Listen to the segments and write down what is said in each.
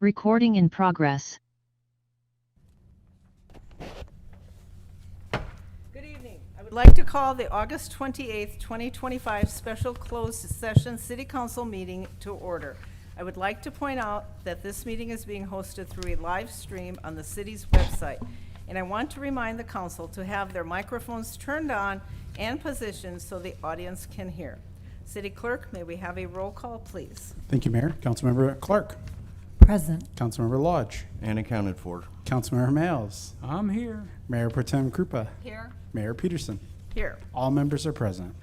Recording in progress. Good evening. I would like to call the August 28th, 2025 special closed session City Council meeting to order. I would like to point out that this meeting is being hosted through a live stream on the city's website, and I want to remind the council to have their microphones turned on and positioned so the audience can hear. City Clerk, may we have a roll call, please? Thank you, Mayor. Councilmember Clark. Present. Councilmember Lodge. And accounted for. Councilmember Males. I'm here. Mayor Pro Tem Krupa. Here. Mayor Peterson. Here. All members are present.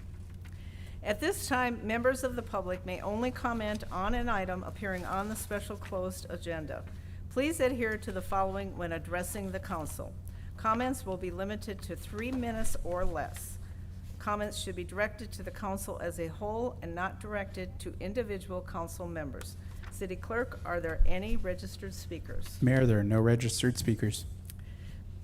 At this time, members of the public may only comment on an item appearing on the special closed agenda. Please adhere to the following when addressing the council. Comments will be limited to 3 minutes or less. Comments should be directed to the council as a whole and not directed to individual council members. City Clerk, are there any registered speakers? Mayor, there are no registered speakers.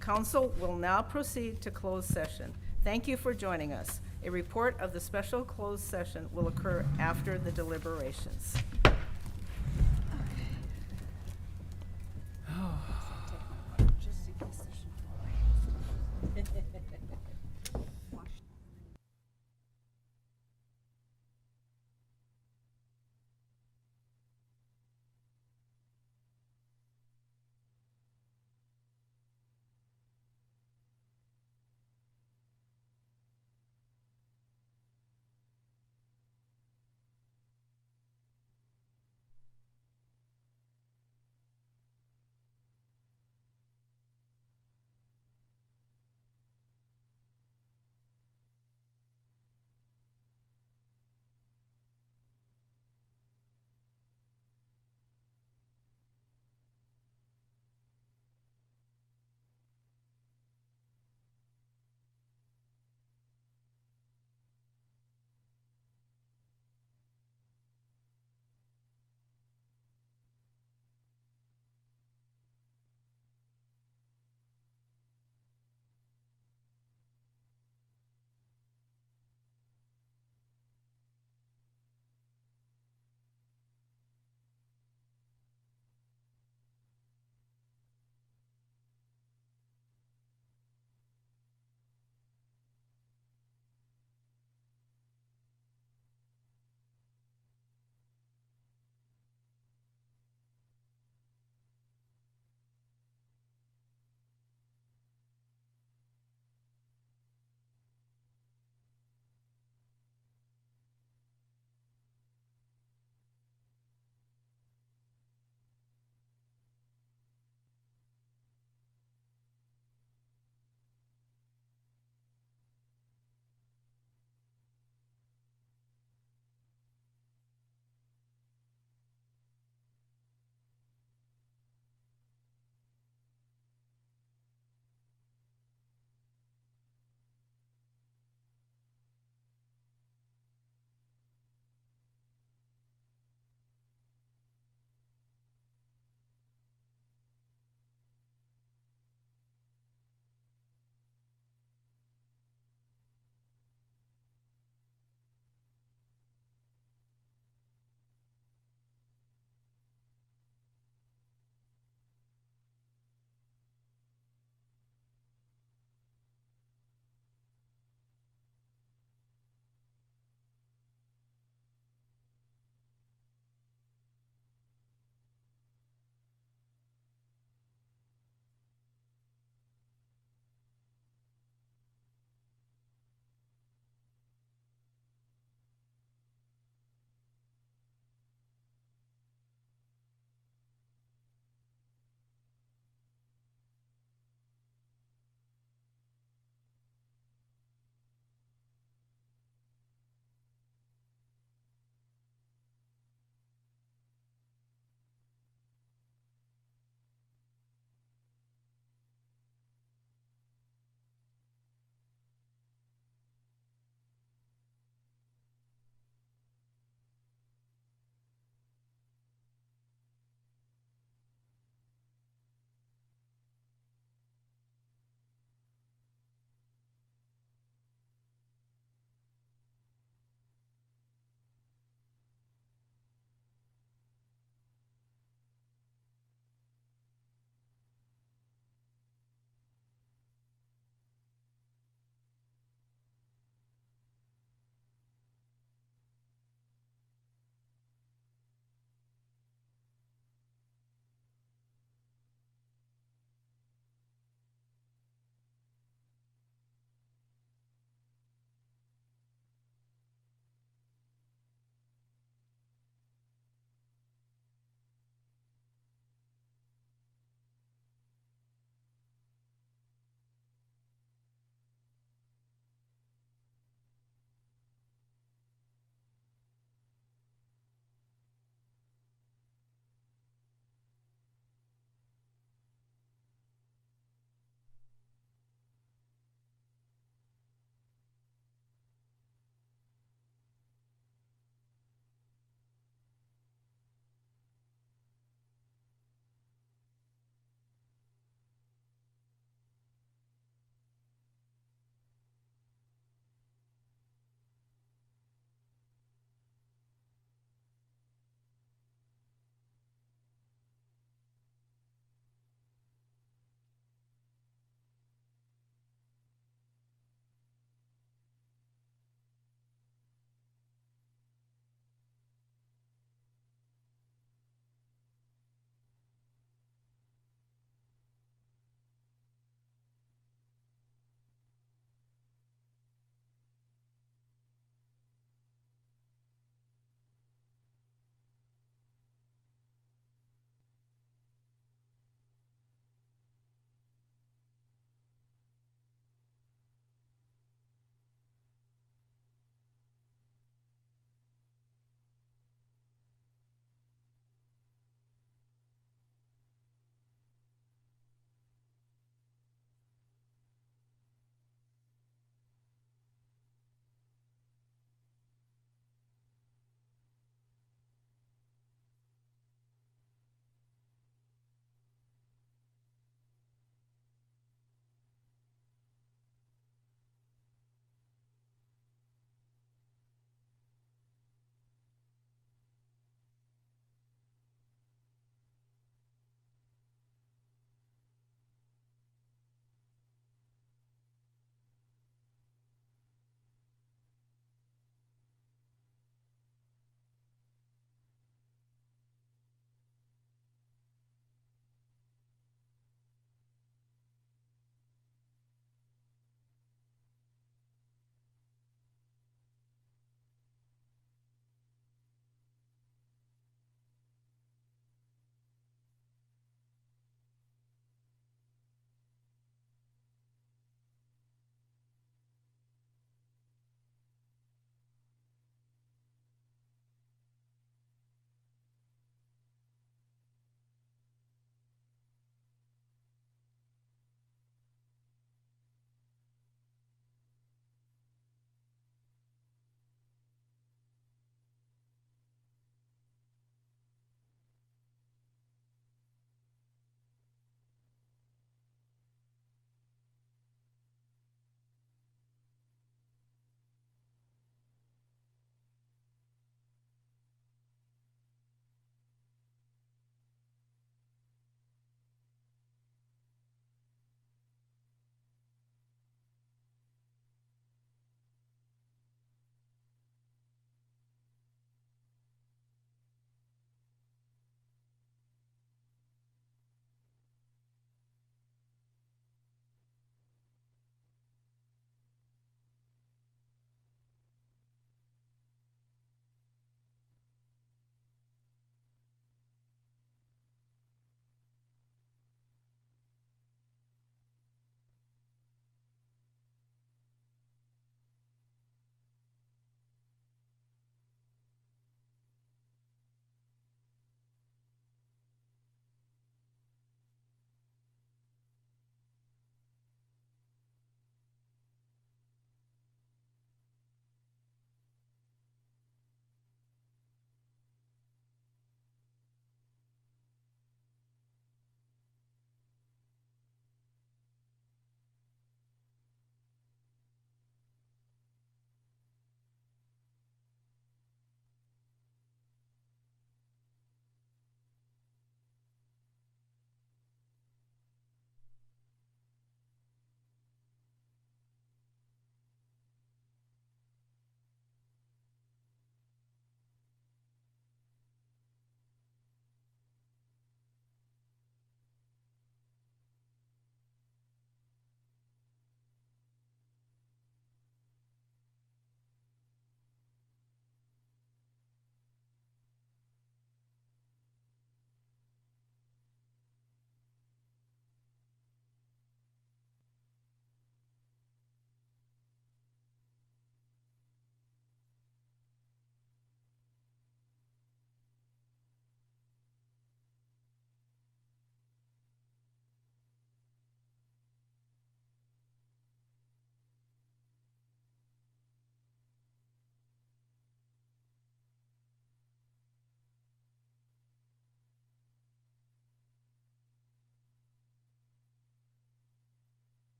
Council will now proceed to closed session. Thank you for joining us. A report of the special closed session will occur after the deliberations.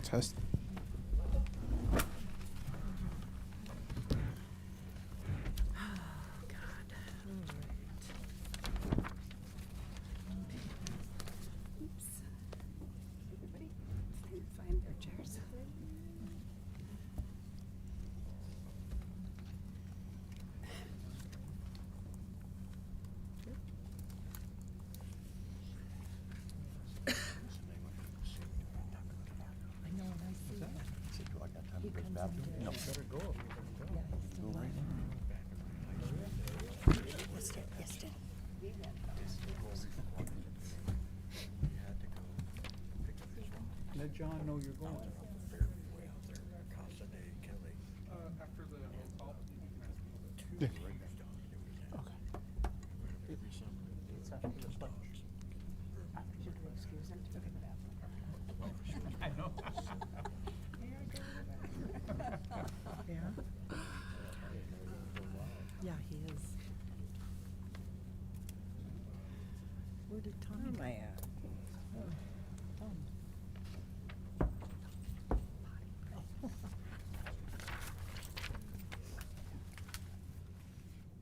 Test. Find their chairs. I know, and I see that. He comes into. No. Yeah, he's still alive. Yes, Dad. Let John know you're going. Yeah. Should we excuse him to go to the bathroom? I know. Yeah? Yeah, he is. Where did Tommy? Where am I at? Tom.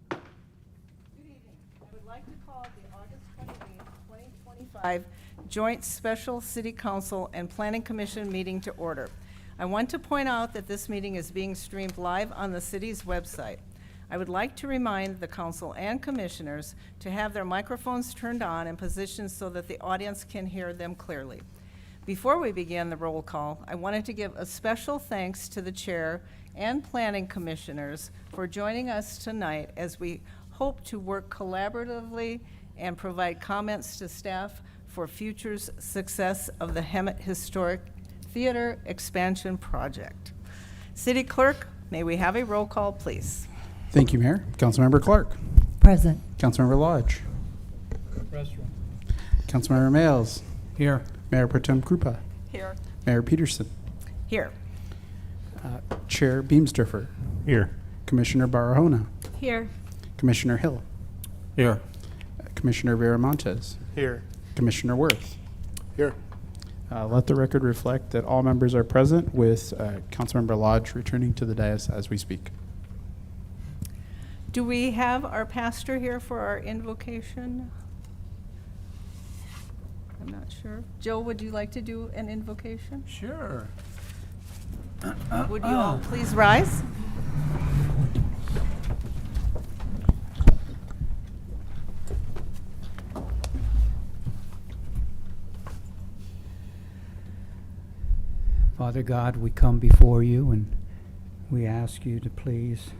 Good evening. I would like to call the August 28, 2025 Joint Special City Council and Planning Commission meeting to order. I want to point out that this meeting is being streamed live on the city's website. I would like to remind the council and commissioners to have their microphones turned on and positioned so that the audience can hear them clearly. Before we begin the roll call, I wanted to give a special thanks to the chair and planning commissioners for joining us tonight as we hope to work collaboratively and provide comments to staff for future success of the Hemet Historic Theater Expansion Project. City Clerk, may we have a roll call, please? Thank you, Mayor. Councilmember Clark. Present. Councilmember Lodge. Restroom. Councilmember Males. Here. Mayor Pro Tem Krupa. Here. Mayor Peterson. Here. Chair Beamsdorfer. Here. Commissioner Barahona. Here. Commissioner Hill. Here. Commissioner Viramontes. Here. Commissioner Worth. Here. Let the record reflect that all members are present, with Councilmember Lodge returning to the dais as we speak. Do we have our pastor here for our invocation? I'm not sure. Joe, would you like to do an invocation? Sure. Would you all please rise? Father God, we come before you and we ask you to please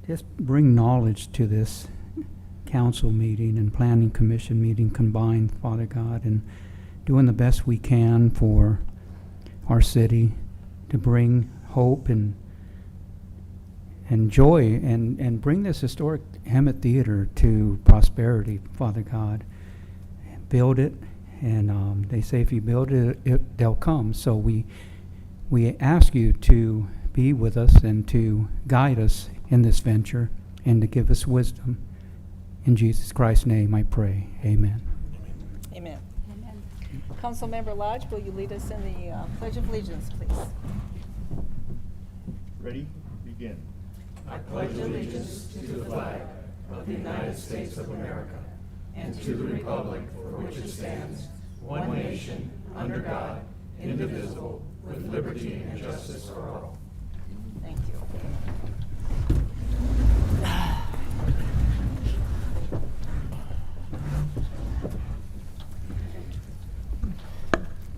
just bring knowledge to this council meeting and planning commission meeting combined, Father God, and doing the best we can for our city to bring hope and joy and bring this historic Hemet Theater to prosperity, Father God. Build it, and they say if you build it, they'll come. So we ask you to be with us and to guide us in this venture and to give us wisdom. In Jesus Christ's name I pray. Amen. Amen. Amen. Councilmember Lodge, will you lead us in the Pledge of Allegiance, please? Ready? Begin. Thank you.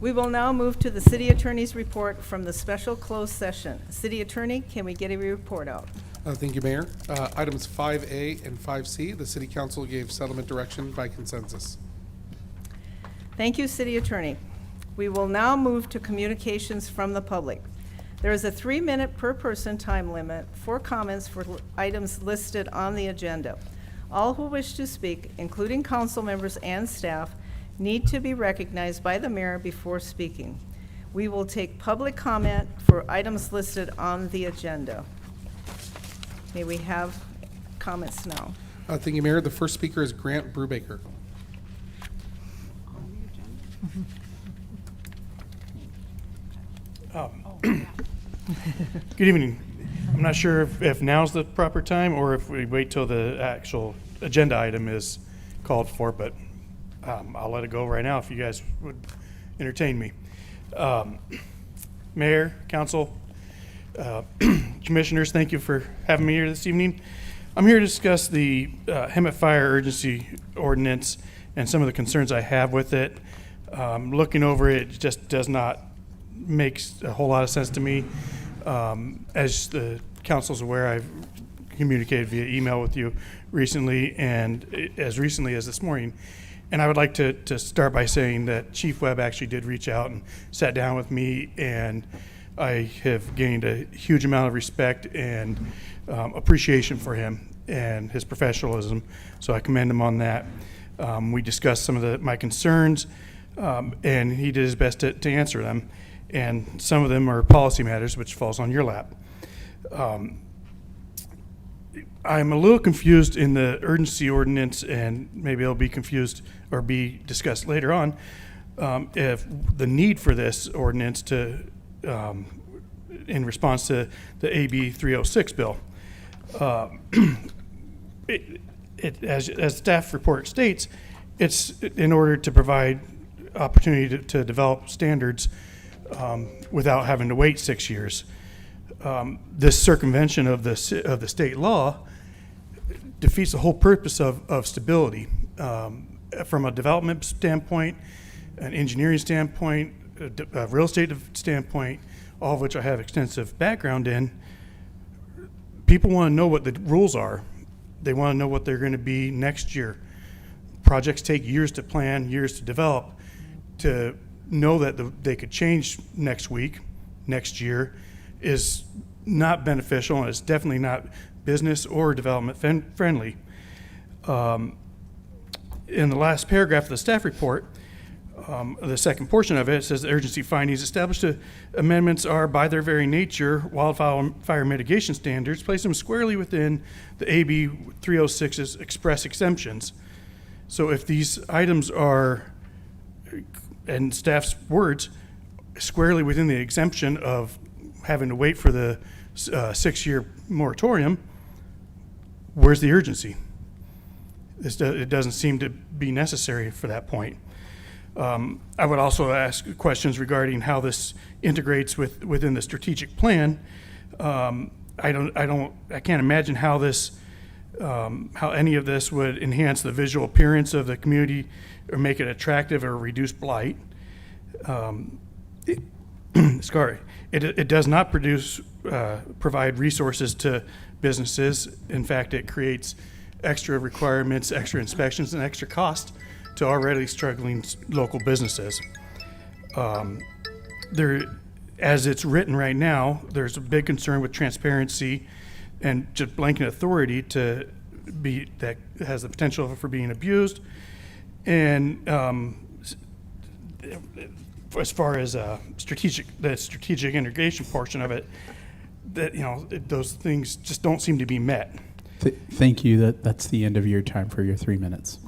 We will now move to the city attorney's report from the special closed session. City attorney, can we get a report out? Thank you, Mayor. Items 5A and 5C, the City Council gave settlement direction by consensus. Thank you, city attorney. We will now move to communications from the public. There is a 3-minute per person time limit for comments for items listed on the agenda. All who wish to speak, including council members and staff, need to be recognized by the mayor before speaking. We will take public comment for items listed on the agenda. May we have comments now? Thank you, Mayor. The first speaker is Grant Brubaker. Good evening. I'm not sure if now's the proper time or if we wait till the actual agenda item is called for, but I'll let it go right now if you guys would entertain me. Mayor, council, commissioners, thank you for having me here this evening. I'm here to discuss the Hemet Fire Urgency Ordinance and some of the concerns I have with it. Looking over it, it just does not make a whole lot of sense to me. As the council's aware, I've communicated via email with you recently and as recently as this morning. And I would like to start by saying that Chief Webb actually did reach out and sat down with me, and I have gained a huge amount of respect and appreciation for him and his professionalism. So I commend him on that. We discussed some of my concerns, and he did his best to answer them. And some of them are policy matters, which falls on your lap. I'm a little confused in the urgency ordinance, and maybe it'll be confused or be discussed later on, if the need for this ordinance to, in response to the AB 306 bill. As staff report states, it's in order to provide opportunity to develop standards without having to wait 6 years. This circumvention of the state law defeats the whole purpose of stability. From a development standpoint, an engineering standpoint, a real estate standpoint, all of which I have extensive background in, people want to know what the rules are. They want to know what they're going to be next year. Projects take years to plan, years to develop. To know that they could change next week, next year, is not beneficial, and it's definitely not business or development friendly. In the last paragraph of the staff report, the second portion of it says the urgency findings established amendments are, by their very nature, wildfire mitigation standards, place them squarely within the AB 306's express exemptions. So if these items are, in staff's words, squarely within the exemption of having to wait for the 6-year moratorium, where's the urgency? It doesn't seem to be necessary for that point. I would also ask questions regarding how this integrates within the strategic plan. I can't imagine how any of this would enhance the visual appearance of the community or make it attractive or reduce blight. It does not provide resources to businesses. In fact, it creates extra requirements, extra inspections, and extra cost to already struggling local businesses. As it's written right now, there's a big concern with transparency and just blanket authority that has the potential for being abused. And as far as the strategic integration portion of it, those things just don't seem to be met. Thank you. That's the end of your time for your 3 minutes.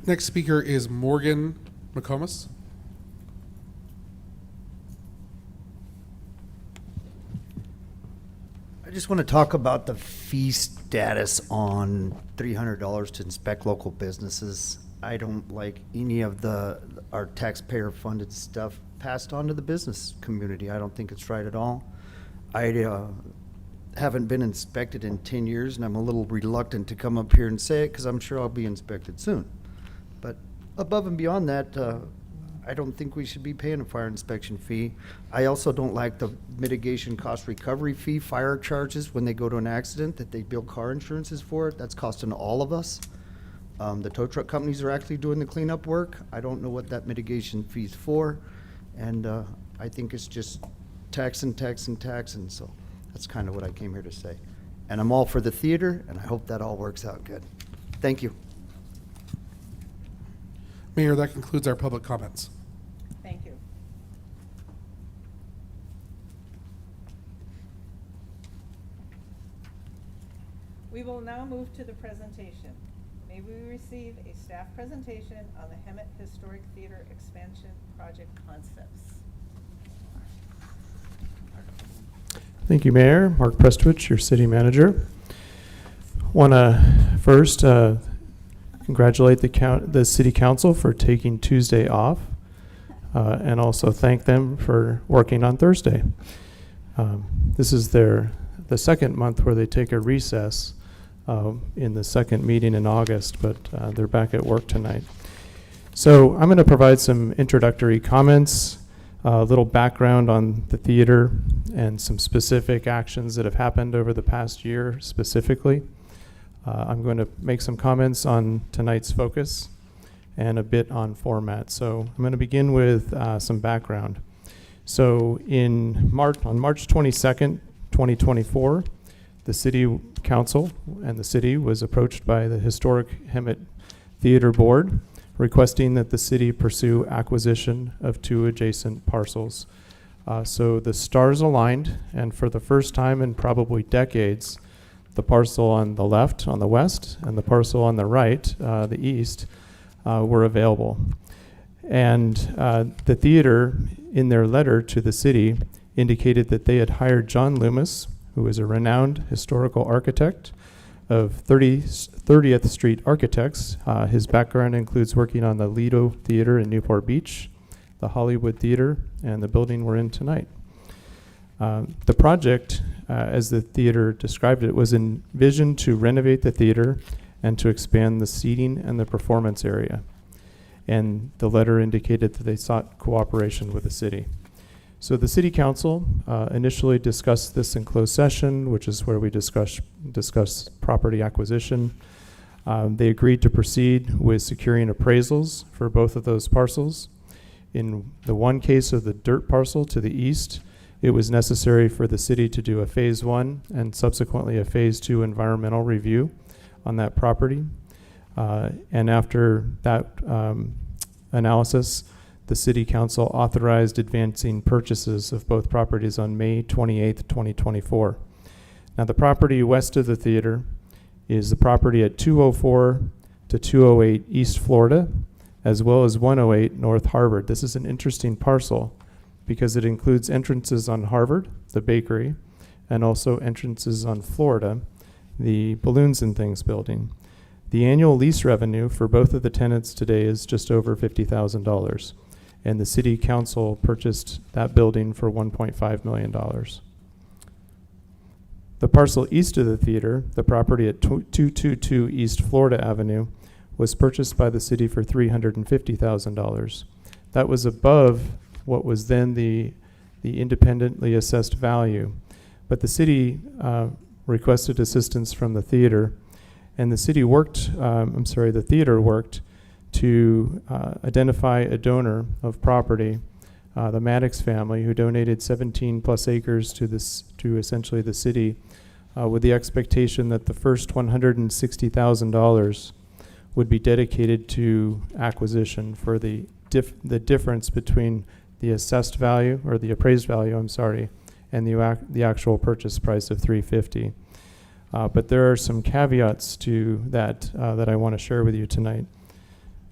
Next speaker is Morgan McComas. I just want to talk about the fee status on $300 to inspect local businesses. I don't like any of our taxpayer-funded stuff passed on to the business community. I don't think it's right at all. I haven't been inspected in 10 years, and I'm a little reluctant to come up here and say it because I'm sure I'll be inspected soon. But above and beyond that, I don't think we should be paying a fire inspection fee. I also don't like the mitigation cost recovery fee, fire charges when they go to an accident that they bill car insurances for it. That's costing all of us. The tow truck companies are actually doing the cleanup work. I don't know what that mitigation fee's for. And I think it's just taxing. So that's kind of what I came here to say. And I'm all for the theater, and I hope that all works out good. Thank you. Mayor, that concludes our public comments. Thank you. We will now move to the presentation. May we receive a staff presentation on the Hemet Historic Theater Expansion Project concepts? Thank you, Mayor. Mark Prestwich, your city manager. Want to first congratulate the city council for taking Tuesday off, and also thank them for working on Thursday. This is the second month where they take a recess in the second meeting in August, but they're back at work tonight. So I'm going to provide some introductory comments, a little background on the theater, and some specific actions that have happened over the past year specifically. I'm going to make some comments on tonight's focus and a bit on format. So I'm going to begin with some background. So on March 22nd, 2024, the City Council and the city was approached by the Historic Hemet Theater Board requesting that the city pursue acquisition of 2 adjacent parcels. So the stars aligned, and for the first time in probably decades, the parcel on the left, on the west, and the parcel on the right, the east, were available. And the theater, in their letter to the city, indicated that they had hired John Loomis, who is a renowned historical architect of 30th Street Architects. His background includes working on the Lido Theater in Newport Beach, the Hollywood Theater, and the building we're in tonight. The project, as the theater described it, was envisioned to renovate the theater and to expand the seating and the performance area. And the letter indicated that they sought cooperation with the city. So the City Council initially discussed this in closed session, which is where we discuss property acquisition. They agreed to proceed with securing appraisals for both of those parcels. In the one case of the dirt parcel to the east, it was necessary for the city to do a phase 1 and subsequently a phase 2 environmental review on that property. And after that analysis, the City Council authorized advancing purchases of both properties on May 28th, 2024. Now, the property west of the theater is the property at 204 to 208 East Florida, as well as 108 North Harvard. This is an interesting parcel because it includes entrances on Harvard, the bakery, and also entrances on Florida, the Balloons and Things building. The annual lease revenue for both of the tenants today is just over $50,000, and the City Council purchased that building for $1.5 million. The parcel east of the theater, the property at 222 East Florida Avenue, was purchased by the city for $350,000. That was above what was then the independently assessed value. But the city requested assistance from the theater, and the theater worked to identify a donor of property, the Maddox family, who donated 17 plus acres to essentially the city, with the expectation that the first $160,000 would be dedicated to acquisition for the difference between the assessed value, or the appraised value, and the actual purchase price of $350,000. But there are some caveats to that that I want to share with you tonight.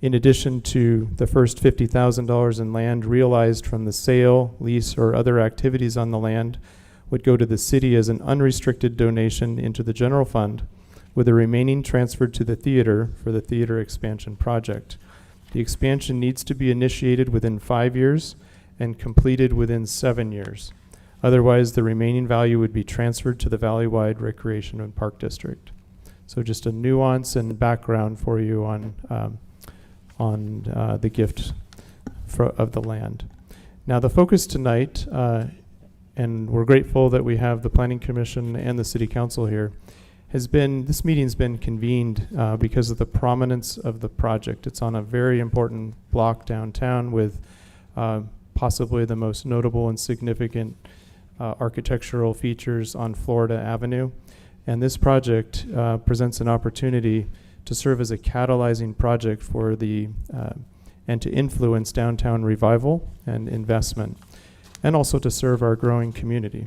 In addition to the first $50,000 in land realized from the sale, lease, or other activities on the land would go to the city as an unrestricted donation into the general fund, with the remaining transferred to the theater for the theater expansion project. The expansion needs to be initiated within 5 years and completed within 7 years. Otherwise, the remaining value would be transferred to the Valleywide Recreation and Park District. So just a nuance and background for you on the gift of the land. Now, the focus tonight, and we're grateful that we have the Planning Commission and the City Council here, this meeting's been convened because of the prominence of the project. It's on a very important block downtown with possibly the most notable and significant architectural features on Florida Avenue. And this project presents an opportunity to serve as a catalyzing project for and to influence downtown revival and investment, and also to serve our growing community.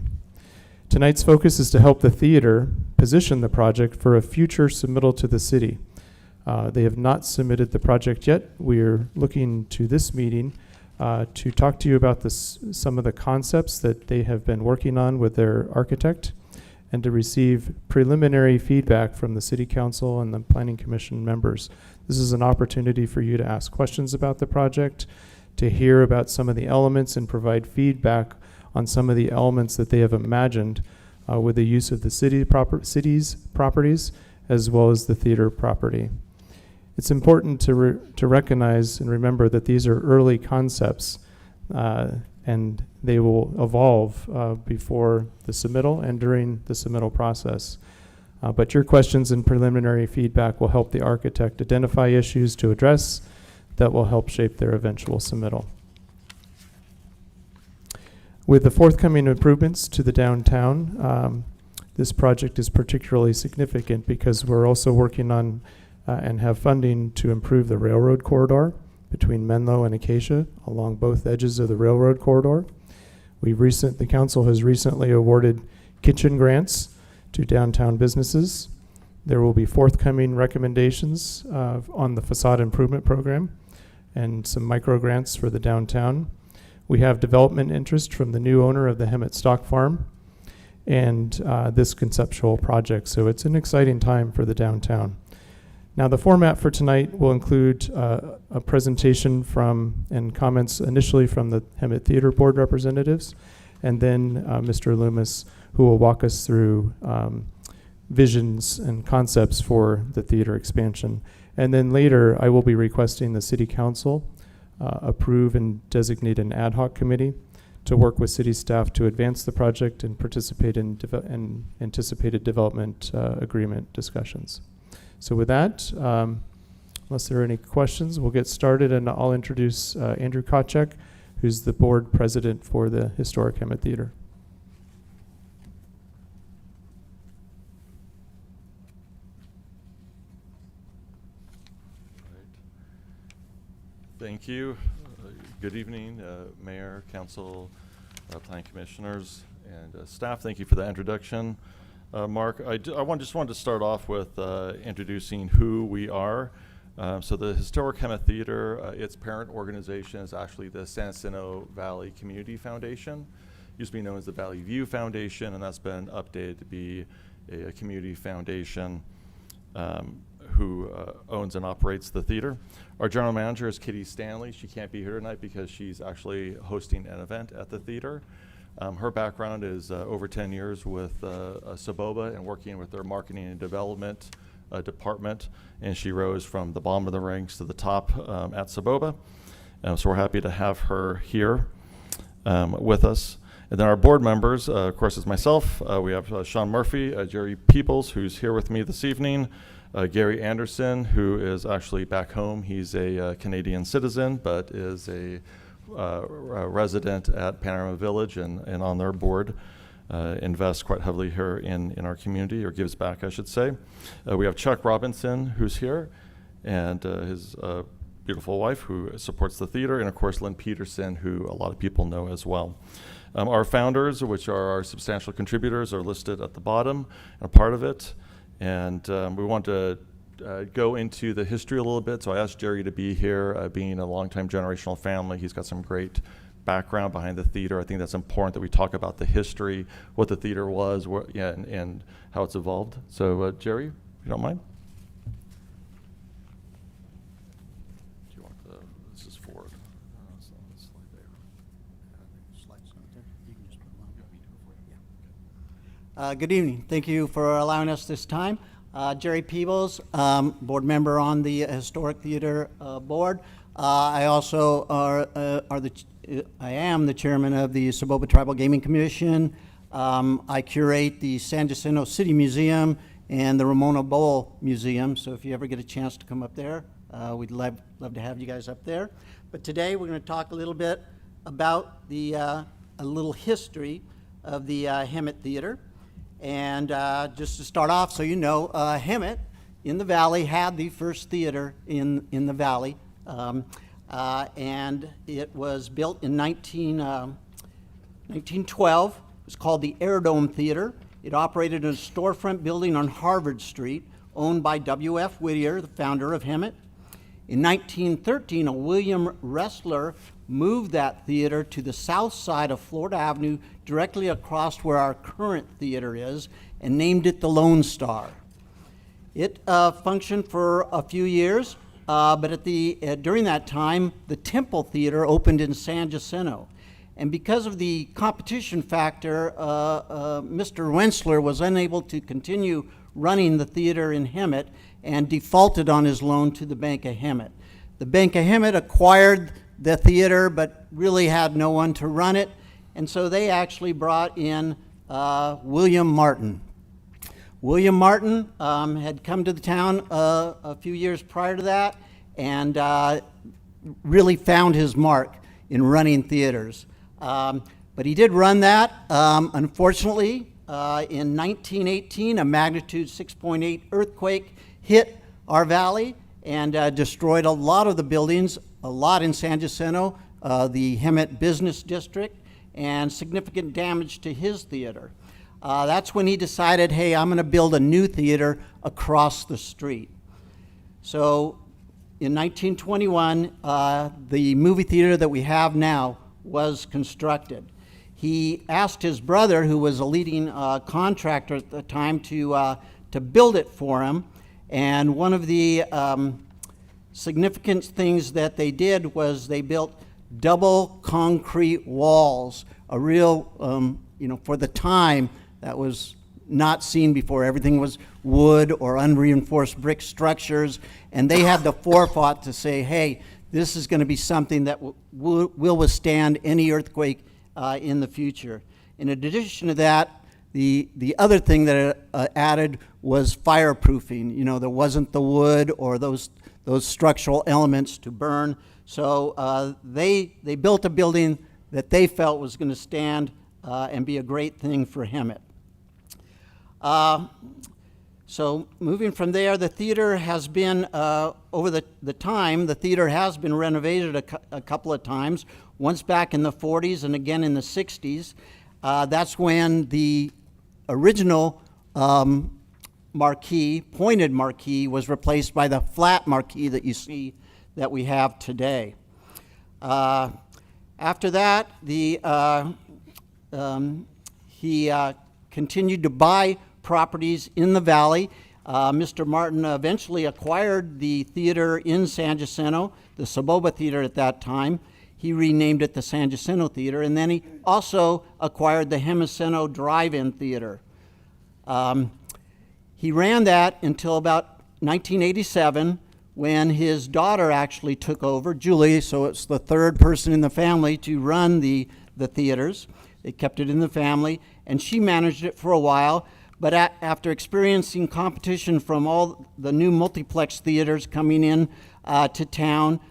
Tonight's focus is to help the theater position the project for a future submittal to the city. They have not submitted the project yet. We're looking to this meeting to talk to you about some of the concepts that they have been working on with their architect, and to receive preliminary feedback from the City Council and the Planning Commission members. This is an opportunity for you to ask questions about the project, to hear about some of the elements and provide feedback on some of the elements that they have imagined with the use of the city's properties as well as the theater property. It's important to recognize and remember that these are early concepts and they will evolve before the submittal and during the submittal process. But your questions and preliminary feedback will help the architect identify issues to address that will help shape their eventual submittal. With the forthcoming improvements to the downtown, this project is particularly significant because we're also working on and have funding to improve the railroad corridor between Menlo and Acacia along both edges of the railroad corridor. The council has recently awarded kitchen grants to downtown businesses. There will be forthcoming recommendations on the facade improvement program and some micro grants for the downtown. We have development interest from the new owner of the Hemet Stock Farm and this conceptual project. So it's an exciting time for the downtown. Now the format for tonight will include a presentation and comments initially from the Hemet Theater Board representatives, and then Mr. Loomis, who will walk us through visions and concepts for the theater expansion. And then later, I will be requesting the City Council approve and designate an ad hoc committee to work with city staff to advance the project and participate in anticipated development agreement discussions. So with that, unless there are any questions, we'll get started, and I'll introduce Andrew Kotchek, who's the board president for the Historic Hemet Theater. Thank you. Good evening, Mayor, Council, Planning Commissioners, and staff. Thank you for the introduction. Mark, I just wanted to start off with introducing who we are. So the Historic Hemet Theater, its parent organization is actually the San Jacinto Valley Community Foundation. Used to be known as the Valley View Foundation, and that's been updated to be a community foundation who owns and operates the theater. Our general manager is Kitty Stanley. She can't be here tonight because she's actually hosting an event at the theater. Her background is over 10 years with Soboba and working with their marketing and development department, and she rose from the bottom of the ranks to the top at Soboba. So we're happy to have her here with us. And then our board members, of course, is myself. We have Sean Murphy, Jerry Peoples, who's here with me this evening, Gary Anderson, who is actually back home. He's a Canadian citizen, but is a resident at Panorama Village and on their board, invests quite heavily here in our community, or gives back, I should say. We have Chuck Robinson, who's here, and his beautiful wife, who supports the theater, and of course Lynn Peterson, who a lot of people know as well. Our founders, which are our substantial contributors, are listed at the bottom, a part of it. And we want to go into the history a little bit. So I asked Jerry to be here, being a longtime generational family. He's got some great background behind the theater. I think that's important that we talk about the history, what the theater was, and how it's evolved. So Jerry, if you don't mind. Do you want this is forward. Slide there. Good evening. Thank you for allowing us this time. Jerry Peebles, board member on the Historic Theater Board. I also I am the chairman of the Soboba Tribal Gaming Commission. I curate the San Jacinto City Museum and the Ramona Bowl Museum. So if you ever get a chance to come up there, we'd love to have you guys up there. But today we're going to talk a little bit about a little history of the Hemet Theater. And just to start off, so you know, Hemet in the Valley had the first theater in the Valley. And it was built in 1912. It was called the Aerodome Theater. It operated in a storefront building on Harvard Street, owned by W.F. Whittier, the founder of Hemet. In 1913, a William Ressler moved that theater to the south side of Florida Avenue, directly across where our current theater is, and named it the Lone Star. It functioned for a few years, but during that time, the Temple Theater opened in San Jacinto. And because of the competition factor, Mr. Wensler was unable to continue running the theater in Hemet and defaulted on his loan to the Bank of Hemet. The Bank of Hemet acquired the theater but really had no one to run it, and so they actually brought in William Martin. William Martin had come to the town a few years prior to that and really found his mark in running theaters. But he did run that. Unfortunately, in 1918, a magnitude 6.8 earthquake hit our valley and destroyed a lot of the buildings, a lot in San Jacinto, the Hemet Business District, and significant damage to his theater. That's when he decided, hey, I'm going to build a new theater across the street. So in 1921, the movie theater that we have now was constructed. He asked his brother, who was a leading contractor at the time, to build it for him. And one of the significant things that they did was they built double concrete walls, a real, for the time, that was not seen before. Everything was wood or unreinforced brick structures, and they had the forethought to say, hey, this is going to be something that will withstand any earthquake in the future. In addition to that, the other thing that it added was fireproofing. There wasn't the wood or those structural elements to burn. So they built a building that they felt was going to stand and be a great thing for Hemet. So moving from there, the theater has been, over the time, the theater has been renovated a couple of times, once back in the 40s and again in the 60s. That's when the original marquee, pointed marquee, was replaced by the flat marquee that you see that we have today. After that, he continued to buy properties in the valley. Mr. Martin eventually acquired the theater in San Jacinto, the Saboba Theater at that time. He renamed it the San Jacinto Theater, and then he also acquired the Hemoceno Drive-In Theater. He ran that until about 1987, when his daughter actually took over, Julie, so it's the third person in the family to run the theaters. They kept it in the family, and she managed it for a while. But after experiencing competition from all the new multiplex theaters coming in to town,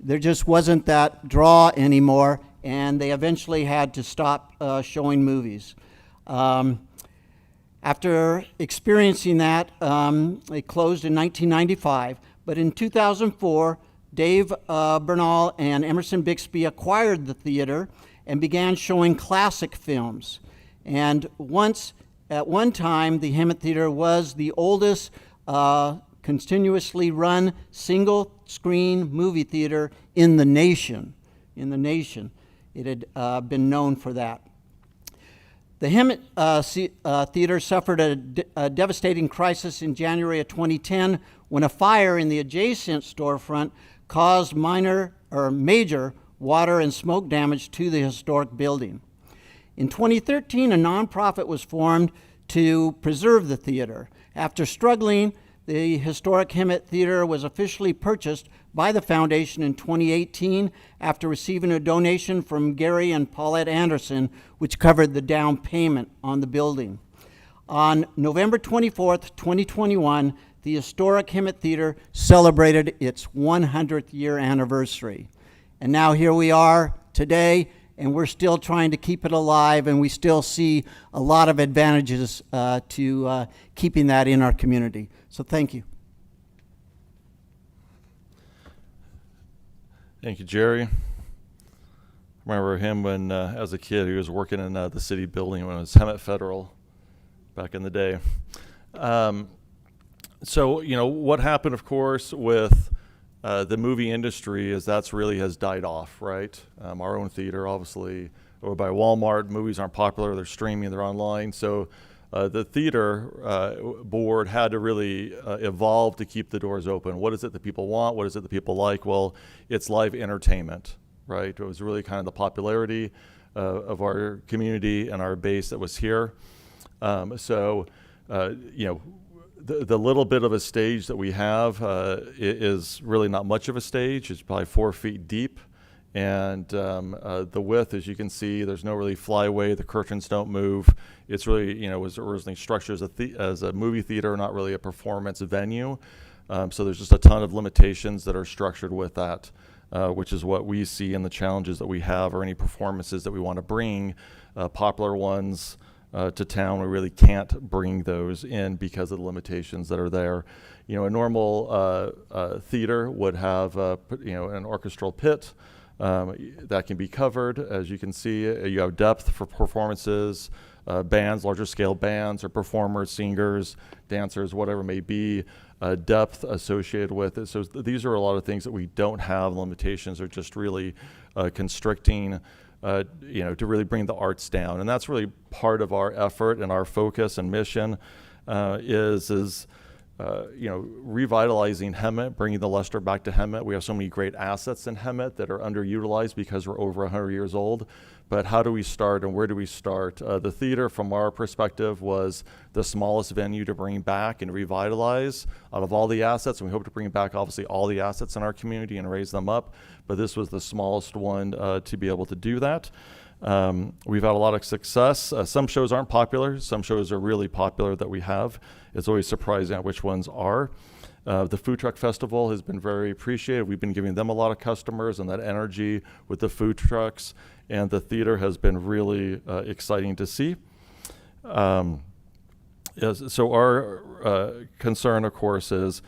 there just wasn't that draw anymore, and they eventually had to stop showing movies. After experiencing that, it closed in 1995. But in 2004, Dave Bernal and Emerson Bixby acquired the theater and began showing classic films. And at one time, the Hemet Theater was the oldest continuously run single-screen movie theater in the nation. It had been known for that. The Hemet Theater suffered a devastating crisis in January of 2010 when a fire in the adjacent storefront caused major water and smoke damage to the historic building. In 2013, a nonprofit was formed to preserve the theater. After struggling, the historic Hemet Theater was officially purchased by the foundation in 2018 after receiving a donation from Gary and Paulette Anderson, which covered the down payment on the building. On November 24th, 2021, the historic Hemet Theater celebrated its 100th year anniversary. And now here we are today, and we're still trying to keep it alive, and we still see a lot of advantages to keeping that in our community. So thank you. Thank you, Jerry. I remember him when, as a kid, he was working in the city building when it was Hemet Federal back in the day. So, what happened, of course, with the movie industry is that's really has died off, right? Our own theater, obviously, or by Walmart, movies aren't popular, they're streaming, they're online. So the theater board had to really evolve to keep the doors open. What is it that people want? What is it that people like? Well, it's live entertainment, right? It was really kind of the popularity of our community and our base that was here. So, you know, the little bit of a stage that we have is really not much of a stage. It's probably 4 feet deep. And the width, as you can see, there's no really flyway. The curtains don't move. It's really, you know, was originally structured as a movie theater, not really a performance venue. So there's just a ton of limitations that are structured with that, which is what we see in the challenges that we have, or any performances that we want to bring, popular ones to town. We really can't bring those in because of the limitations that are there. You know, a normal theater would have, you know, an orchestral pit. That can be covered. As you can see, you have depth for performances, bands, larger scale bands or performers, singers, dancers, whatever it may be, depth associated with it. So these are a lot of things that we don't have. Limitations are just really constricting, you know, to really bring the arts down. And that's really part of our effort and our focus and mission is you know, revitalizing Hemet, bringing the luster back to Hemet. We have so many great assets in Hemet that are underutilized because we're over 100 years old. But how do we start and where do we start? The theater, from our perspective, was the smallest venue to bring back and revitalize out of all the assets. And we hope to bring back, obviously, all the assets in our community and raise them up. But this was the smallest one to be able to do that. We've had a lot of success. Some shows aren't popular. Some shows are really popular that we have. It's always surprising at which ones are. The Food Truck Festival has been very appreciated. We've been giving them a lot of customers, and that energy with the food trucks and the theater has been really exciting to see. So our concern, of course, is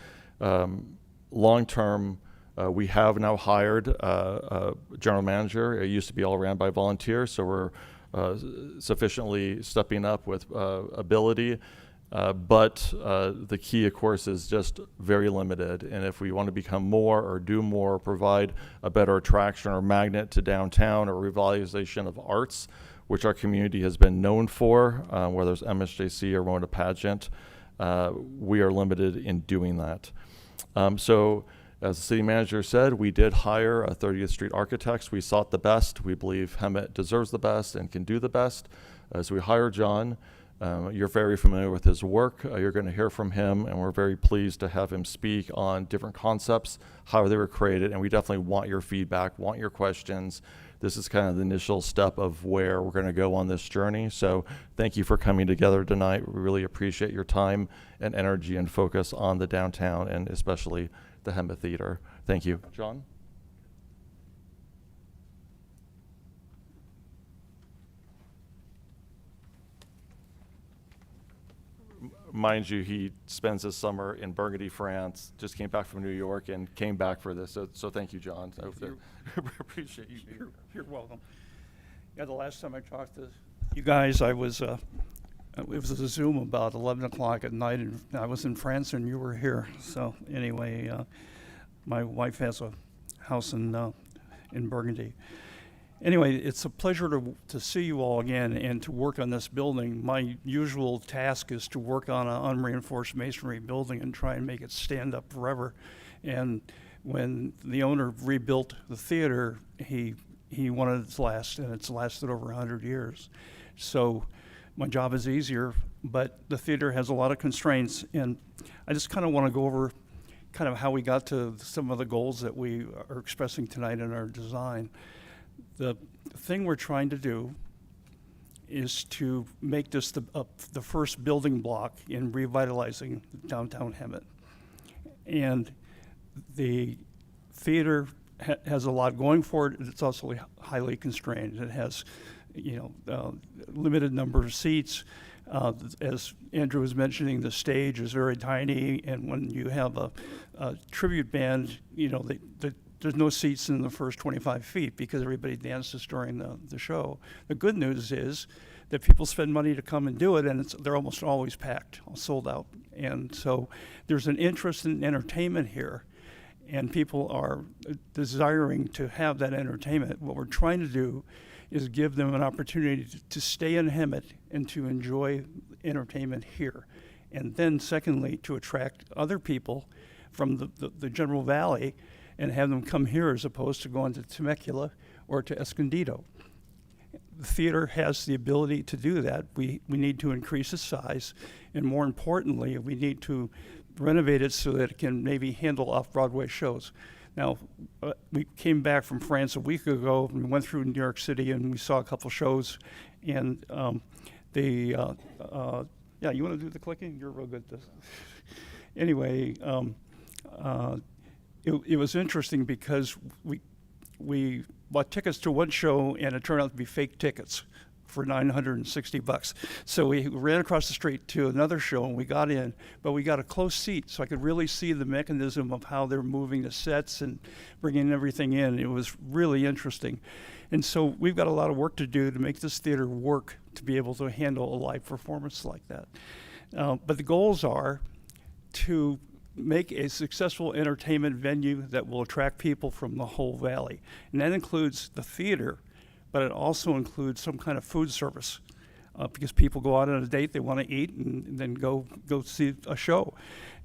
long-term. We have now hired a general manager. It used to be all ran by volunteers, so we're sufficiently stepping up with ability. But the key, of course, is just very limited. And if we want to become more or do more, or provide a better attraction or magnet to downtown, or revitalization of arts, which our community has been known for, whether it's MSJC or Rona Pageant, we are limited in doing that. So as the city manager said, we did hire a 30th Street architects. We sought the best. We believe Hemet deserves the best and can do the best. So we hired John. You're very familiar with his work. You're going to hear from him, and we're very pleased to have him speak on different concepts, how they were created, and we definitely want your feedback, want your questions. This is kind of the initial step of where we're going to go on this journey. So thank you for coming together tonight. We really appreciate your time and energy and focus on the downtown, and especially the Hemet Theater. Thank you. John? Mind you, he spends his summer in Burgundy, France, just came back from New York and came back for this. So thank you, John. Appreciate you being here. You're welcome. Yeah, the last time I talked to you guys, I was, it was a Zoom about 11 o'clock at night, and I was in France and you were here. So anyway, my wife has a house in Burgundy. Anyway, it's a pleasure to see you all again and to work on this building. My usual task is to work on an unreinforced masonry building and try and make it stand up forever. And when the owner rebuilt the theater, he wanted it to last, and it's lasted over 100 years. So my job is easier, but the theater has a lot of constraints, and I just kind of want to go over kind of how we got to some of the goals that we are expressing tonight in our design. The thing we're trying to do is to make this the first building block in revitalizing downtown Hemet. And the theater has a lot going for it. It's also highly constrained. It has, you know, limited number of seats. As Andrew was mentioning, the stage is very tiny, and when you have a tribute band, you know, there's no seats in the first 25 feet because everybody dances during the show. The good news is that people spend money to come and do it, and they're almost always packed, sold out. And so there's an interest in entertainment here. and people are desiring to have that entertainment. What we're trying to do is give them an opportunity to stay in Hemet and to enjoy entertainment here. And then secondly, to attract other people from the General Valley and have them come here as opposed to going to Temecula or to Escondido. The theater has the ability to do that. We need to increase its size, and more importantly, we need to renovate it so that it can maybe handle off-Broadway shows. Now, we came back from France a week ago, and we went through New York City, and we saw a couple shows, and yeah, you want to do the clicking? You're real good at this. Anyway, it was interesting because we bought tickets to one show, and it turned out to be fake tickets for $960. So we ran across the street to another show, and we got in, but we got a close seat, so I could really see the mechanism of how they're moving the sets and bringing everything in. It was really interesting. And so we've got a lot of work to do to make this theater work to be able to handle a live performance like that. But the goals are to make a successful entertainment venue that will attract people from the whole valley. And that includes the theater, but it also includes some kind of food service, because people go out on a date, they want to eat, and then go see a show.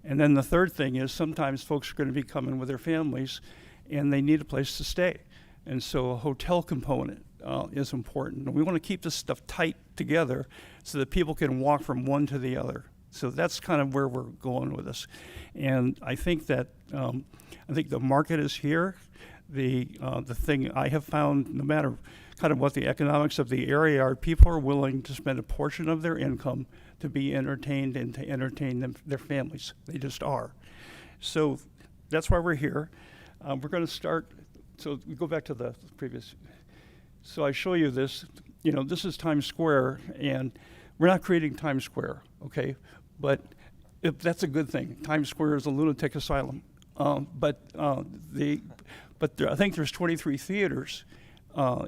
And then the third thing is sometimes folks are going to be coming with their families, and they need a place to stay. And so a hotel component is important. And we want to keep this stuff tight together so that people can walk from one to the other. So that's kind of where we're going with this. And I think that I think the market is here. The thing I have found, no matter kind of what the economics of the area are, people are willing to spend a portion of their income to be entertained and to entertain their families. They just are. So that's why we're here. We're going to start. So we go back to the previous. So I show you this. You know, this is Times Square, and we're not creating Times Square, okay? But if that's a good thing. Times Square is a lunatic asylum. But I think there's 23 theaters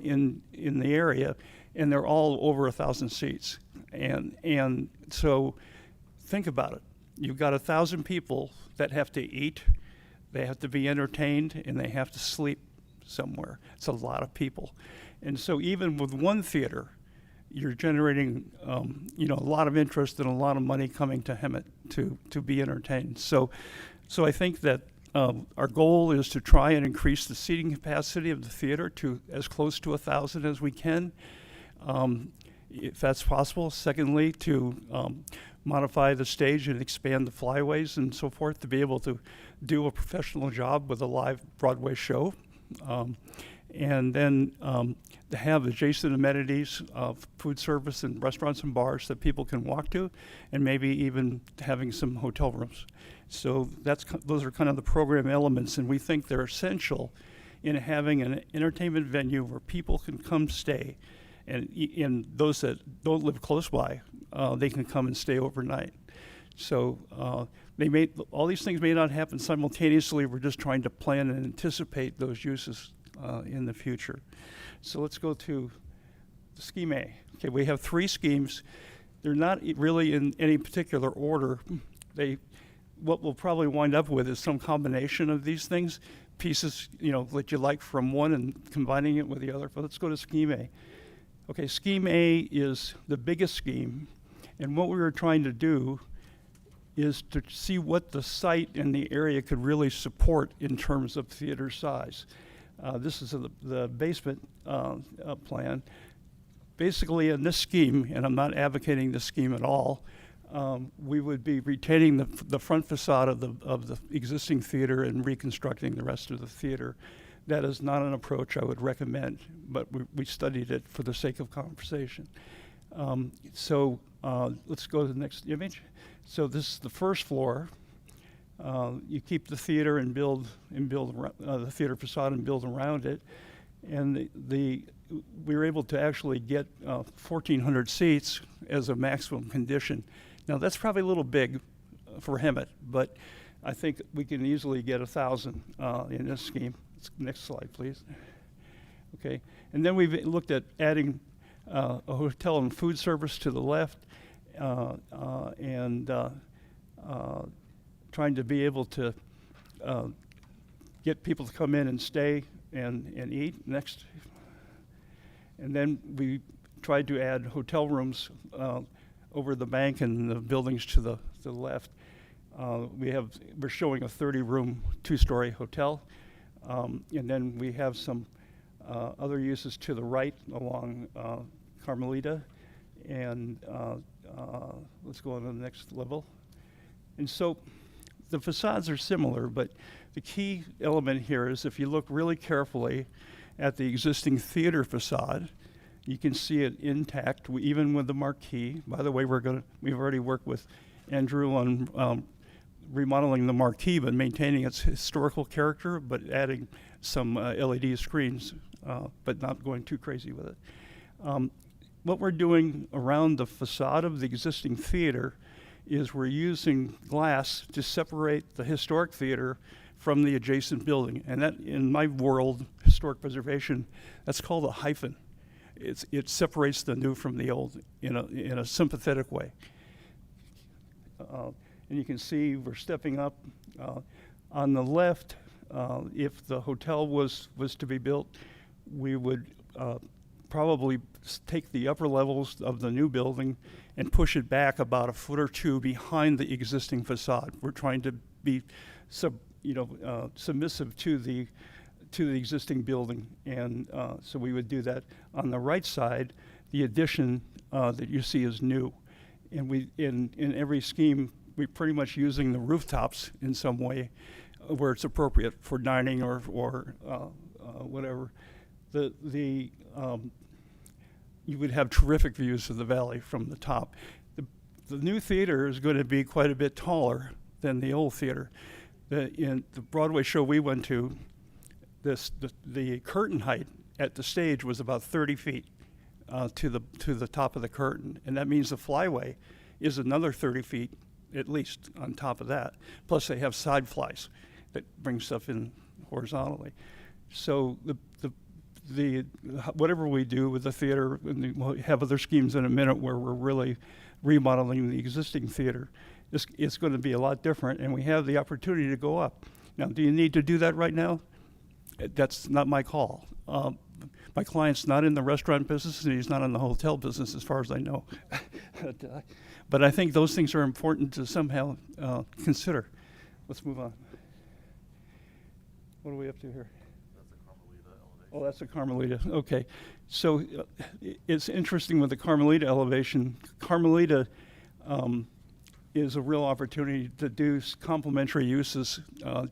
in the area, and they're all over 1,000 seats. And so think about it. You've got 1,000 people that have to eat, they have to be entertained, and they have to sleep somewhere. It's a lot of people. And so even with one theater, you're generating a lot of interest and a lot of money coming to Hemet to be entertained. So I think that our goal is to try and increase the seating capacity of the theater to as close to 1,000 as we can, if that's possible. Secondly, to modify the stage and expand the flyways and so forth to be able to do a professional job with a live Broadway show. And then to have adjacent amenities of food service and restaurants and bars that people can walk to, and maybe even having some hotel rooms. So those are kind of the program elements, and we think they're essential in having an entertainment venue where people can come stay, and those that don't live close by, they can come and stay overnight. So all these things may not happen simultaneously. We're just trying to plan and anticipate those uses in the future. So let's go to Scheme A. Okay, we have 3 schemes. They're not really in any particular order. What we'll probably wind up with is some combination of these things, pieces, that you like from one and combining it with the other. But let's go to Scheme A. Okay, Scheme A is the biggest scheme, and what we were trying to do is to see what the site and the area could really support in terms of theater size. This is the basement plan. Basically, in this scheme, and I'm not advocating this scheme at all, we would be retaining the front facade of the existing theater and reconstructing the rest of the theater. That is not an approach I would recommend, but we studied it for the sake of conversation. So let's go to the next image. So this is the first floor. You keep the theater and build the theater facade and build around it, and we were able to actually get 1,400 seats as a maximum condition. Now that's probably a little big for Hemet, but I think we can easily get 1,000 in this scheme. Next slide, please. Okay, and then we've looked at adding a hotel and food service to the left, and trying to be able to get people to come in and stay and eat next. And then we tried to add hotel rooms over the bank and the buildings to the left. We're showing a 30-room, 2-story hotel. And then we have some other uses to the right along Carmelita. And let's go on to the next level. And so the facades are similar, but the key element here is if you look really carefully at the existing theater facade, you can see it intact, even with the marquee. By the way, we've already worked with Andrew on remodeling the marquee, but maintaining its historical character, but adding some LED screens, but not going too crazy with it. What we're doing around the facade of the existing theater is we're using glass to separate the historic theater from the adjacent building. And that, in my world, historic preservation, that's called a hyphen. It separates the new from the old in a sympathetic way. And you can see we're stepping up. On the left, if the hotel was to be built, we would probably take the upper levels of the new building and push it back about a foot or two behind the existing facade. We're trying to be submissive to the existing building, and so we would do that. On the right side, the addition that you see is new, and we in every scheme we're pretty much using the rooftops in some way where it's appropriate for dining or whatever. You would have terrific views of the valley from the top. The new theater is going to be quite a bit taller than the old theater. In the Broadway show we went to, the curtain height at the stage was about 30 feet to the top of the curtain, and that means the flyway is another 30 feet at least on top of that. Plus they have side flies that bring stuff in horizontally. So the whatever we do with the theater, and we'll have other schemes in a minute where we're really remodeling the existing theater, it's going to be a lot different, and we have the opportunity to go up. Now, do you need to do that right now? That's not my call. My client's not in the restaurant business, and he's not in the hotel business as far as I know. But I think those things are important to somehow consider. Let's move on. What are we up to here? Oh, that's the Carmelita. Okay. So it's interesting with the Carmelita elevation. Carmelita is a real opportunity to do complementary uses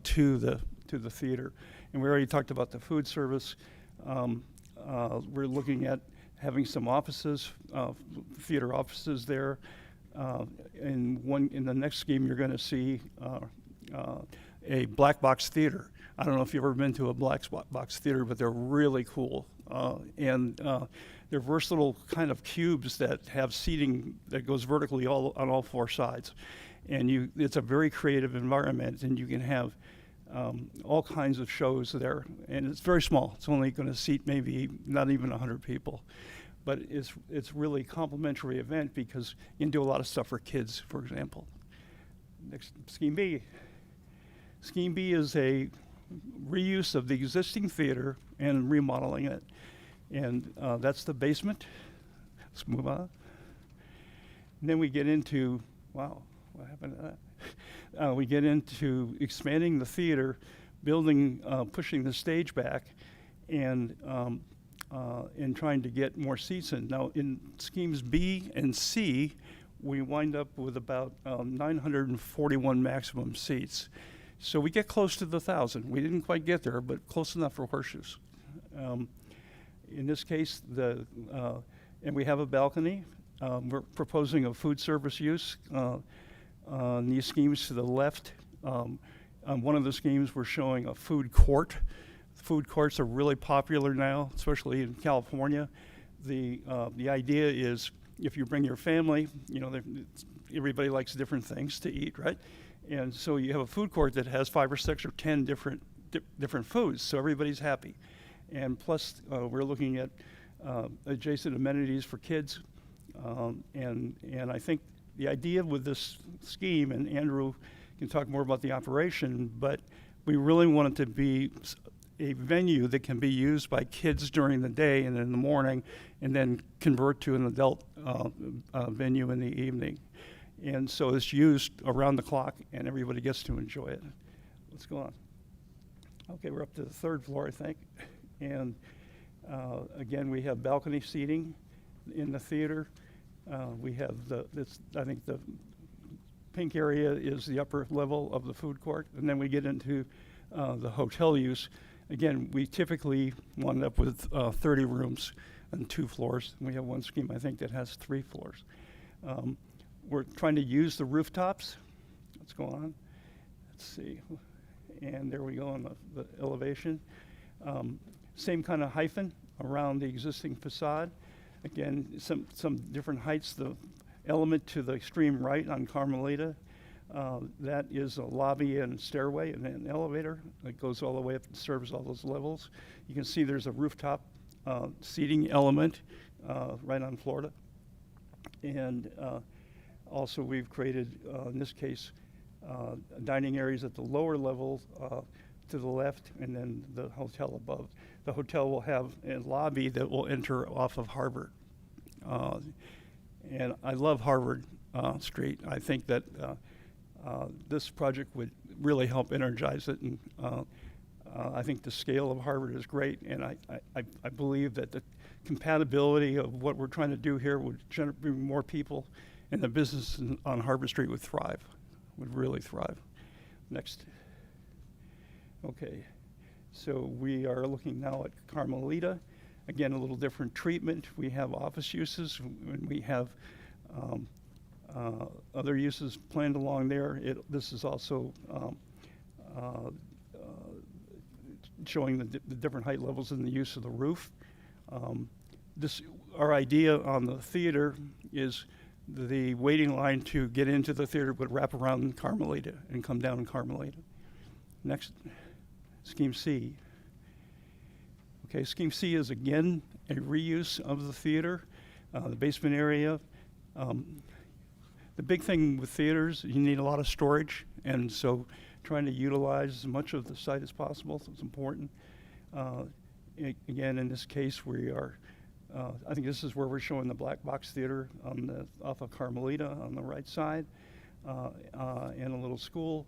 to the theater. And we already talked about the food service. We're looking at having some offices, theater offices there. In the next scheme, you're going to see a black box theater. I don't know if you've ever been to a black box theater, but they're really cool. And they're versatile kind of cubes that have seating that goes vertically on all 4 sides. And it's a very creative environment, and you can have all kinds of shows there. And it's very small. It's only going to seat maybe not even 100 people. But it's really a complimentary event because you can do a lot of stuff for kids, for example. Next, Scheme B. Scheme B is a reuse of the existing theater and remodeling it. And that's the basement. Let's move on. And then we get into, wow, what happened to that? We get into expanding the theater, building, pushing the stage back, and trying to get more seats in. Now, in schemes B and C, we wind up with about 941 maximum seats. So we get close to the 1,000. We didn't quite get there, but close enough for horseshoes. In this case, and we have a balcony. We're proposing a food service use on these schemes to the left. On one of the schemes, we're showing a food court. Food courts are really popular now, especially in California. The idea is if you bring your family, everybody likes different things to eat, right? And so you have a food court that has 5 or 6 or 10 different foods, so everybody's happy. And plus, we're looking at adjacent amenities for kids. And I think the idea with this scheme, and Andrew can talk more about the operation, but we really want it to be a venue that can be used by kids during the day and in the morning, and then convert to an adult venue in the evening. And so it's used around the clock, and everybody gets to enjoy it. Let's go on. Okay, we're up to the third floor, I think. And again, we have balcony seating in the theater. We have I think the pink area is the upper level of the food court, and then we get into the hotel use. Again, we typically wind up with 30 rooms and 2 floors. We have one scheme, I think, that has 3 floors. We're trying to use the rooftops. Let's go on. Let's see. And there we go on the elevation. Same kind of hyphen around the existing facade. Again, some different heights. The element to the extreme right on Carmelita, that is a lobby and stairway and an elevator that goes all the way up and serves all those levels. You can see there's a rooftop seating element right on Florida. And also we've created, in this case, dining areas at the lower level to the left, and then the hotel above. The hotel will have a lobby that will enter off of Harvard. And I love Harvard Street. I think that this project would really help energize it. And I think the scale of Harvard is great. And I believe that the compatibility of what we're trying to do here would bring more people, and the business on Harvard Street would thrive, would really thrive. Next. Okay, so we are looking now at Carmelita. Again, a little different treatment. We have office uses, and we have other uses planned along there. This is also showing the different height levels in the use of the roof. Our idea on the theater is the waiting line to get into the theater would wrap around Carmelita and come down Carmelita. Next, Scheme C. Okay, Scheme C is again a reuse of the theater, the basement area. The big thing with theaters, you need a lot of storage, and so trying to utilize as much of the site as possible is important. Again, in this case, we are, I think this is where we're showing the Black Box Theater off of Carmelita on the right side, and a little school.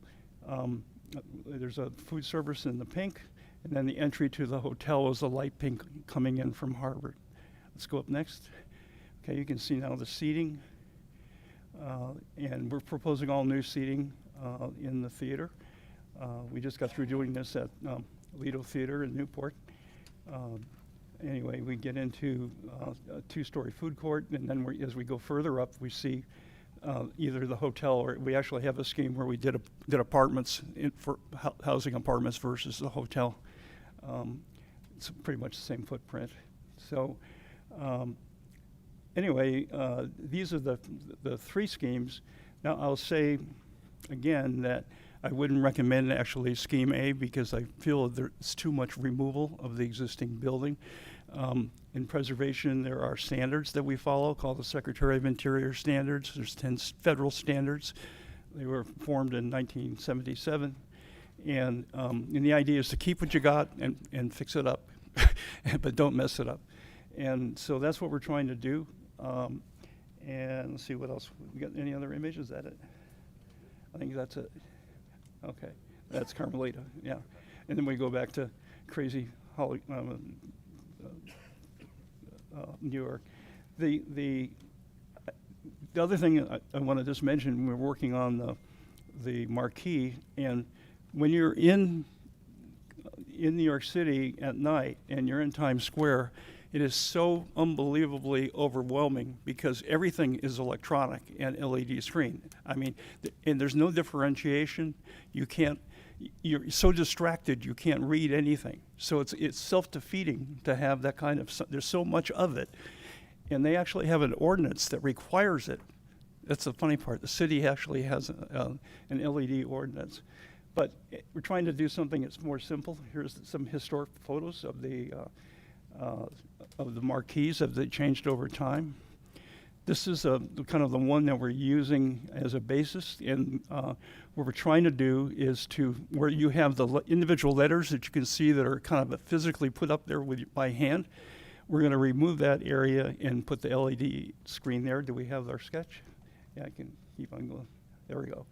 There's a food service in the pink, and then the entry to the hotel is a light pink coming in from Harvard. Let's go up next. Okay, you can see now the seating, and we're proposing all new seating in the theater. We just got through doing this at Lido Theater in Newport. Anyway, we get into a 2-story food court, and then as we go further up, we see either the hotel, or we actually have a scheme where we did apartments for housing apartments versus the hotel. It's pretty much the same footprint. So anyway, these are the 3 schemes. Now I'll say again that I wouldn't recommend actually Scheme A, because I feel there's too much removal of the existing building. In preservation, there are standards that we follow called the Secretary of Interior Standards. There's 10 federal standards. They were formed in 1977. And the idea is to keep what you got and fix it up, but don't mess it up. And so that's what we're trying to do. And let's see what else. We got any other images? Is that it? I think that's it. Okay, that's Carmelita, yeah. And then we go back to crazy New York. The other thing I want to just mention, we're working on the marquee, and when you're in New York City at night and you're in Times Square, it is so unbelievably overwhelming because everything is electronic and LED screen. I mean, and there's no differentiation. You're so distracted you can't read anything. So it's self-defeating to have that kind of, there's so much of it. And they actually have an ordinance that requires it. That's the funny part. The city actually has an LED ordinance. But we're trying to do something that's more simple. Here's some historic photos of the marquees as they changed over time. This is kind of the one that we're using as a basis, and what we're trying to do is where you have the individual letters that you can see that are kind of physically put up there by hand, we're going to remove that area and put the LED screen there. Do we have our sketch? Yeah, I can keep on going. There we go.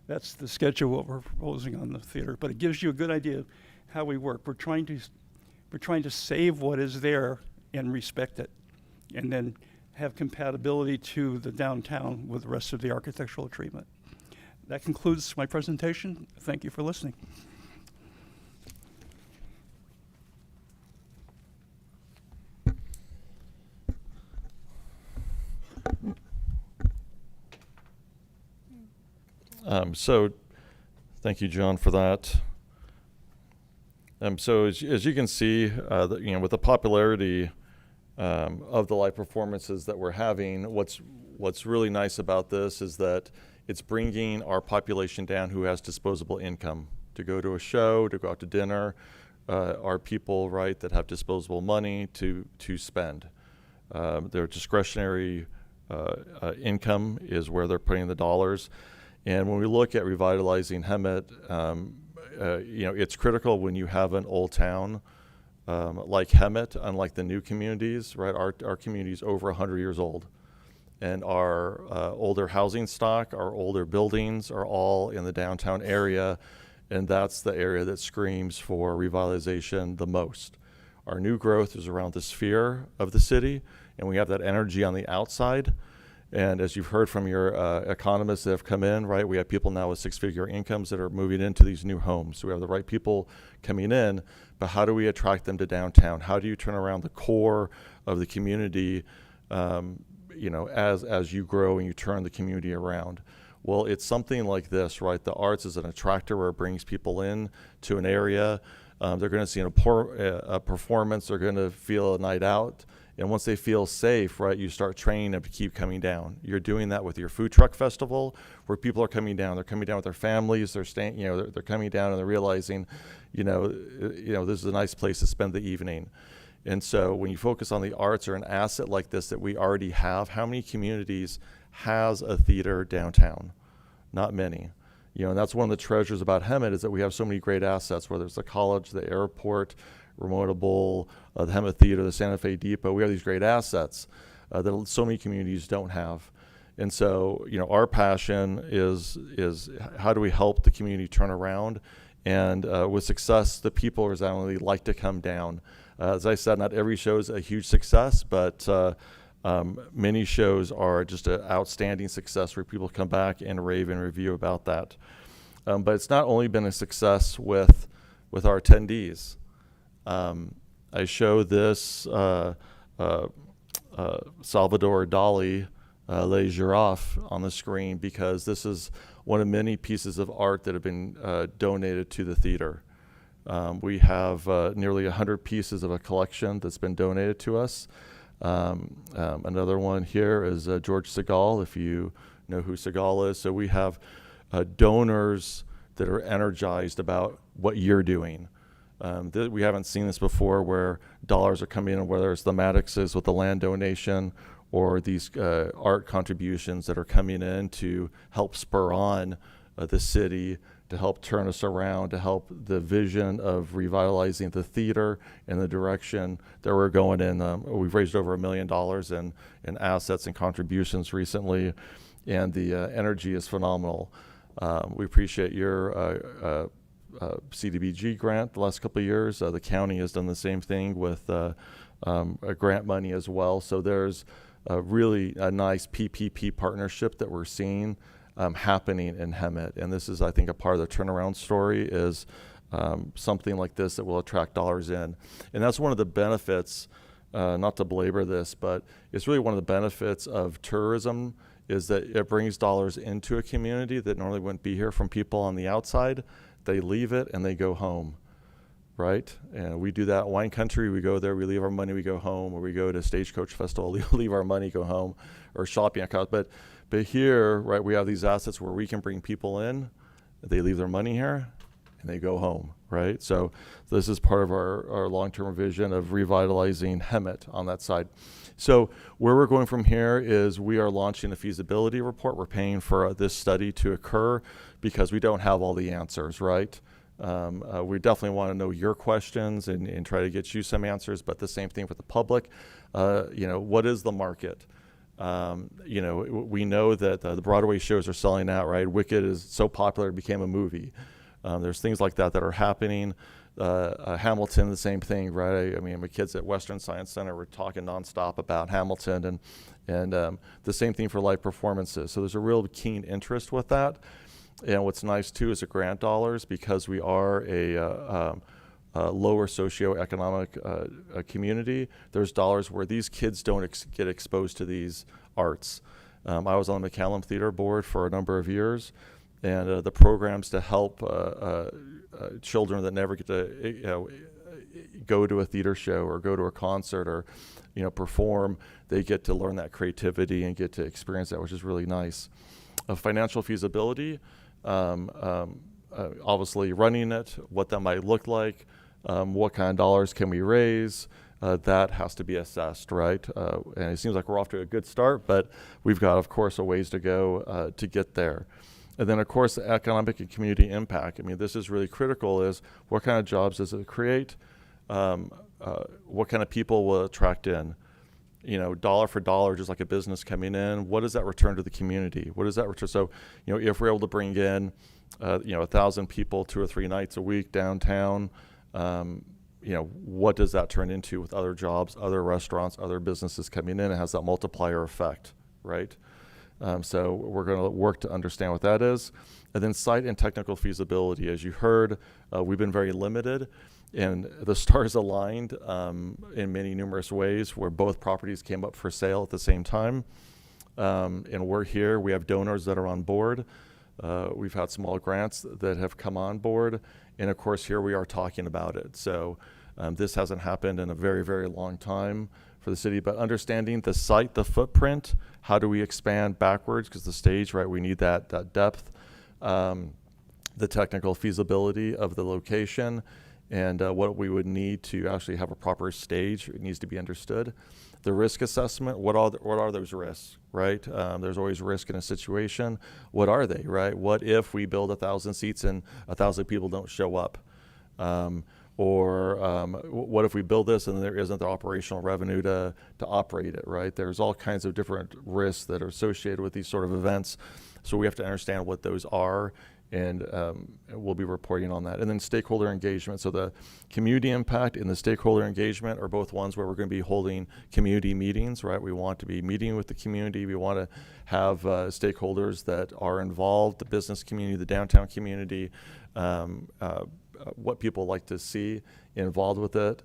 That's the sketch of what we're proposing on the theater, but it gives you a good idea of how we work. We're trying to save what is there and respect it, and then have compatibility to the downtown with the rest of the architectural treatment. That concludes my presentation. Thank you for listening. So, thank you, John, for that. So as you can see, with the popularity of the live performances that we're having, what's really nice about this is that it's bringing our population down who has disposable income to go to a show, to go out to dinner. Are people, right, that have disposable money to spend. Their discretionary income is where they're putting the dollars. And when we look at revitalizing Hemet, it's critical when you have an old town like Hemet, unlike the new communities, right? Our community is over 100 years old. And our older housing stock, our older buildings are all in the downtown area. And that's the area that screams for revitalization the most. Our new growth is around the sphere of the city, and we have that energy on the outside. And as you've heard from your economists that have come in, right, we have people now with six-figure incomes that are moving into these new homes. So we have the right people coming in, but how do we attract them to downtown? How do you turn around the core of the community, as you grow and you turn the community around? Well, it's something like this, right? The arts is an attractor where it brings people in to an area. They're going to see a performance. They're going to feel a night out. And once they feel safe, right, you start training them to keep coming down. You're doing that with your food truck festival, where people are coming down. They're coming down with their families. They're staying, they're coming down and they're realizing, this is a nice place to spend the evening. And so when you focus on the arts or an asset like this that we already have, how many communities has a theater downtown? Not many. And that's one of the treasures about Hemet is that we have so many great assets, whether it's the college, the airport, Ramona Bowl, the Hemet Theater, the Santa Fe Depot. We have these great assets that so many communities don't have. And so, our passion is how do we help the community turn around? And with success, the people resoundingly like to come down. As I said, not every show is a huge success, but many shows are just an outstanding success where people come back and rave and review about that. But it's not only been a success with our attendees. I show this Salvador Dali, Les Giraffe, on the screen because this is one of many pieces of art that have been donated to the theater. We have nearly 100 pieces of a collection that's been donated to us. Another one here is George Segal, if you know who Segal is. So we have donors that are energized about what you're doing. We haven't seen this before where dollars are coming in, whether it's the Maddoxes with the land donation or these art contributions that are coming in to help spur on the city, to help turn us around, to help the vision of revitalizing the theater and the direction that we're going in. We've raised over $1 million in assets and contributions recently, and the energy is phenomenal. We appreciate your CDBG grant the last couple of years. The county has done the same thing with grant money as well. So there's really a nice PPP partnership that we're seeing happening in Hemet. And this is, I think, a part of the turnaround story is something like this that will attract dollars in. And that's one of the benefits, not to belabor this, but it's really one of the benefits of tourism is that it brings dollars into a community that normally wouldn't be here from people on the outside. They leave it and they go home, right? And we do that. Wine Country, we go there, we leave our money, we go home. Or we go to Stagecoach Festival, leave our money, go home, or shopping account. But here, right, we have these assets where we can bring people in, they leave their money here, and they go home, right? So this is part of our long-term vision of revitalizing Hemet on that side. So where we're going from here is we are launching a feasibility report. We're paying for this study to occur because we don't have all the answers, right? We definitely want to know your questions and try to get you some answers, but the same thing for the public. What is the market? We know that the Broadway shows are selling out, right? Wicked is so popular it became a movie. There's things like that are happening. Hamilton, the same thing, right? I mean, my kids at Western Science Center were talking nonstop about Hamilton, and the same thing for live performances. So there's a real keen interest with that. And what's nice too is the grant dollars, because we are a lower socioeconomic community. There's dollars where these kids don't get exposed to these arts. I was on the McCallum Theater Board for a number of years, and the programs to help children that never get to go to a theater show or go to a concert or perform, they get to learn that creativity and get to experience that, which is really nice. Financial feasibility, obviously running it, what that might look like, what kind of dollars can we raise, that has to be assessed, right? And it seems like we're off to a good start, but we've got, of course, a ways to go to get there. And then, of course, the economic and community impact. I mean, this is really critical, is what kind of jobs does it create? What kind of people will attract in? Dollar for dollar, just like a business coming in, what does that return to the community? What does that return? So, if we're able to bring in, 1,000 people 2 or 3 nights a week downtown, what does that turn into with other jobs, other restaurants, other businesses coming in? It has that multiplier effect, right? So we're going to work to understand what that is. And then site and technical feasibility. As you heard, we've been very limited, and the stars aligned in many numerous ways where both properties came up for sale at the same time. And we're here. We have donors that are on board. We've had small grants that have come on board. And of course, here we are talking about it. So this hasn't happened in a very, very long time for the city, but understanding the site, the footprint, how do we expand backwards? Because the stage, right, we need that depth, the technical feasibility of the location, and what we would need to actually have a proper stage. It needs to be understood. The risk assessment, what are those risks, right? There's always risk in a situation. What are they, right? What if we build 1,000 seats and 1,000 people don't show up? Or what if we build this and there isn't the operational revenue to operate it, right? There's all kinds of different risks that are associated with these sort of events. So we have to understand what those are, and we'll be reporting on that. And then stakeholder engagement. So the community impact and the stakeholder engagement are both ones where we're going to be holding community meetings, right? We want to be meeting with the community. We want to have stakeholders that are involved, the business community, the downtown community, what people like to see involved with it.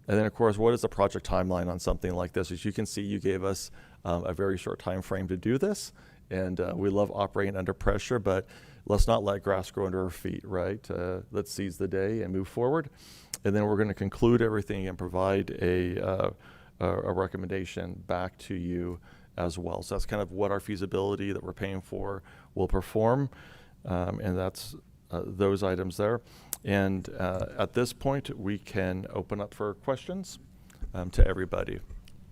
And then, of course, what is the project timeline on something like this? As you can see, you gave us a very short time frame to do this, and we love operating under pressure, but let's not let grass grow under our feet, right? Let's seize the day and move forward. And then we're going to conclude everything and provide a recommendation back to you as well. So that's kind of what our feasibility that we're paying for will perform, and that's those items there. And at this point, we can open up for questions to everybody.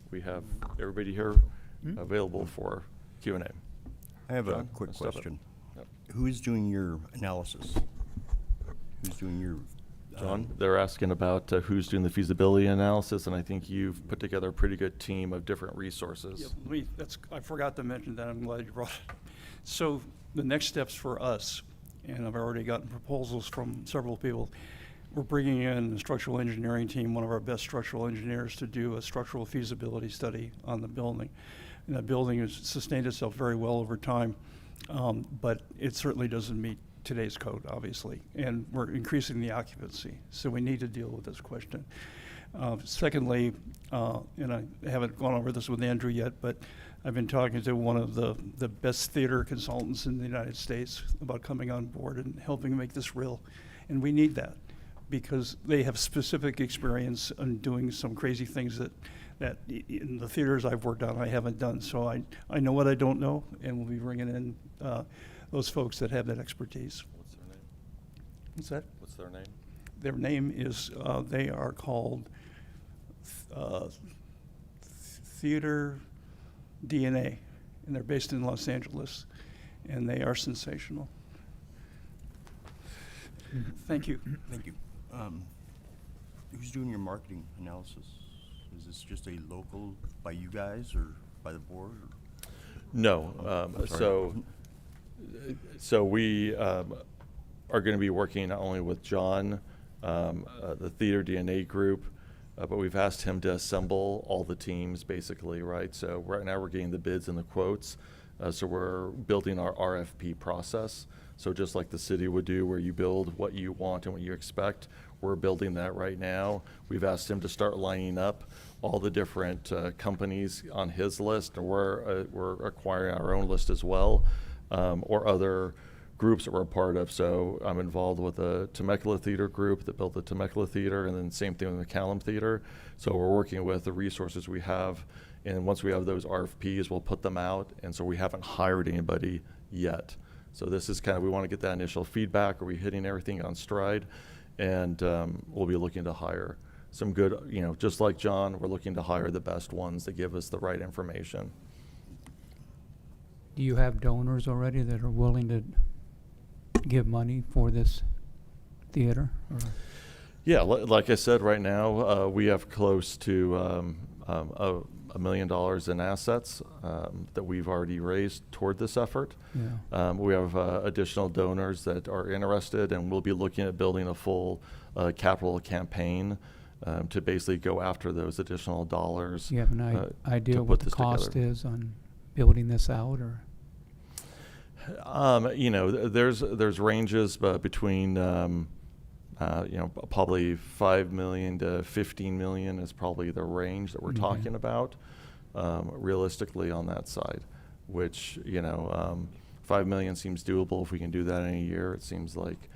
We have everybody here available for Q&A. I have a John, quick let's start question. Yep. Who is doing your analysis? Who's doing your? John, they're asking about who's doing the feasibility analysis, and I think you've put together a pretty good team of different resources. Yeah, I forgot to mention that. I'm glad you brought it. So the next steps for us, and I've already gotten proposals from several people. We're bringing in a structural engineering team, one of our best structural engineers, to do a structural feasibility study on the building. And that building has sustained itself very well over time, but it certainly doesn't meet today's code, obviously. And we're increasing the occupancy, so we need to deal with this question. Secondly, and I haven't gone over this with Andrew yet, but I've been talking to one of the best theater consultants in the United States about coming on board and helping make this real. And we need that because they have specific experience in doing some crazy things that in the theaters I've worked on I haven't done. So I know what I don't know, and we'll be bringing in those folks that have that expertise. What's their name? What's that? What's their name? Their name is, they are called Theater DNA, and they're based in Los Angeles, and they are sensational. Thank you. Thank you. Who's doing your marketing analysis? Is this just a local by you guys or by the board? Or? No. I'm sorry. So we are going to be working not only with John, the Theater DNA group, but we've asked him to assemble all the teams basically, right? So right now we're getting the bids and the quotes. So we're building our RFP process. So just like the city would do where you build what you want and what you expect, we're building that right now. We've asked him to start lining up all the different templates on his list, and we're acquiring our own list as well, or other groups that we're a part of. So I'm involved with the Temecula Theater group that built the Temecula Theater, and then same thing with the McCallum Theater. So we're working with the resources we have, and once we have those RFPs, we'll put them out. And so we haven't hired anybody yet. So this is kind of, we want to get that initial feedback. Are we hitting everything on stride? And we'll be looking to hire some good, just like John, we're looking to hire the best ones that give us the right information. Do you have donors already that are willing to give money for this theater? Or? Yeah, like I said, right now we have close to $1 million in assets that we've already raised toward this effort. Yeah. We have additional donors that are interested, and we'll be looking at building a full capital campaign to basically go after those additional dollars. Do you have an idea to what put the this cost together. is on building this out, or? There's ranges between probably $5 million to $15 million is probably the range that we're talking about realistically on that side, which, $5 million seems doable if we can do that in a year. It seems like,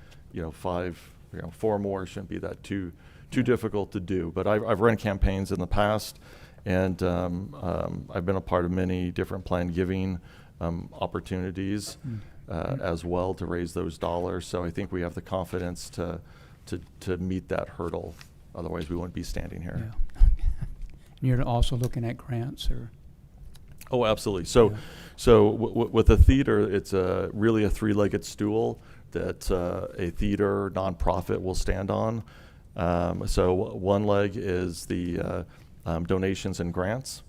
4 more shouldn't be that too difficult to do. But I've run campaigns in the past, and I've been a part of many different planned giving opportunities as well to raise those dollars. So I think we have the confidence to meet that hurdle. Otherwise, we wouldn't be standing here. Yeah. And you're also looking at grants, or? Oh, absolutely. So with the theater, it's really a three-legged stool that a theater nonprofit will stand on. So one leg is the donations and grants.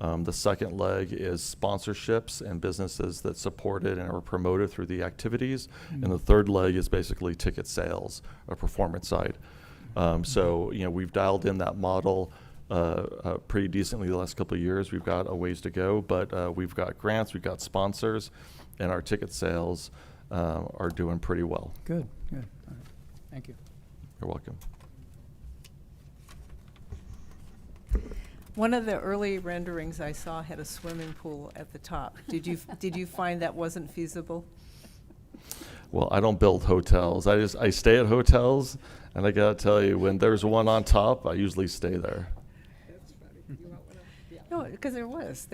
The second leg is sponsorships and businesses that support it and are promoted through the activities. And the third leg is basically ticket sales, or performance side. So we've dialed in that model pretty decently the last couple of years. We've got a ways to go, but we've got grants, we've got sponsors, and our ticket sales are doing pretty well. Good. All right. Thank you. You're welcome. One of the early renderings I saw had a swimming pool at the top. Did you find that wasn't feasible? Well, I don't build hotels. I stay at hotels, and I gotta tell you, when there's one on top, I usually stay there. No, because there was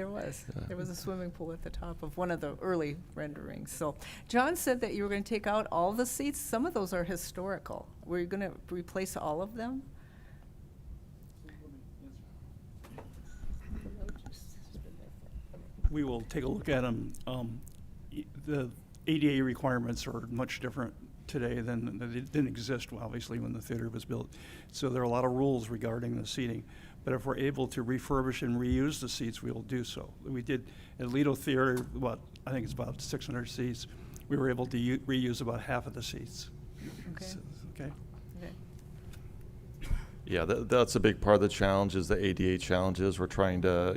a swimming pool at the top of one of the early renderings. So John said that you were going to take out all the seats. Some of those are historical. Were you going to replace all of them? We will take a look at them. The ADA requirements are much different today than they didn't exist, obviously, when the theater was built. So there are a lot of rules regarding the seating. But if we're able to refurbish and reuse the seats, we will do so. We did at Lido Theater, I think it's about 600 seats. We were able to reuse about half of the seats. Okay. So, okay. Okay. Yeah, that's a big part of the challenge, is the ADA challenges. We're trying to,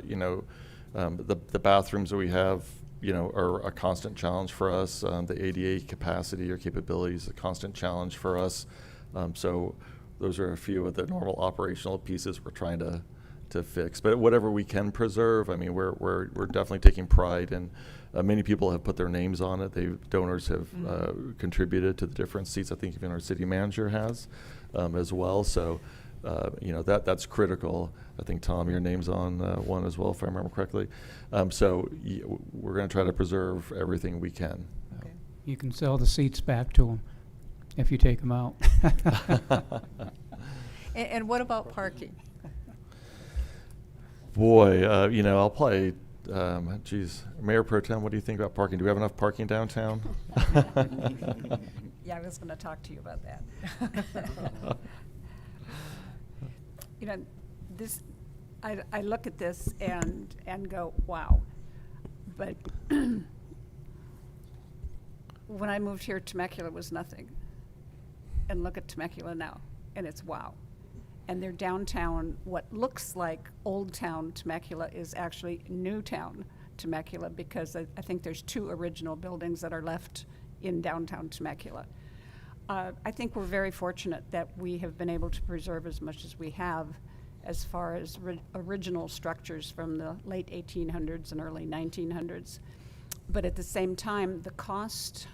the bathrooms that we have, are a constant challenge for us. The ADA capacity or capability is a constant challenge for us. So those are a few of the normal operational pieces we're trying to fix. But whatever we can preserve, I mean, we're definitely taking pride, and many people have put their names on it. Donors have contributed to the different seats. I think even our city manager has as well. So that's critical. I think, Tom, your name's on one as well, if I remember correctly. So we're going to try to preserve everything we can. Okay. You can sell the seats back to them if you take them out. And what about parking? boy, I'll play. Geez, Mayor Pro Tem, what do you think about parking? Do we have enough parking downtown? Yeah, I was going to talk to you about that. This, I look at this and go, wow. But when I moved here, Temecula was nothing. And look at Temecula now, and it's wow. And their downtown, what looks like Old Town Temecula is actually New Town Temecula, because I think there's 2 original buildings that are left in downtown Temecula. I think we're very fortunate that we have been able to preserve as much as we have as far as original structures from the late 1800s and early 1900s. But at the same time, the cost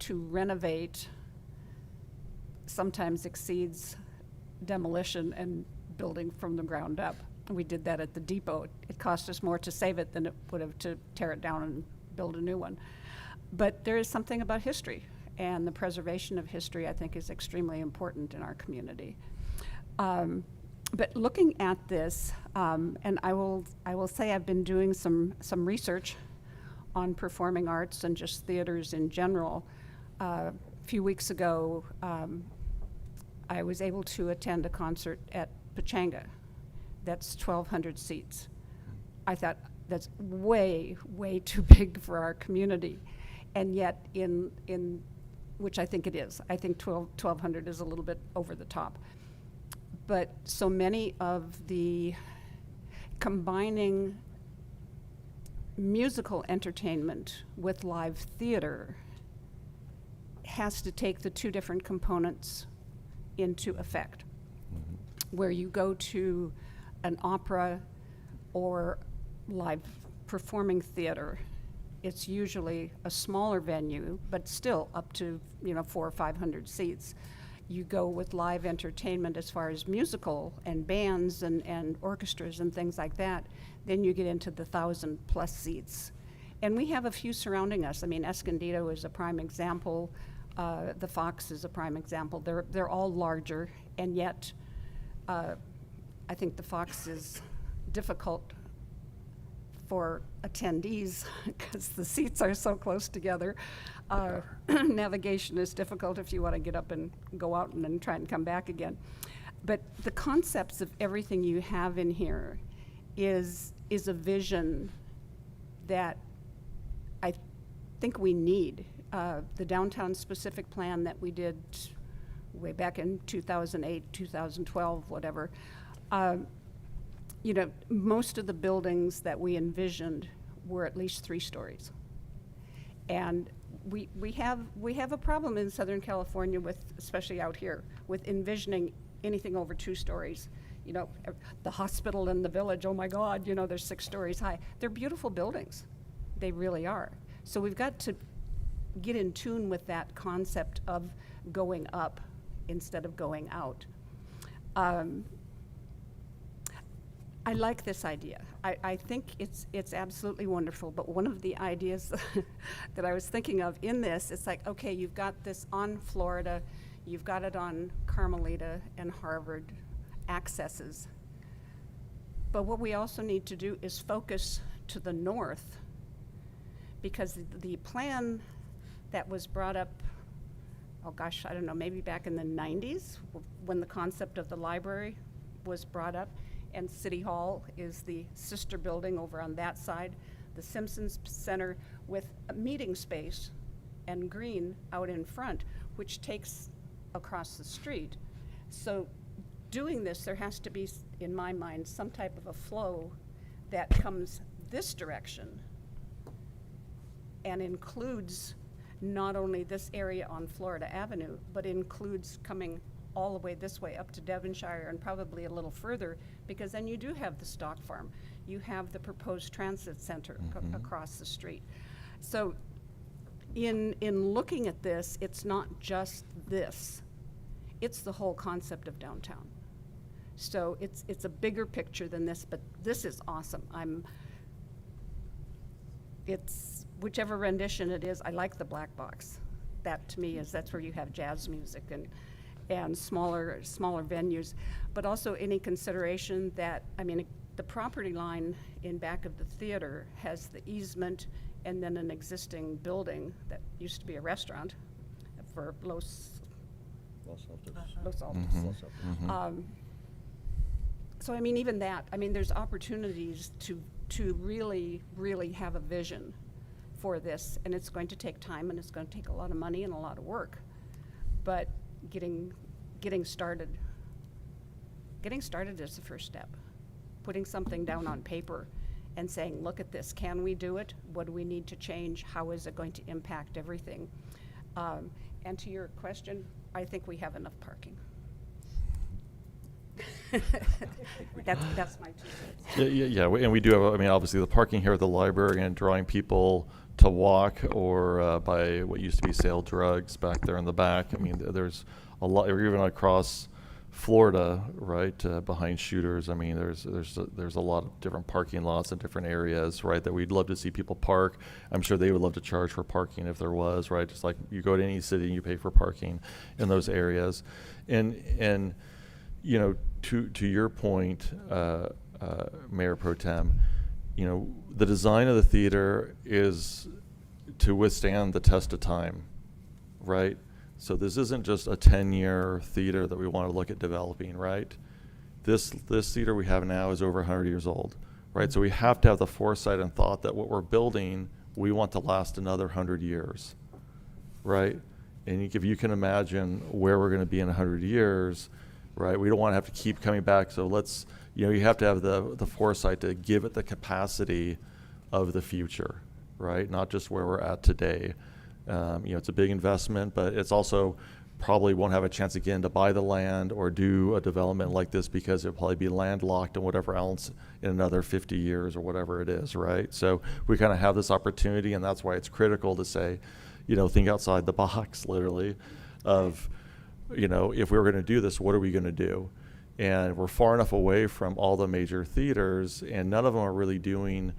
to renovate sometimes exceeds demolition and building from the ground up. We did that at the depot. It cost us more to save it than it would have to tear it down and build a new one. But there is something about history, and the preservation of history, I think, is extremely important in our community. But looking at this, and I will say I've been doing some research on performing arts and just theaters in general. A few weeks ago, I was able to attend a concert at Pechanga. That's 1,200 seats. I thought that's way, way too big for our community. And yet, in which I think it is. I think 1,200 is a little bit over the top. But so many of the combining musical entertainment with live theater has to take the 2 different components into effect. Where you go to an opera or live performing theater, it's usually a smaller venue, but still up to 400 or 500 seats. You go with live entertainment as far as musical and bands and orchestras and things like that, then you get into the 1,000+ seats. And we have a few surrounding us. I mean, Escondido is a prime example. The Fox is a prime example. They're all larger, and yet I think the Fox is difficult for attendees because the seats are so close together. Navigation is difficult if you want to get up and go out and then try and come back again. But the concepts of everything you have in here is a vision that I think we need. The downtown specific plan that we did way back in 2008, 2012, whatever, most of the buildings that we envisioned were at least 3 stories. And we have a problem in Southern California with, especially out here, with envisioning anything over 2 stories. The hospital and the village, oh my God, they're 6 stories high. They're beautiful buildings. They really are. So we've got to get in tune with that concept of going up instead of going out. I like this idea. I think it's absolutely wonderful, but one of the ideas that I was thinking of in this, it's like, okay, you've got this on Florida, you've got it on Carmelita and Harvard accesses, but what we also need to do is focus to the north, because the plan that was brought up, oh gosh, I don't know, maybe back in the 90s, when the concept of the library was brought up, and City Hall is the sister building over on that side, the Simpsons Center with a meeting space and green out in front, which takes across the street. So doing this, there has to be, in my mind, some type of a flow that comes this direction and includes not only this area on Florida Avenue, but includes coming all the way this way up to Devonshire and probably a little further, because then you do have the stock farm. You have the proposed transit center across the street. So in looking at this, it's not just this. It's the whole concept of downtown. So it's a bigger picture than this, but this is awesome. It's whichever rendition it is, I like the black box. That to me that's where you have jazz music and smaller venues, but also any consideration that, The property line in back of the theater has the easement and then an existing building that used to be a restaurant for Los Altos. So I mean, even that, I mean, there's opportunities to really, really have a vision for this, and it's going to take time, and it's going to take a lot of money and a lot of work. But getting started is the first step. Putting something down on paper and saying, look at this, can we do it? What do we need to change? How is it going to impact everything? And to your question, I think we have enough parking. That's my 2 cents. Yeah, and we do have, I mean, obviously the parking here at the library and drawing people to walk or buy what used to be sale drugs back there in the back. I mean, there's a lot, or even across Florida, right, behind Shooters. I mean, there's a lot of different parking lots in different areas, right, that we'd love to see people park. I'm sure they would love to charge for parking if there was, right, just like you go to any city and you pay for parking in those areas. And you know, to your point, Mayor Pro Tem, you know, the design of the theater is to withstand the test of time, right? So this isn't just a 10-year theater that we want to look at developing, right? This theater we have now is over 100 years old, right? So we have to have the foresight and thought that what we're building, we want to last another 100 years, right? And if you can imagine where we're going to be in 100 years, right? We don't want to have to keep coming back. So let's, you know, you have to have the foresight to give it the capacity of the future, right? Not just where we're at today. You know, it's a big investment, but it's also probably won't have a chance again to buy the land or do a development like this because it'll probably be landlocked and whatever else in another 50 years or whatever it is, right? So we kind of have this opportunity, and that's why it's critical to say, you know, think outside the box, literally, of, you know, if we were going to do this, what are we going to do? And we're far enough away from all the major theaters, and none of them are really doing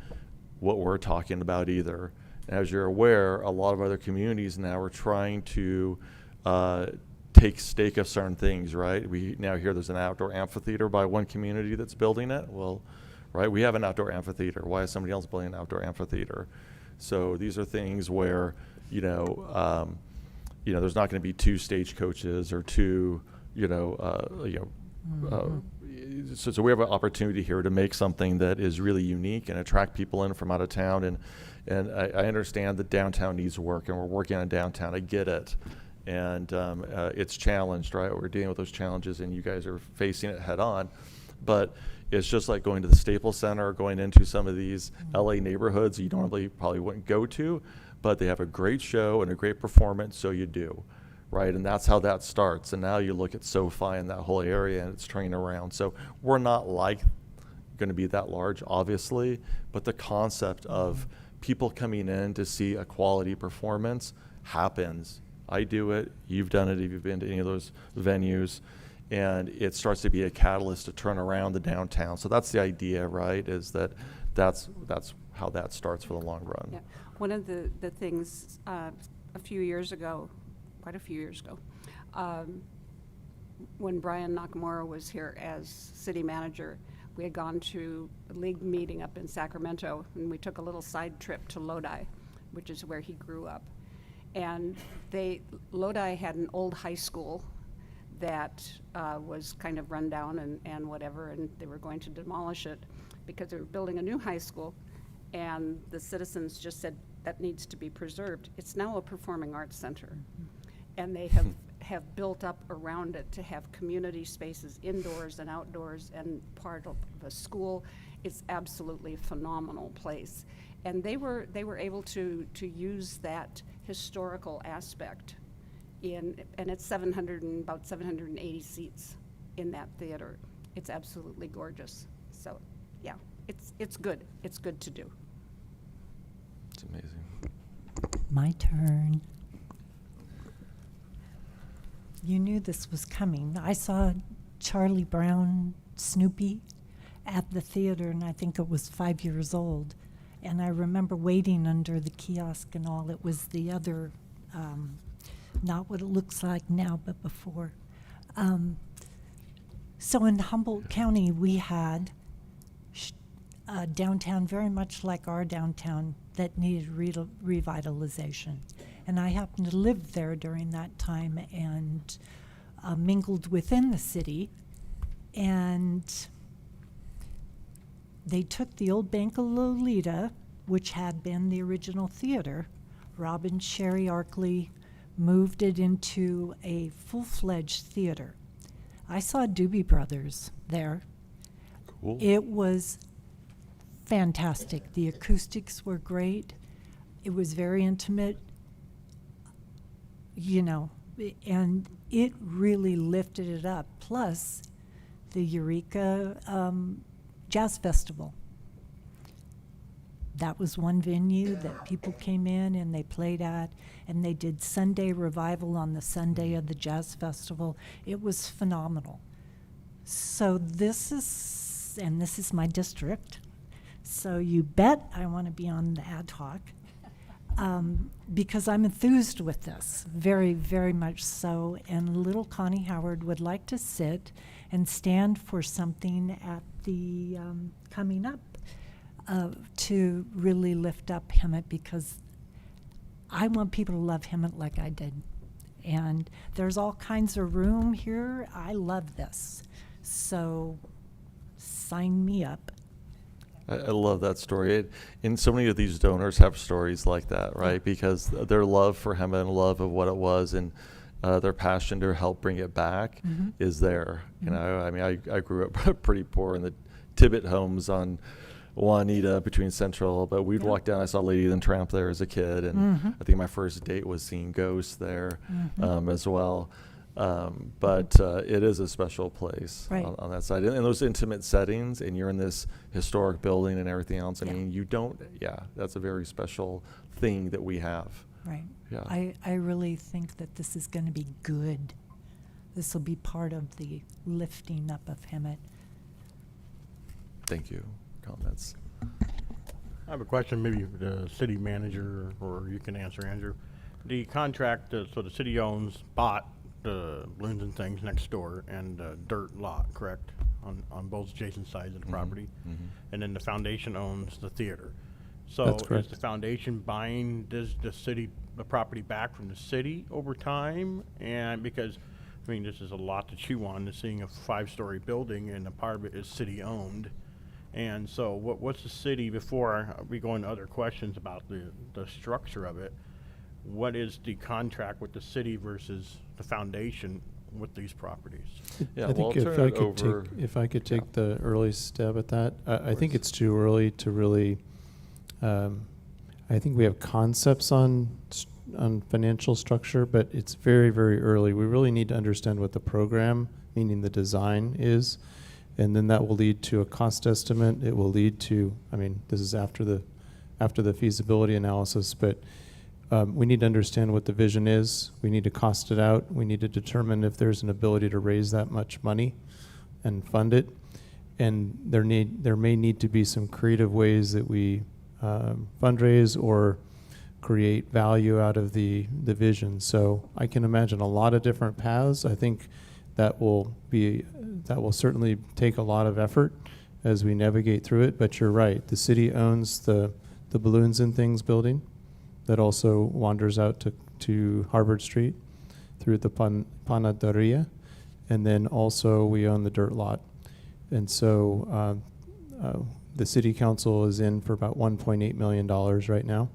what we're talking about either. As you're aware, a lot of other communities now are trying to take stake of certain things, right? We now hear there's an outdoor amphitheater by one community that's building it. Well, right, we have an outdoor amphitheater. Why is somebody else building an outdoor amphitheater? So these are things where, you know, there's not going to be 2 stagecoaches or 2, so we have an opportunity here to make something that is really unique and attract people in from out of town. And I understand that downtown needs work, and we're working on downtown. I get it. And it's challenged, right? We're dealing with those challenges, and you guys are facing it head on. But it's just like going to the Staples Center or going into some of these LA neighborhoods you normally probably wouldn't go to, but they have a great show and a great performance, so you do, right? And that's how that starts. And now you look at SoFi and that whole area, and it's turning around. So we're not like going to be that large, obviously, but the concept of people coming in to see a quality performance happens. I do it. You've done it if you've been to any of those venues. And it starts to be a catalyst to turn around the downtown. So that's the idea, right, is that's how that starts for the long run. Yeah. One of the things a few years ago, quite a few years ago, when Brian Nakamura was here as city manager, we had gone to a league meeting up in Sacramento, and we took a little side trip to Lodi, which is where he grew up. And Lodi had an old high school that was kind of run down and whatever, and they were going to demolish it because they were building a new high school, and the citizens just said that needs to be preserved. It's now a performing arts center, and they have built up around it to have community spaces indoors and outdoors and part of a school. It's absolutely a phenomenal place. And they were able to use that historical aspect and it's about 780 seats in that theater. It's absolutely gorgeous. So yeah, it's good. It's good to do. It's amazing. My turn. You knew this was coming. I saw Charlie Brown, Snoopy, at the theater, and I think it was 5 years old. And I remember waiting under the kiosk and all. It was the other, not what it looks like now, but before. So in Humboldt County, we had downtown very much like our downtown that needed revitalization. And I happened to live there during that time and mingled within the city. And they took the old Bank of Lolita, which had been the original theater. Robin Sherry Arkley moved it into a full-fledged theater. I saw Doobie Brothers there. Cool. It was fantastic. The acoustics were great. It was very intimate, you know, and it really lifted it up. Plus, the Eureka Jazz Festival. That was one venue that people came in and they played at, and they did Sunday Revival on the Sunday of the Jazz Festival. It was phenomenal. So this is my district. So you bet I want to be on the ad hoc because I'm enthused with this, very, very much so. And little Connie Howard would like to sit and stand for something at the coming up to really lift up Hemet, because I want people to love Hemet like I did. And there's all kinds of room here. I love this. So sign me up. I love that story. And so many of these donors have stories like that, right? Because their love for Hemet and love of what it was and their passion to help bring it back is there. You know, I mean, I grew up pretty poor in the Tibbet homes on Juanita between Central, but we'd walk down. I saw Lady and the Tramp there as a kid, and I think my first date was seeing Ghosts there as well. But it is a special place on that side. And those intimate settings, and you're in this historic building and everything else. I mean, you don't, that's a very special thing that we have. Right. Yeah. I really think that this is going to be good. This will be part of the lifting up of Hemet. Thank you. Comments? I have a question, maybe for the city manager, or you can answer, Andrew. The contract, so the city bought the balloons and things next door and a dirt lot, correct? On both adjacent sides of the property. And then the foundation owns the theater. So That's is correct. the foundation buying the property back from the city over time? And because, I mean, this is a lot to chew on, seeing a 5-story building and a part of it is city owned. And so what's the city, before we go into other questions about the structure of it, what is the contract with the city versus the foundation with these properties? Yeah, I think if I could take the early stab at that, I think it's too early to really. I think we have concepts on financial structure, but it's very, very early. We really need to understand what the program, meaning the design, is, and then that will lead to a cost estimate. It will lead to, I mean, this is after the feasibility analysis, but we need to understand what the vision is. We need to cost it out. We need to determine if there's an ability to raise that much money and fund it. And there may need to be some creative ways that we fundraise or create value out of the vision. So I can imagine a lot of different paths. I think that will certainly take a lot of effort as we navigate through it. But you're right. The city owns the Balloons and Things building that also wanders out to Harvard Street through the Panaderia. And then also we own the dirt lot. And so the city council is in for about $1.8 million right now.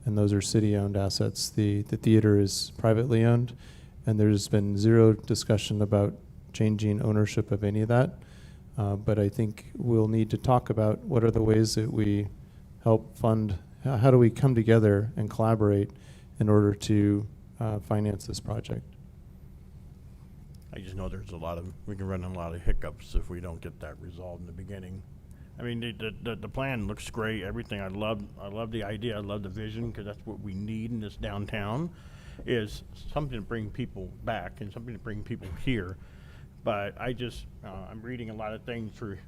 And those are city-owned assets. The theater is privately owned, and there's been zero discussion about changing ownership of any of that. But I think we'll need to talk about what are the ways that we help fund, how do we come together and collaborate in order to finance this project. I just know we can run into a lot of hiccups if we don't get that resolved in the beginning. I mean, the plan looks great, everything. I love the idea, I love the vision, because that's what we need in this downtown, is something to bring people back and something to bring people here. But I'm reading a lot of things through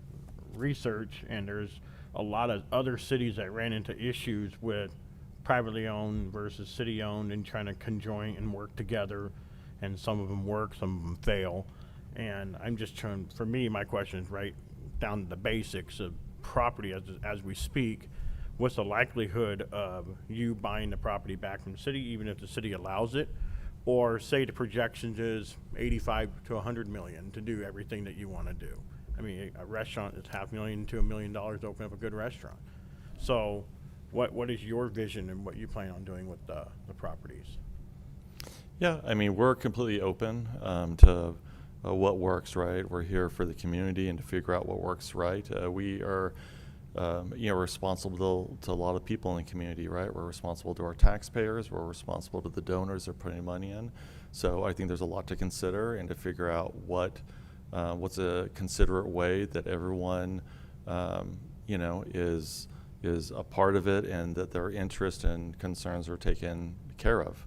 research, and there's a lot of other cities that ran into issues with privately owned versus city owned and trying to conjoin and work together. And some of them work, some of them fail. And I'm just trying, for me, my question is right down to the basics of property as we speak, what's the likelihood of you buying the property back from the city, even if the city allows it? Or say the projections is 85 to 100 million to do everything that you want to do. I mean, a restaurant is $500,000 to $1 million to open up a good restaurant. So what is your vision and what you plan on doing with the properties? Yeah, I mean, we're completely open to what works, right? We're here for the community and to figure out what works right. We are, responsible to a lot of people in the community, right? We're responsible to our taxpayers. We're responsible to the donors that are putting money in. So I think there's a lot to consider and to figure out what's a considerate way that everyone, is a part of it and that their interests and concerns are taken care of.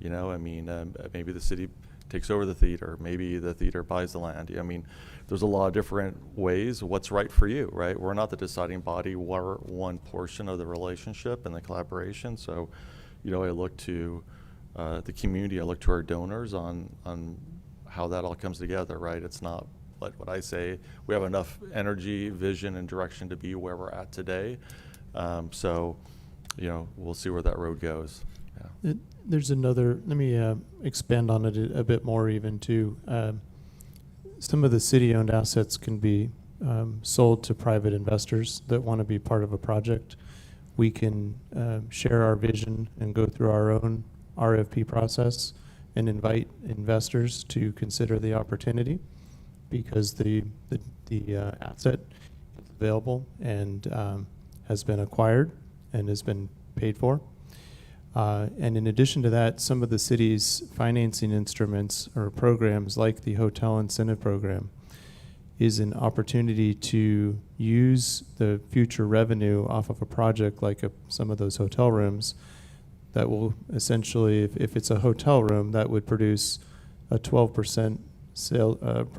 Maybe the city takes over the theater, maybe the theater buys the land. I mean, there's a lot of different ways. What's right for you, right? We're not the deciding body. We're one portion of the relationship and the collaboration. So, I look to the community. I look to our donors on how that all comes together, right? It's not like what I say. We have enough energy, vision, and direction to be where we're at today. We'll see where that road goes. Yeah. There's another, let me expand on it a bit more even too. Some of the city-owned assets can be sold to private investors that want to be part of a project. We can share our vision and go through our own RFP process and invite investors to consider the opportunity because the asset is available and has been acquired and has been paid for. And in addition to that, some of the city's financing instruments or programs like the Hotel Incentive Program is an opportunity to use the future revenue off of a project like some of those hotel rooms that will essentially, if it's a hotel room, that would produce a 12%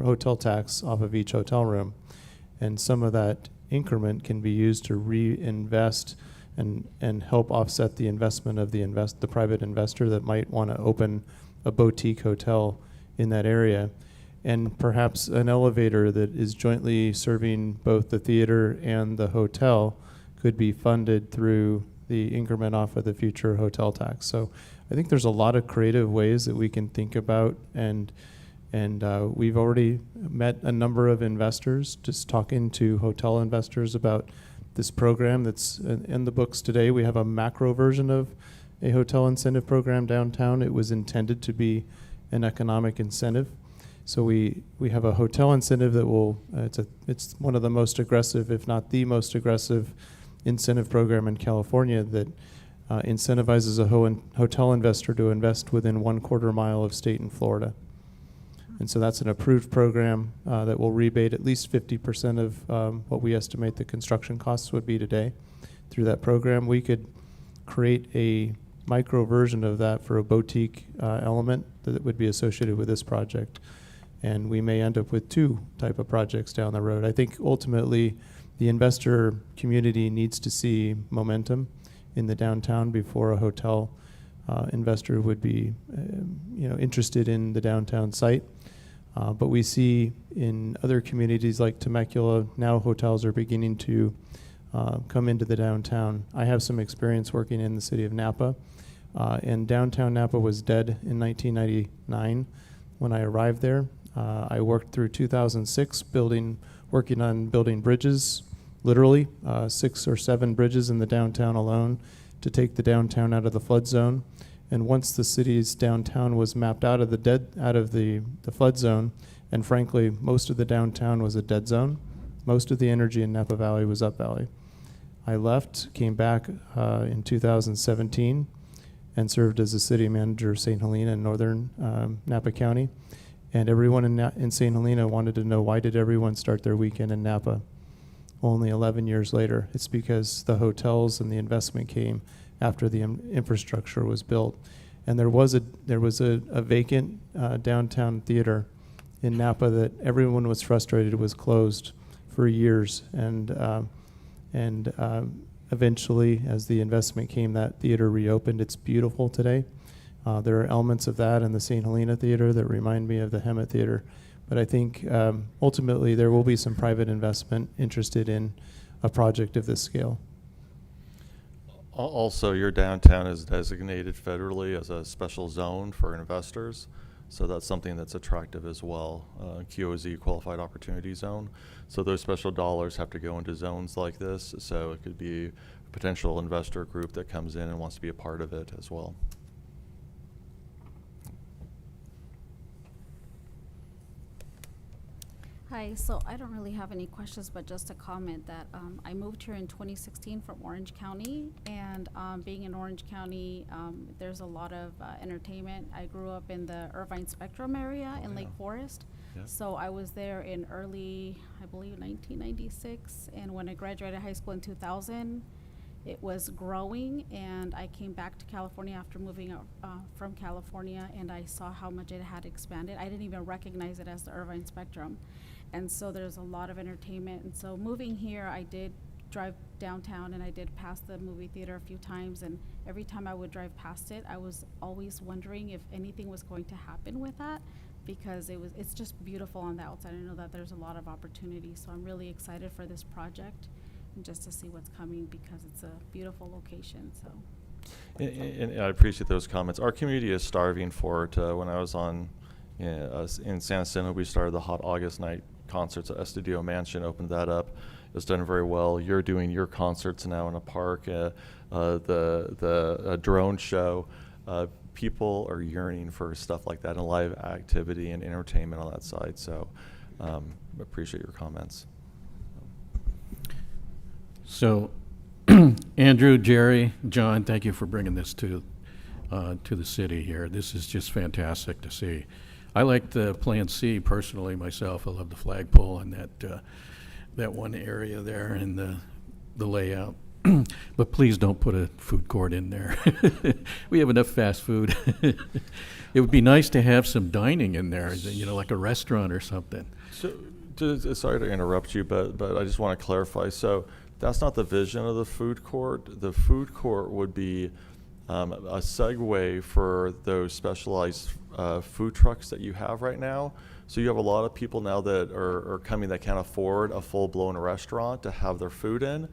hotel tax off of each hotel room. And some of that increment can be used to reinvest and help offset the investment of the private investor that might want to open a boutique hotel in that area. And perhaps an elevator that is jointly serving both the theater and the hotel could be funded through the increment off of the future hotel tax. So I think there's a lot of creative ways that we can think about, and we've already met a number of investors, just talking to hotel investors about this program that's in the books today. We have a macro version of a hotel incentive program downtown. It was intended to be an economic incentive. So we have a hotel incentive that will, it's one of the most aggressive, if not the most aggressive incentive program in California that incentivizes a hotel investor to invest within 1/4 mile of state in Florida. And so that's an approved program that will rebate at least 50% of what we estimate the construction costs would be today. Through that program, we could create a micro version of that for a boutique element that would be associated with this project. And we may end up with 2 type of projects down the road. I think ultimately the investor community needs to see momentum in the downtown before a hotel investor would be interested in the downtown site. But we see in other communities like Temecula, now hotels are beginning to come into the downtown. I have some experience working in the city of Napa, and downtown Napa was dead in 1999 when I arrived there. I worked through 2006 working on building bridges, literally 6 or 7 bridges in the downtown alone to take the downtown out of the flood zone. And once the city's downtown was mapped out of the flood zone, and frankly, most of the downtown was a dead zone. Most of the energy in Napa Valley was up valley. I left, came back in 2017, and served as the city manager of St. Helena in northern Napa County. And everyone in St. Helena wanted to know, why did everyone start their weekend in Napa? Only 11 years later. It's because the hotels and the investment came after the infrastructure was built. And there was a vacant downtown theater in Napa that everyone was frustrated was closed for years. And eventually, as the investment came, that theater reopened. It's beautiful today. There are elements of that in the St. Helena Theater that remind me of the Hemet Theater. But I think ultimately there will be some private investment interested in a project of this scale. Also, your downtown is designated federally as a special zone for investors, so that's something that's attractive as well. QOZ, Qualified Opportunity Zone. So those special dollars have to go into zones like this, so it could be a potential investor group that comes in and wants to be a part of it as well. Hi, so I don't really have any questions, but just a comment that I moved here in 2016 from Orange County, and being in Orange County, there's a lot of entertainment. I grew up in the Irvine Spectrum area in Lake Forest, so I was there in early, I believe, 1996, and when I graduated high school in 2000, it was growing, and I came back to California after moving out from California, and I saw how much it had expanded. I didn't even recognize it as the Irvine Spectrum. And so there's a lot of entertainment. And so moving here, I did drive downtown, and I did pass the movie theater a few times. And every time I would drive past it, I was always wondering if anything was going to happen with that, because it's just beautiful on the outside. I know that there's a lot of opportunity. So I'm really excited for this project and just to see what's coming, because it's a beautiful location. So. And I appreciate those comments. Our community is starving for it. When I was in San Jacinto, we started the Hot August Night concerts at Estadio Mansion, opened that up. It's done very well. You're doing your concerts now in a park. The drone show. People are yearning for stuff like that and live activity and entertainment on that side. So appreciate your comments. So Andrew, Jerry, John, thank you for bringing this to the city here. This is just fantastic to see. I like the Plan C personally myself. I love the flagpole and that one area there and the layout. But please don't put a food court in there. We have enough fast food. It would be nice to have some dining in there, like a restaurant or something. So, sorry to interrupt you, but I just want to clarify. So that's not the vision of the food court. The food court would be a segue for those specialized food trucks that you have right now. So you have a lot of people now that are coming that can't afford a full-blown restaurant to have their food in.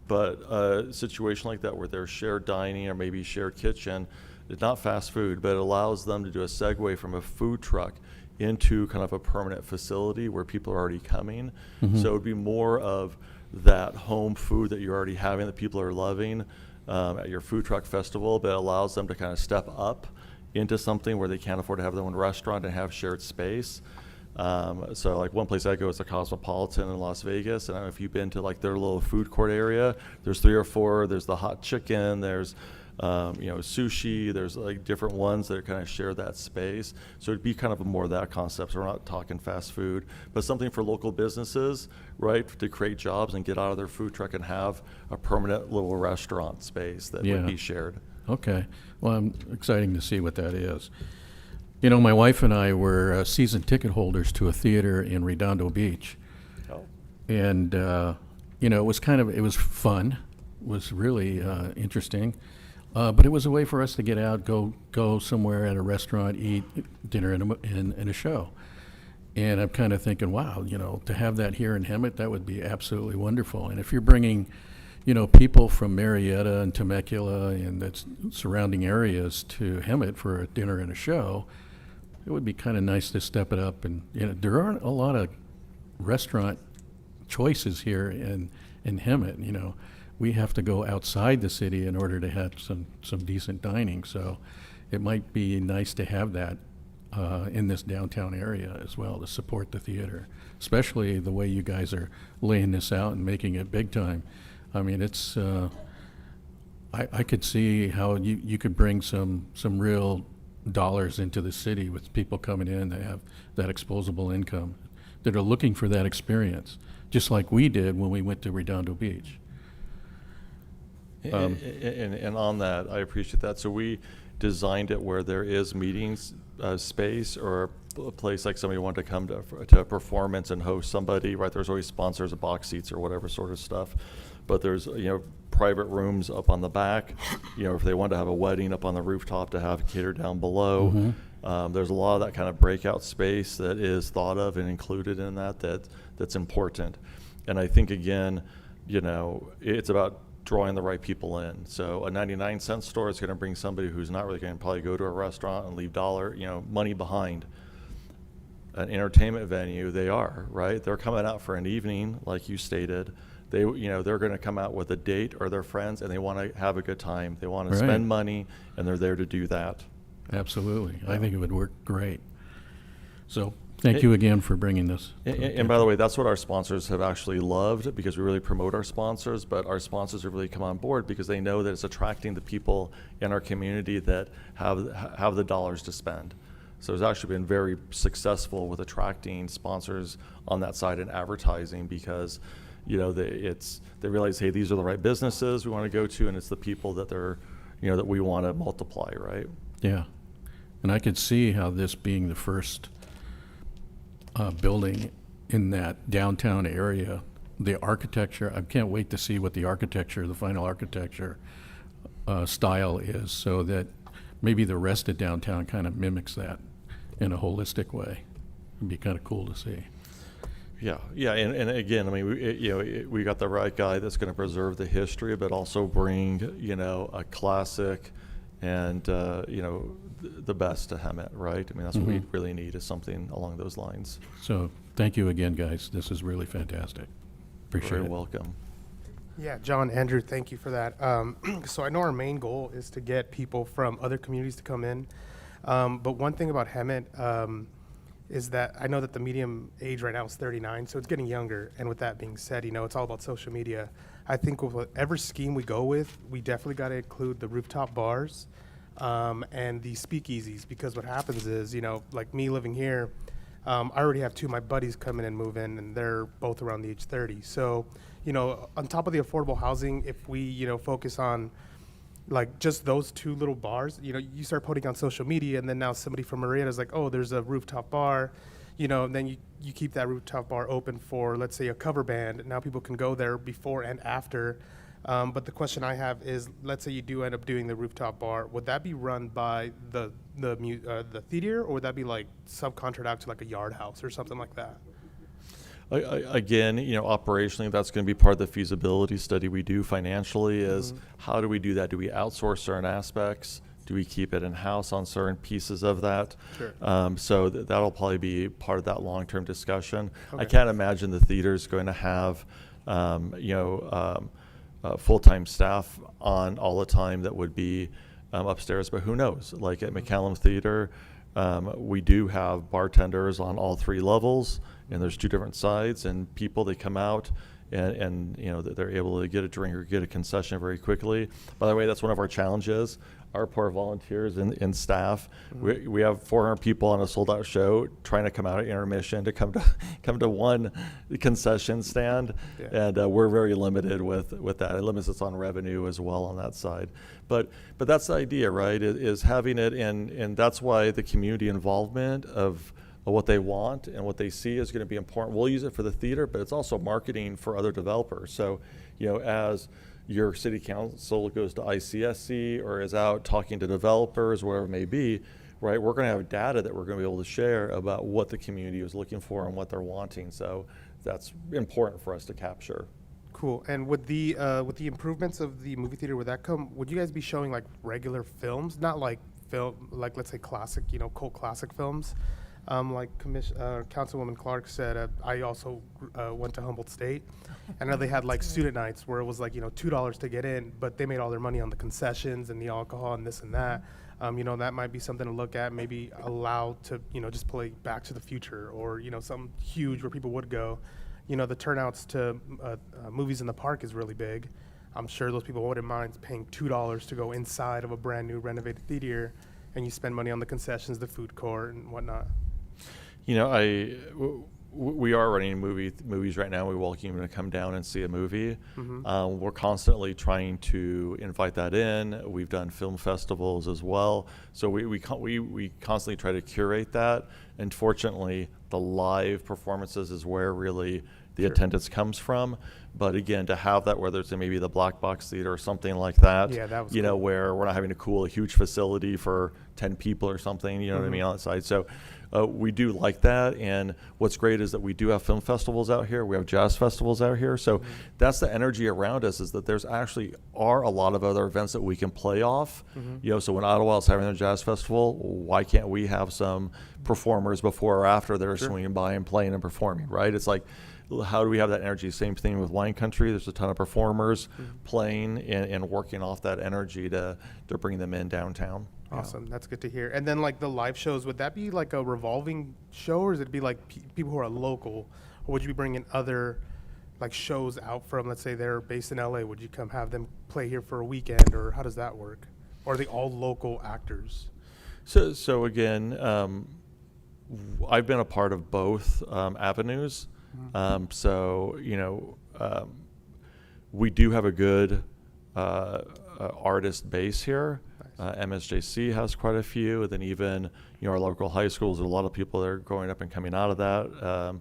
But a situation like that where there's shared dining or maybe shared kitchen, it's not fast food, but it allows them to do a segue from a food truck into kind of a permanent facility where people are already coming. Mm-hmm. So it would be more of that home food that you're already having that people are loving at your food truck festival, but it allows them to kind of step up into something where they can't afford to have their own restaurant and have shared space. So like one place I go is the Cosmopolitan in Las Vegas, and I don't know if you've been to like their little food court area. There's 3 or 4. There's the hot chicken. There's sushi. There's like different ones that kind of share that space. So it'd be kind of more of that concept. So we're not talking fast food, but something for local businesses, right, to create jobs and get out of their food truck and have a permanent little restaurant space that would be shared. Okay. Well, I'm exciting to see what that is. My wife and I were season ticket holders to a theater in Redondo Beach. Oh. And, it was fun. It was really interesting. But it was a way for us to get out, go somewhere at a restaurant, eat dinner and a show. And I'm kind of thinking, wow, to have that here in Hemet, that would be absolutely wonderful. And if you're bringing, people from Marietta and Temecula and the surrounding areas to Hemet for a dinner and a show, it would be kind of nice to step it up. And there aren't a lot of restaurant choices here in Hemet. We have to go outside the city in order to have some decent dining. So it might be nice to have that in this downtown area as well to support the theater, especially the way you guys are laying this out and making it big time. I mean, it's I could see how you could bring some real dollars into the city with people coming in that have that exposable income, that are looking for that experience, just like we did when we went to Redondo Beach. And on that, I appreciate that. So we designed it where there is meetings space or a place like somebody wanted to come to a performance and host somebody, right? There's always sponsors of box seats or whatever sort of stuff. But there's, private rooms up on the back, if they wanted to have a wedding up on the rooftop to have catered down below. Mm-hmm. There's a lot of that kind of breakout space that is thought of and included in that's important. And I think, again, you know, it's about drawing the right people in. So a 99-cent store is going to bring somebody who's not really going to probably go to a restaurant and leave money behind. An entertainment venue, they are, right? They're coming out for an evening, like you stated. They're going to come out with a date or their friends, and they want to have a good time. They want to Right. spend money, and they're there to do that. Absolutely. I think it would work great. So thank you again for bringing this. And by the way, that's what our sponsors have actually loved, because we really promote our sponsors, but our sponsors have really come on board because they know that it's attracting the people in our community that have the dollars to spend. So it's actually been very successful with attracting sponsors on that side and advertising, because they realize, hey, these are the right businesses we want to go to, and it's the people that that we want to multiply, right? Yeah. And I could see how this being the first building in that downtown area, the architecture, I can't wait to see what the final architecture style is, so that maybe the rest of downtown kind of mimics that in a holistic way. It'd be kind of cool to see. Yeah, and again, I mean, we got the right guy that's going to preserve the history, but also bring, a classic and, the best to Hemet, right? I mean, that's what we really need, is something along those lines. So thank you again, guys. This is really fantastic. Appreciate it. Very welcome. Yeah, John, Andrew, thank you for that. So I know our main goal is to get people from other communities to come in. But one thing about Hemet is that I know that the median age right now is 39, so it's getting younger. And with that being said, it's all about social media. I think with whatever scheme we go with, we definitely got to include the rooftop bars and the speakeasies, because what happens is, like me living here, I already have two of my buddies come in and move in, and they're both around the age 30. So, on top of the affordable housing, if we, focus on like just those two little bars, you start putting on social media, and then now somebody from Marietta is like, oh, there's a rooftop bar, and then you keep that rooftop bar open for, let's say, a cover band. Now people can go there before and after. But the question I have is, let's say you do end up doing the rooftop bar, would that be run by the theater, or would that be like subcontract out to like a yard house or something like that? Again, operationally, that's going to be part of the feasibility study we do financially, is how do we do that? Do we outsource certain aspects? Do we keep it in-house on certain pieces of that? Sure. So that'll probably be part of that long-term discussion. Okay. I can't imagine the theater's going to have, full-time staff on all the time that would be upstairs, but who knows? Like at McCallum Theater, we do have bartenders on all three levels, and there's two different sides, and people, they come out and they're able to get a drink or get a concession very quickly. By the way, that's one of our challenges. Our poor volunteers and staff, we have 400 people on a sold-out show trying to come out at intermission to come to one concession stand, and we're very limited with that. It limits us on revenue as well on that side. But that's the idea, right? Is having it, and that's why the community involvement of what they want and what they see is going to be important. We'll use it for the theater, but it's also marketing for other developers. So, as your city council goes to ICSC or is out talking to developers, wherever it may be, right, we're going to have data that we're going to be able to share about what the community is looking for and what they're wanting. So that's important for us to capture. Cool. And with the improvements of the movie theater, would you guys be showing like regular films, not like like let's say classic, cult classic films? Like Councilwoman Clark said, I also went to Humboldt State. I know they had like student nights where it was like, $2 to get in, but they made all their money on the concessions and the alcohol and this and that. That might be something to look at, maybe allow to, just play Back to the Future or, something huge where people would go. The turnouts to movies in the park is really big. I'm sure those people wouldn't mind paying $2 to go inside of a brand new renovated theater, and you spend money on the concessions, the food court, and whatnot. We are running movies right now. We welcome you to come down and see a movie. We're constantly trying to invite that in. We've done film festivals as well. So we constantly try to curate that. And fortunately, the live performances is where really the attendance comes from. But again, to have that, whether it's in maybe the Black Box Theater or something like that, that was cool. Where we're not having to cool a huge facility for 10 people or something, what I mean, on the side. So we do like that. And what's great is that we do have film festivals out here. We have jazz festivals out here. So that's the energy around us, is that there's actually are a lot of other events that we can play off. You know, so when Ottawa is having their jazz festival, why can't we have some performers before or after that are swinging by and playing and performing, right? It's like, how do we have that energy? Same thing with Wine Country. There's a ton of performers playing and working off that energy to bring them in downtown. Awesome. That's good to hear. And then like the live shows, would that be like a revolving show, or is it be like people who are local, or would you be bringing other like shows out from, let's say they're based in LA, would you come have them play here for a weekend, or how does that work? Or are they all local actors? So again, I've been a part of both avenues. So, you know, we do have a good artist base here. MSJC has quite a few, and then even, you know, our local high schools, there's a lot of people that are growing up and coming out of that.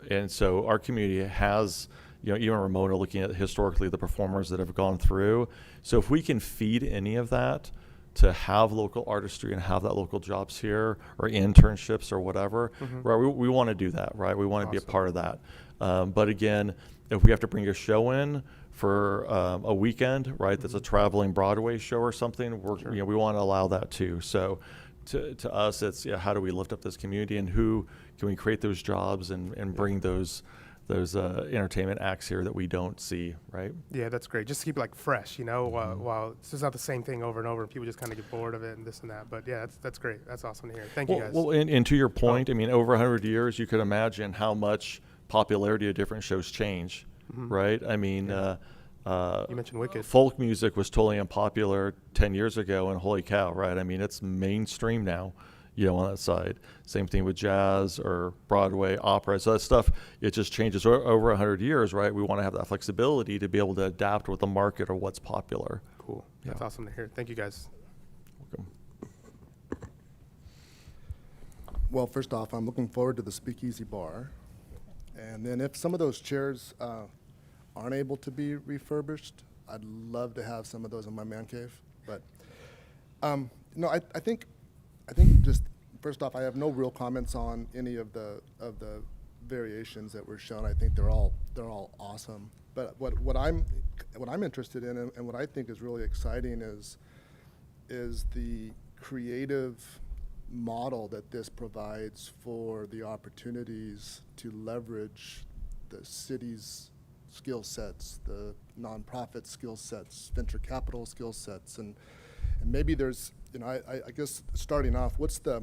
And so our community has, you know, even Ramona looking at historically the performers that have gone through. So if we can feed any of that to have local artistry and have that local jobs here or internships or whatever, right? We want to do that, right? We want to be a part of that. But again, if we have to bring a show in for a weekend, right, that's a traveling Broadway show or something, you know, we want to allow that too. So to us, it's, yeah, how do we lift up this community, and who can we create those jobs and bring those entertainment acts here that we don't see, right? Yeah, that's great. Just to keep it like fresh, you know, while it's just not the same thing over and over, and people just kind of get bored of it and this and that. But yeah, that's great. That's awesome to hear. Thank you, guys. Well, and to your point, I mean, over 100 years, you could imagine how much popularity of different shows change, right? I mean, you mentioned Wicked. Folk music was totally unpopular 10 years ago, and holy cow, right? I mean, it's mainstream now, you know, on that side. Same thing with jazz or Broadway, opera. So that stuff, it just changes over 100 years, right? We want to have that flexibility to be able to adapt with the market or what's popular. Cool. That's awesome to hear. Thank you, guys. Welcome. Well, first off, I'm looking forward to the Speakeasy Bar. And then if some of those chairs aren't able to be refurbished, I'd love to have some of those in my man cave. But no, I think just first off, I have no real comments on any of the variations that were shown. I think they're all awesome. But what I'm interested in, and what I think is really exciting is the creative model that this provides for the opportunities to leverage the city's skill sets, the nonprofit skill sets, venture capital skill sets, and maybe there's, you know, I guess starting off, what's the,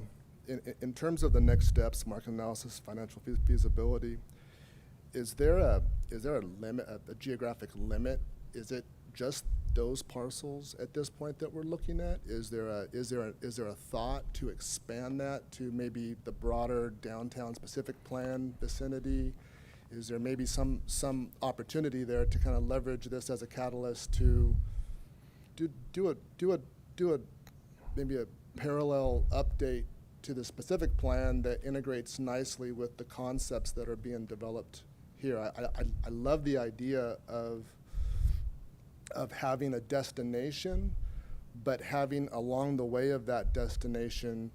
in terms of the next steps, market analysis, financial feasibility, is there a limit, a geographic limit? Is it just those parcels at this point that we're looking at? Is there a thought to expand that to maybe the broader downtown specific plan vicinity? Is there maybe some opportunity there to kind of leverage this as a catalyst to do a maybe a parallel update to the specific plan that integrates nicely with the concepts that are being developed here? I love the idea of having a destination, but having along the way of that destination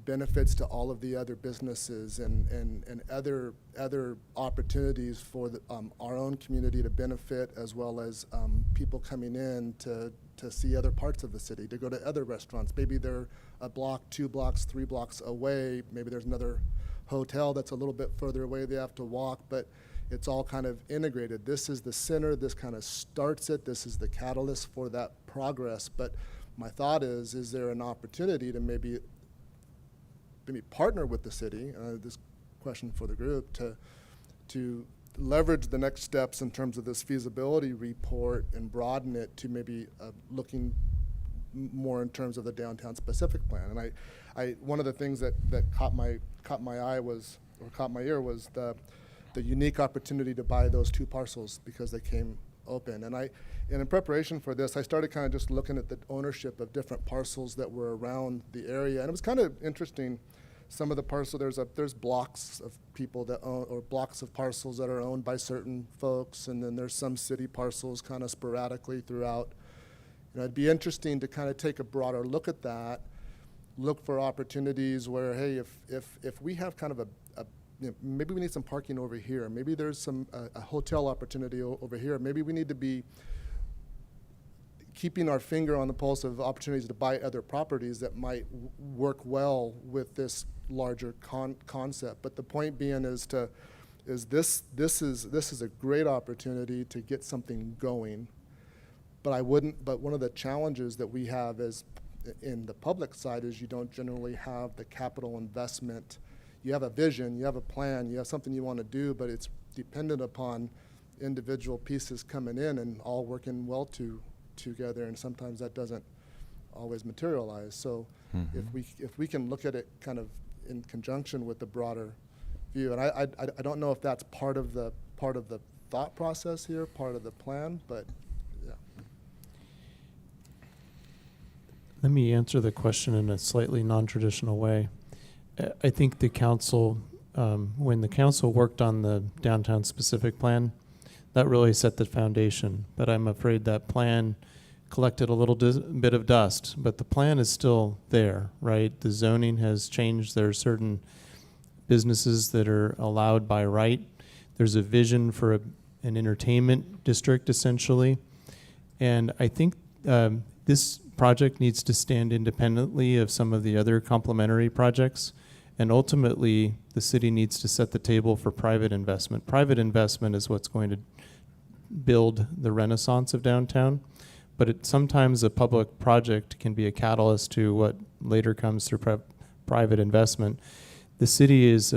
benefits to all of the other businesses and other opportunities for our own community to benefit, as well as people coming in to see other parts of the city, to go to other restaurants. Maybe they're a block, 2 blocks, 3 blocks away. Maybe there's another hotel that's a little bit further away they have to walk, but it's all kind of integrated. This is the center, this kind of starts it, this is the catalyst for that progress. But my thought is there an opportunity to maybe partner with the city, this question for the group, to leverage the next steps in terms of this feasibility report and broaden it to maybe looking more in terms of the downtown specific plan. And I one of the things that caught my eye was, or caught my ear, was the unique opportunity to buy those 2 parcels because they came open. And in preparation for this, I started kind of just looking at the ownership of different parcels that were around the area, and it was kind of interesting. Some of the parcel, there's blocks of people that own, or blocks of parcels that are owned by certain folks, and then there's some city parcels kind of sporadically throughout. You know, it'd be interesting to kind of take a broader look at that look for opportunities where, hey, if we have kind of maybe we need some parking over here, maybe there's some a hotel opportunity over here, maybe we need to be keeping our finger on the pulse of opportunities to buy other properties that might work well with this larger concept. But the point being is this is a great opportunity to get something going. But one of the challenges that we have is in the public side is you don't generally have the capital investment. You have a vision, you have a plan, you have something you want to do, but it's dependent upon individual pieces coming in and all working well together, and sometimes that doesn't always materialize. So if we can look at it kind of in conjunction with the broader view, and I don't know if that's part of the thought process here, part of the plan, but yeah. Let me answer the question in a slightly non-traditional way. I think the council, when the council worked on the downtown specific plan, that really set the foundation. But I'm afraid that plan collected a little bit of dust, but the plan is still there, right? The zoning has changed. There are certain businesses that are allowed by right. There's a vision for an entertainment district, essentially. And I think this project needs to stand independently of some of the other complementary projects. And ultimately, the city needs to set the table for private investment. Private investment is what's going to build the renaissance of downtown. But sometimes a public project can be a catalyst to what later comes through private investment. The city is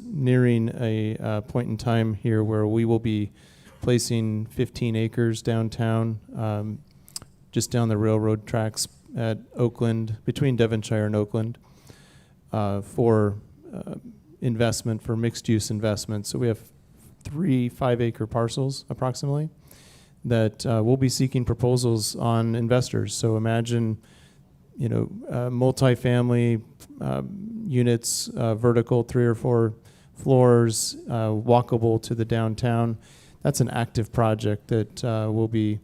nearing a point in time here where we will be placing 15 acres downtown, just down the railroad tracks at Oakland, between Devonshire and Oakland, for investment, for mixed-use investment. So we have 3 5-acre parcels approximately that we'll be seeking proposals on investors. So imagine, multifamily units, vertical 3 or 4 floors, walkable to the downtown. That's an active project that will be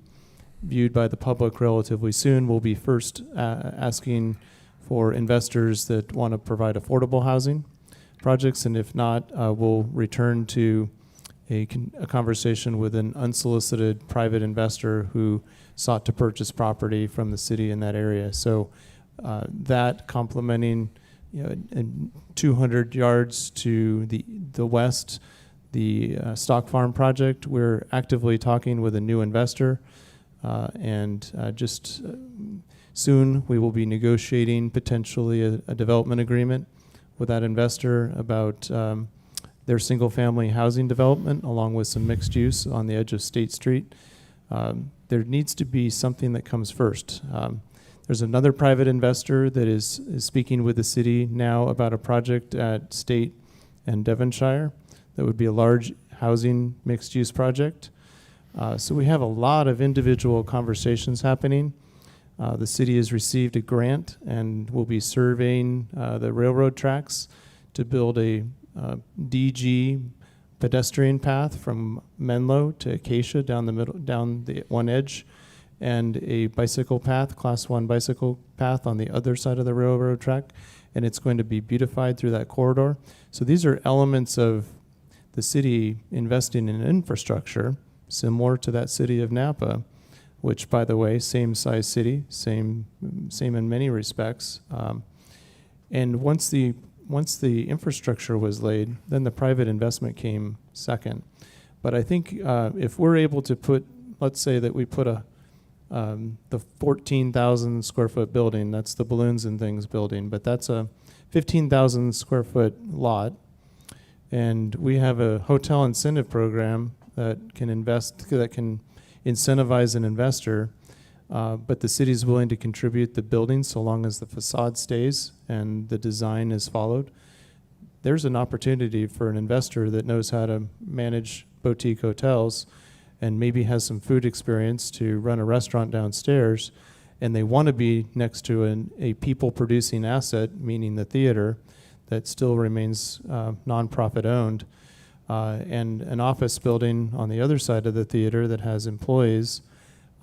viewed by the public relatively soon. We'll be first asking for investors that want to provide affordable housing projects, and if not, we'll return to a conversation with an unsolicited private investor who sought to purchase property from the city in that area. So that complementing 200 yards to the west, the Stock Farm project, we're actively talking with a new investor, and just soon we will be negotiating potentially a development agreement with that investor about their single-family housing development, along with some mixed use on the edge of State Street. There needs to be something that comes first. There's another private investor that is speaking with the city now about a project at State and Devonshire that would be a large housing mixed-use project. So we have a lot of individual conversations happening. The city has received a grant and will be surveying the railroad tracks to build a DG pedestrian path from Menlo to Acacia down the one edge, and a bicycle path, Class 1 bicycle path on the other side of the railroad track, and it's going to be beautified through that corridor. So these are elements of the city investing in infrastructure similar to that city of Napa, which, by the way, same size city, same in many respects. And once the infrastructure was laid, then the private investment came second. But I think if we're able to put, let's say that we put the 14,000 square foot building, that's the Balloons and Things building, but that's a 15,000 square foot lot, and we have a hotel incentive program that can incentivize an investor, but the city is willing to contribute the building so long as the facade stays and the design is followed. There's an opportunity for an investor that knows how to manage boutique hotels and maybe has some food experience to run a restaurant downstairs, and they want to be next to a people-producing asset, meaning the theater, that still remains nonprofit owned, and an office building on the other side of the theater that has employees,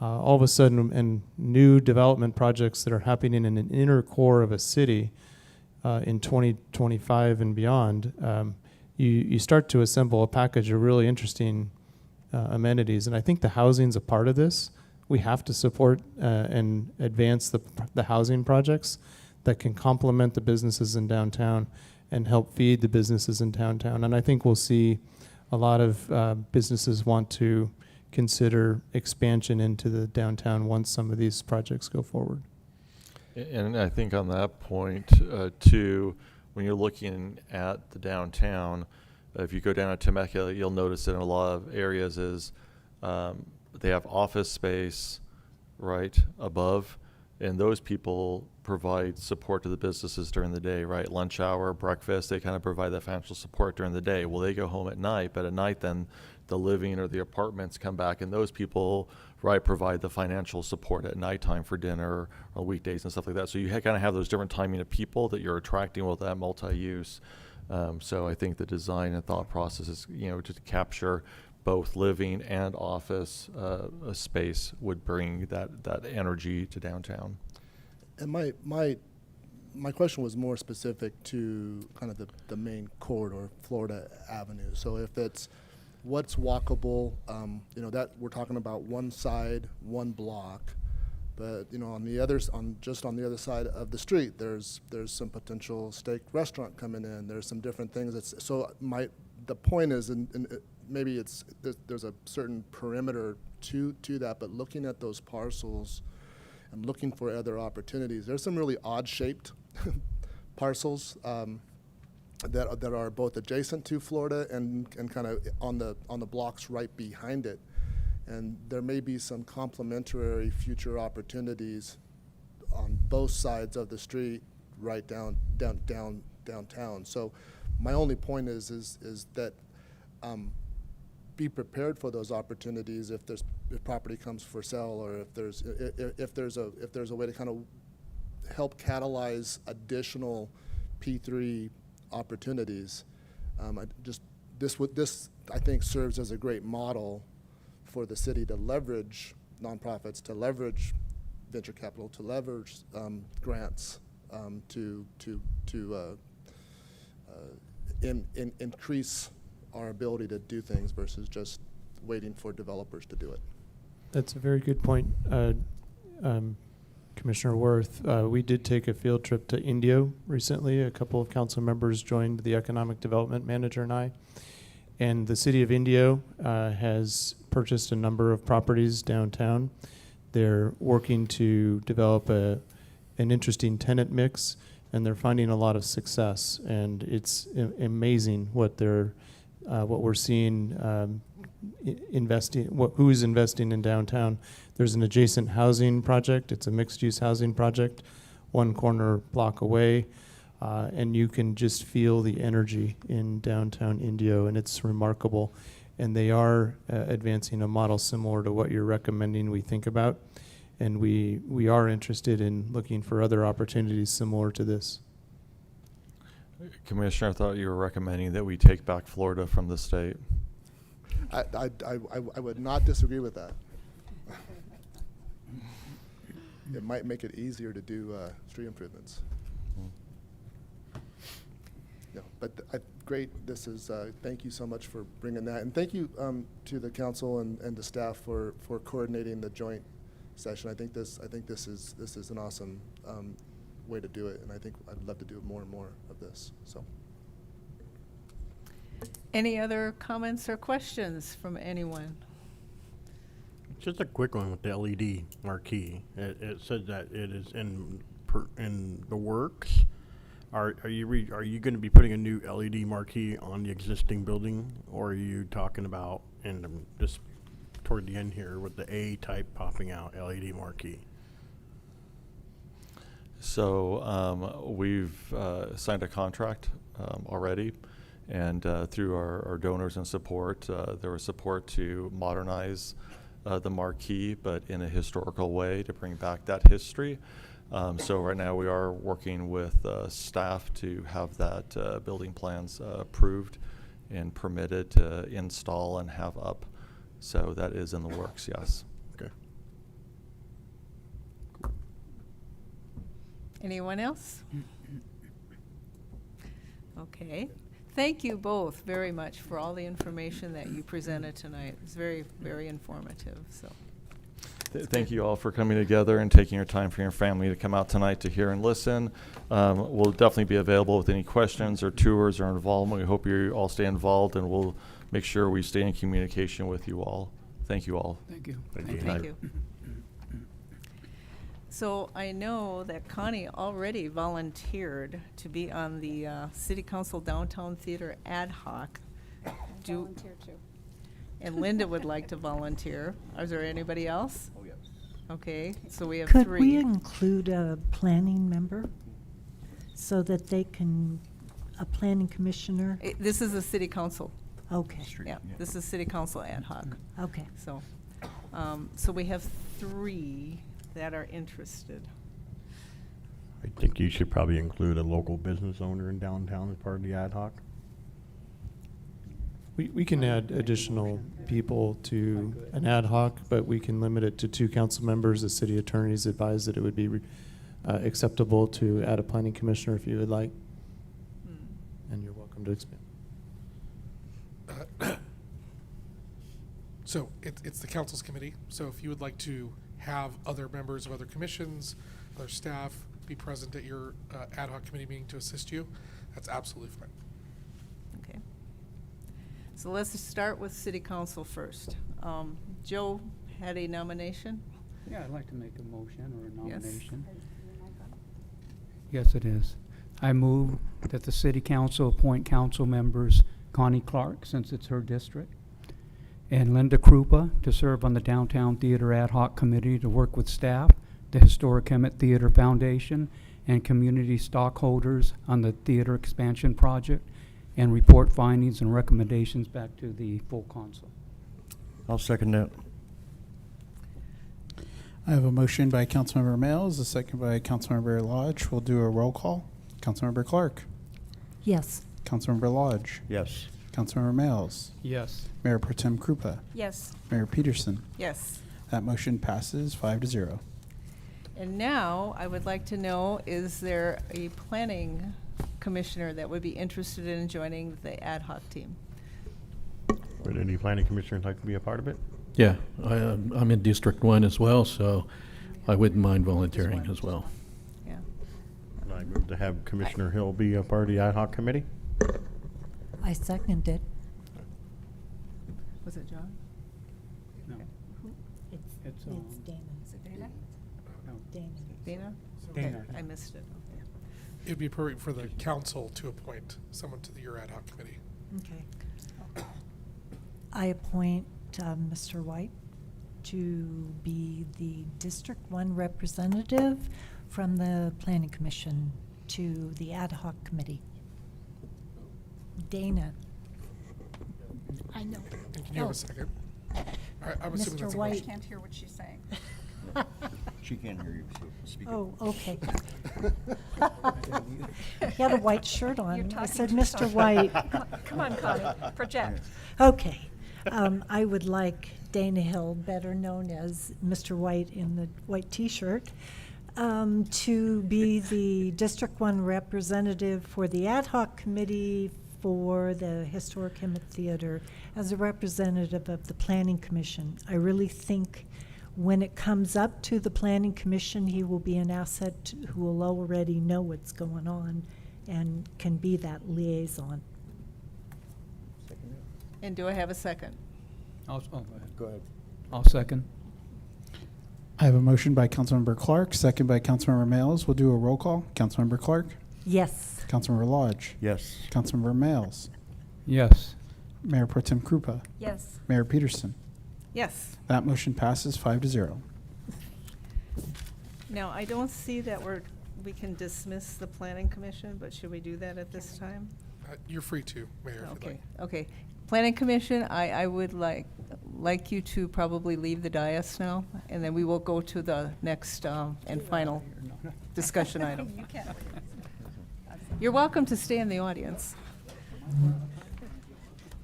all of a sudden, and new development projects that are happening in an inner core of a city in 2025 and beyond, you start to assemble a package of really interesting amenities. And I think the housing's a part of this. We have to support and advance the housing projects that can complement the businesses in downtown and help feed the businesses in downtown. And I think we'll see a lot of businesses want to consider expansion into the downtown once some of these projects go forward. And I think on that point, too, when you're looking at the downtown, if you go down to Temecula, you'll notice that in a lot of areas is they have office space right above, and those people provide support to the businesses during the day, right? Lunch hour, breakfast, they kind of provide that financial support during the day. Well, they go home at night, but at night then the living or the apartments come back, and those people, right, provide the financial support at nighttime for dinner or weekdays and stuff like that. So you kind of have those different timing of people that you're attracting with that multi-use. So I think the design and thought process is, to capture both living and office space would bring that energy to downtown. And my question was more specific to kind of the main corridor, Florida Avenue. So if it's what's walkable, that we're talking about one side, one block, but on the other side of the street, there's some potential steak restaurant coming in. There's some different things. The point is, and maybe there's a certain perimeter to that, but looking at those parcels and looking for other opportunities. There's some really odd-shaped parcels that are both adjacent to Florida and kind of on the blocks right behind it. And there may be some complementary future opportunities on both sides of the street, right downtown. So my only point is that be prepared for those opportunities if property comes for sale, or if there's a way to kind of help catalyze additional P3 opportunities. This I think serves as a great model for the city to leverage nonprofits, to leverage venture capital, to leverage grants, to increase our ability to do things versus just waiting for developers to do it. That's a very good point, Commissioner Worth. We did take a field trip to Indio recently. A couple of council members joined the economic development manager and I. And the city of Indio has purchased a number of properties downtown. They're working to develop an interesting tenant mix, and they're finding a lot of success. And it's amazing what we're seeing who's investing in downtown. There's an adjacent housing project. It's a mixed-use housing project, one corner block away. And you can just feel the energy in downtown Indio, and it's remarkable. And they are advancing a model similar to what you're recommending we think about. And we are interested in looking for other opportunities similar to this. Commissioner, I thought you were recommending that we take back Florida from the state. I would not disagree with that. It might make it easier to do street improvements. No, but great. This is thank you so much for bringing that, and thank you to the council and the staff for coordinating the joint session. I think this is an awesome way to do it, and I think I'd love to do more and more of this. So, Any other comments or questions from anyone? Just a quick one with the LED marquee. It said that it is in the works. Are you going to be putting a new LED marquee on the existing building, or are you talking about just toward the end here with the A type popping out LED marquee? So we've signed a contract already, and through our donors and support, there was support to modernize the marquee, but in a historical way to bring back that history. So right now we are working with staff to have that building plans approved and permitted to install and have up. So that is in the works, yes. Okay. Anyone else? Okay. Thank you both very much for all the information that you presented tonight. It's very, very informative, so. Thank you all for coming together and taking your time for your family to come out tonight to hear and listen. We'll definitely be available with any questions or tours or involvement. We hope you all stay involved, and we'll make sure we stay in communication with you all. Thank you all. Thank you. Thank you. So I know that Connie already volunteered to be on the City Council Downtown Theater Ad Hoc. Volunteer too. And Linda would like to volunteer. Is there anybody else? Oh, yes. Okay, so we have Could three. we include a planning member so that they can, a planning commissioner? This is a city council. Okay, Yeah, this is city council ad hoc. okay. So, so we have three that are interested. I think you should probably include a local business owner in downtown as part of the ad hoc. We can add additional people to an ad hoc, but we can limit it to 2 council members. The city attorneys advised that it would be acceptable to add a planning commissioner if you would like. And you're welcome to expand. So it's the council's committee, so if you would like to have other members of other commissions, other staff be present at your ad hoc committee meeting to assist you, that's absolutely fine. Okay. So let's start with city council first. Joe had a nomination? Yeah, I'd like to make a motion or a Yes. nomination. Yes, it is. I move that the city council appoint council members Connie Clark, since it's her district, and Linda Krupa to serve on the Downtown Theater Ad Hoc Committee to work with staff, the Historic Emmett Theater Foundation, and community stockholders on the theater expansion project, and report findings and recommendations back to the full council. I'll second that. I have a motion by Councilmember Mails, a second by Councilmember Lodge. We'll do a roll call. Councilmember Clark. Yes. Councilmember Lodge. Yes. Councilmember Mails. Yes. Mayor Pro Tem Krupa. Yes. Mayor Peterson. Yes. That motion passes 5-0. And now I would like to know, is there a planning commissioner that would be interested in joining the ad hoc team? Would any planning commissioners like to be a part of it? Yeah, I'm in District 1 as well, so I wouldn't mind volunteering as well. Yeah. And I move to have Commissioner Hill be a part of the ad hoc committee. I second it. Was it John? No. It's It's, Dana. Is it Dana? No. Dana. Dana? Dana. Okay, I missed it. Okay. It'd be appropriate for the council to appoint someone to your ad hoc committee. Okay. I appoint Mr. White to be the District 1 representative from the Planning Commission to the ad hoc committee. Dana. I know. And can you have a second? All right, I'm assuming that's Mr. a White. motion. Can't hear what she's saying. She can't hear you, so speak up. Oh, okay. He had a white shirt You're on. I talking said, to Mr. yourself. White. Come on, Connie, project. Okay. I would like Dana Hill, better known as Mr. White in the white T-shirt, to be the District 1 representative for the ad hoc committee for the Historic Emmett Theater as a representative of the Planning Commission. I really think when it comes up to the Planning Commission, he will be an asset who will already know what's going on and can be that liaison. And do I have a second? Oh, go ahead. Go ahead. I'll second. I have a motion by Councilmember Clark, second by Councilmember Mails. We'll do a roll call. Councilmember Clark. Yes. Councilmember Lodge. Yes. Councilmember Mails. Yes. Mayor Pro Tem Krupa. Yes. Mayor Peterson. Yes. That motion passes 5-0. Now, I don't see that we can dismiss the planning commission, but should we do that at this time? You're free to, Mayor, if you'd Okay, like. okay. Planning commission, I would like you to probably leave the dais now, and then we will go to the next and final discussion item. You can't. You're welcome to stay in the audience.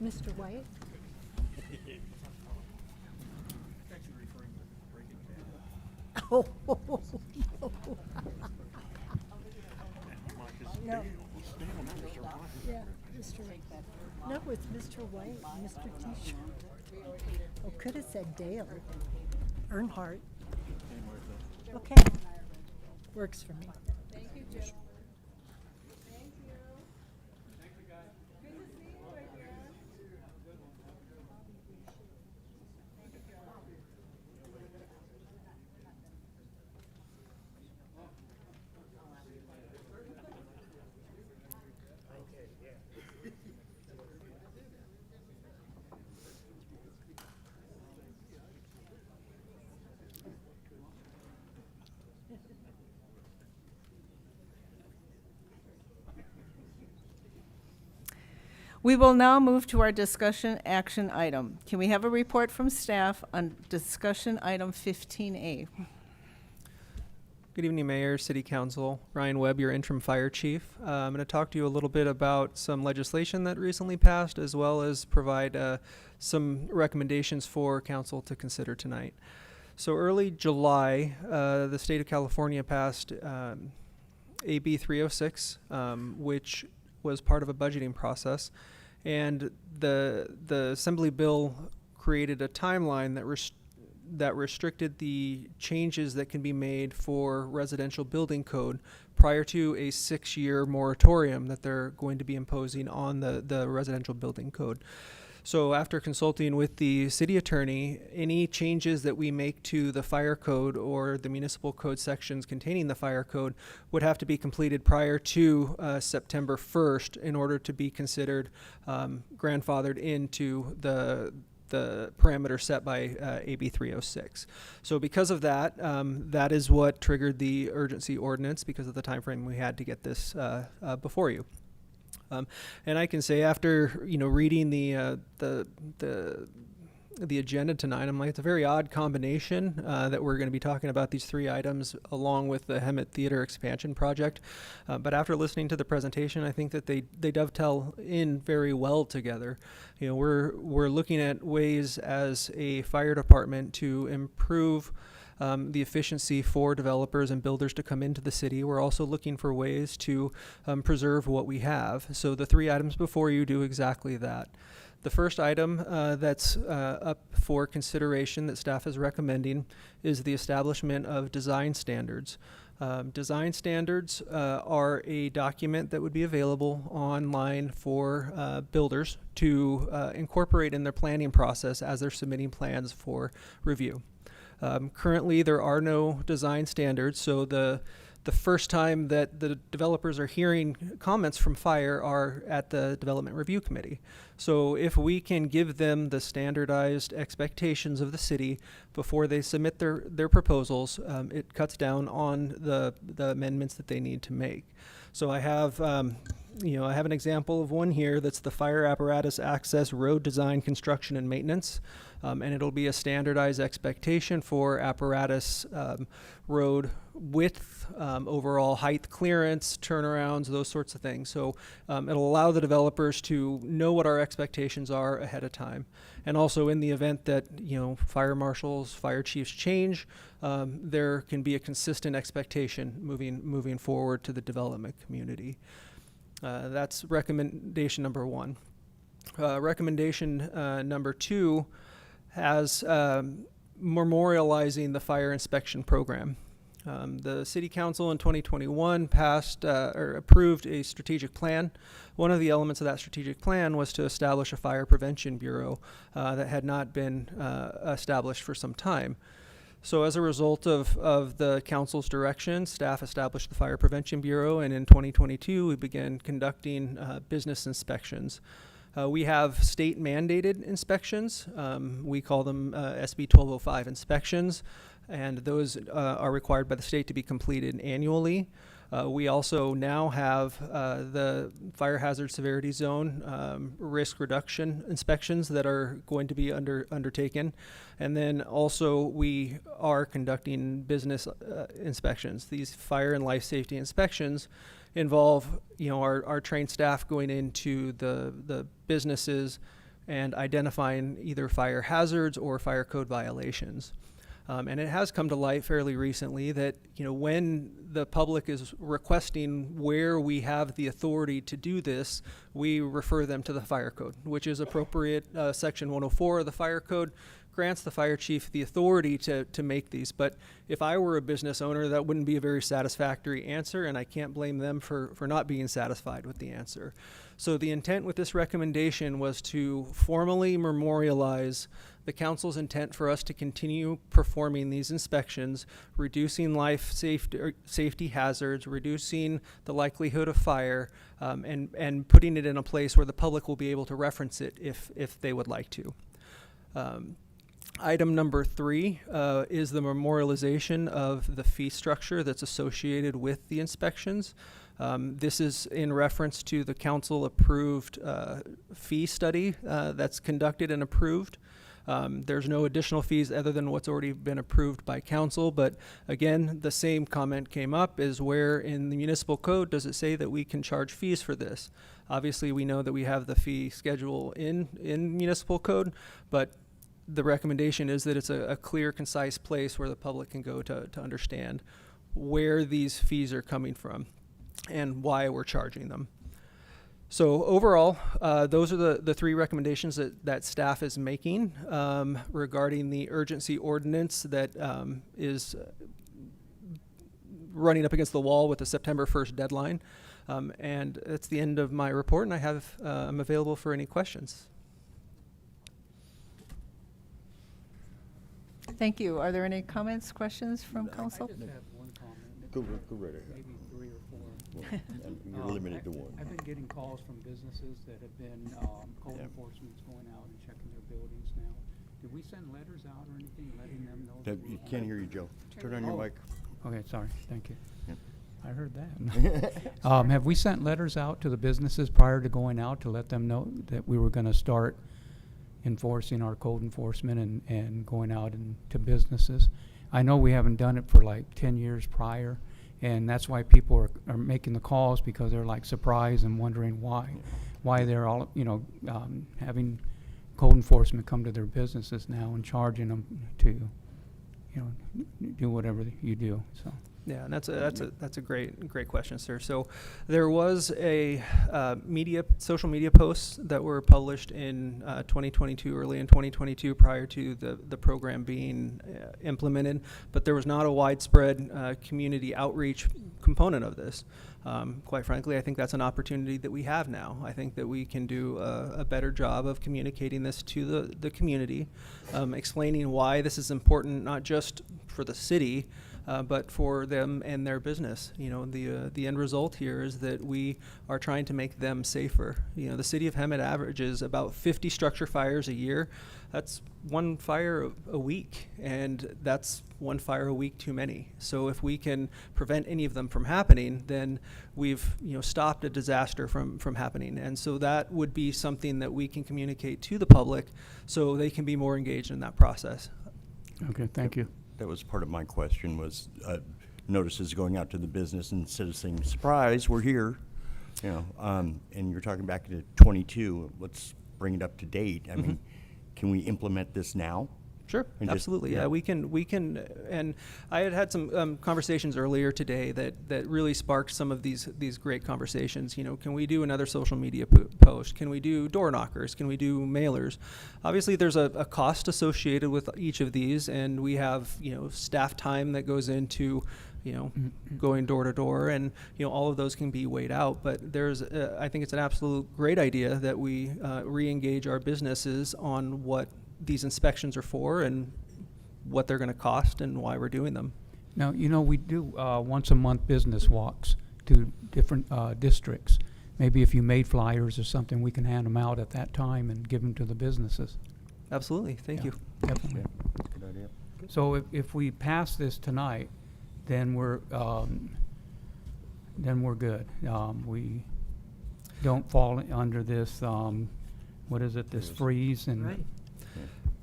Mr. White? Oh. No. Yeah, Mr. No, it's Mr. White, Mr. T-shirt. Oh, could have said Dale Earnhardt. Okay, works for me. Thank you, Jim. We will now move to our discussion action item. Can we have a report from staff on discussion item 15A? Good evening, Mayor, City Council. Ryan Webb, your interim fire chief. I'm going to talk to you a little bit about some legislation that recently passed, as well as provide some recommendations for council to consider tonight. So early July, the state of California passed AB 306, which was part of a budgeting process, and the Assembly bill created a timeline that restricted the changes that can be made for residential building code prior to a 6-year moratorium that they're going to be imposing on the residential building code. So after consulting with the city attorney, any changes that we make to the fire code or the municipal code sections containing the fire code would have to be completed prior to September 1st in order to be considered grandfathered into the parameter set by AB 306. So because of that, that is what triggered the urgency ordinance, because of the time frame we had to get this before you. And I can say, after reading the agenda tonight, I'm like, it's a very odd combination that we're going to be talking about these 3 items along with the Hemet Theater expansion project. But after listening to the presentation, I think that they dovetail in very well together. We're looking at ways as a fire department to improve the efficiency for developers and builders to come into the city. We're also looking for ways to preserve what we have. So the 3 items before you do exactly that. The first item that's up for consideration that staff is recommending is the establishment of design standards. Design standards are a document that would be available online for builders to incorporate in their planning process as they're submitting plans for review. Currently, there are no design standards, so the first time that the developers are hearing comments from fire are at the Development Review Committee. So if we can give them the standardized expectations of the city before they submit their proposals, it cuts down on the amendments that they need to make. So I have I have an example of one here that's the fire apparatus access road design, construction, and maintenance. And it'll be a standardized expectation for apparatus road width, overall height clearance, turnarounds, those sorts of things. So it'll allow the developers to know what our expectations are ahead of time. And also, in the event that fire marshals, fire chiefs change, there can be a consistent expectation moving forward to the development community. That's recommendation number 1. Recommendation number 2 has memorializing the fire inspection program. The City Council in 2021 passed or approved a strategic plan. One of the elements of that strategic plan was to establish a fire prevention bureau that had not been established for some time. So as a result of the council's direction, staff established the Fire Prevention Bureau, and in 2022 we began conducting business inspections. We have state mandated inspections. We call them SB 1205 inspections, and those are required by the state to be completed annually. We also now have the fire hazard severity zone risk reduction inspections that are going to be undertaken. And then also we are conducting business inspections. These fire and life safety inspections involve our trained staff going into the businesses and identifying either fire hazards or fire code violations. And it has come to light fairly recently that, when the public is requesting where we have the authority to do this, we refer them to the fire code, which is appropriate. Section 104 of the fire code grants the fire chief the authority to make these. But if I were a business owner, that wouldn't be a very satisfactory answer, and I can't blame them for not being satisfied with the answer. So the intent with this recommendation was to formally memorialize the council's intent for us to continue performing these inspections, reducing safety hazards, reducing the likelihood of fire, and putting it in a place where the public will be able to reference it if they would like to. Item number 3 is the memorialization of the fee structure that's associated with the inspections. This is in reference to the council-approved fee study that's conducted and approved. There's no additional fees other than what's already been approved by council, but again, the same comment came up, is where in the municipal code does it say that we can charge fees for this? Obviously, we know that we have the fee schedule in municipal code, but the recommendation is that it's a clear, concise place where the public can go to understand where these fees are coming from and why we're charging them. So overall, those are the 3 recommendations that staff is making regarding the urgency ordinance that is running up against the wall with the September 1st deadline. And that's the end of my report, and I'm available for any questions. Thank you. Are there any comments, questions from council? Go right ahead. Maybe 3 or 4. Well, and you're limited to one. I've been getting calls from businesses that have been, code enforcement's going out and checking their buildings now. Did we send letters out or anything letting them know? You can't hear you, Joe. Turn on your mic. Okay, sorry, thank you. Yeah. I heard that. Have we sent letters out to the businesses prior to going out to let them know that we were gonna start enforcing our code enforcement and going out to businesses? I know we haven't done it for like 10 years prior, and that's why people are making the calls, because they're like surprised and wondering why they're all, having code enforcement come to their businesses now and charging them to, do whatever you do, so. Yeah, and that's a great question, sir. So there was a social media posts that were published in 2022, early in 2022, prior to the program being implemented, but there was not a widespread community outreach component of this. Quite frankly, I think that's an opportunity that we have now. I think that we can do a better job of communicating this to the community, explaining why this is important, not just for the city, but for them and their business. The end result here is that we are trying to make them safer. The city of Hemet averages about 50 structure fires a year. That's 1 fire a week, and that's 1 fire a week too many. So if we can prevent any of them from happening, then we've stopped a disaster from happening. And so that would be something that we can communicate to the public so they can be more engaged in that process. Okay, thank you. That was part of my question, was notices going out to the business instead of saying, surprise, we're here. And you're talking back to 22, let's bring it up to date. I mean, can we implement this now? Sure, absolutely. Yeah, we can, and I had some conversations earlier today that really sparked some of these great conversations. Can we do another social media post? Can we do door knockers? Can we do mailers? Obviously, there's a cost associated with each of these, and we have staff time that goes into going door to door, and all of those can be weighed out. But I think it's an absolute great idea that we re-engage our businesses on what these inspections are for and what they're going to cost and why we're doing them. Now, we do once a month business walks to different districts. Maybe if you made flyers or something, we can hand them out at that time and give them to the businesses. Absolutely. Thank you. Definitely. Good idea. So if we pass this tonight, then we're good. We don't fall under this, this freeze and. Right.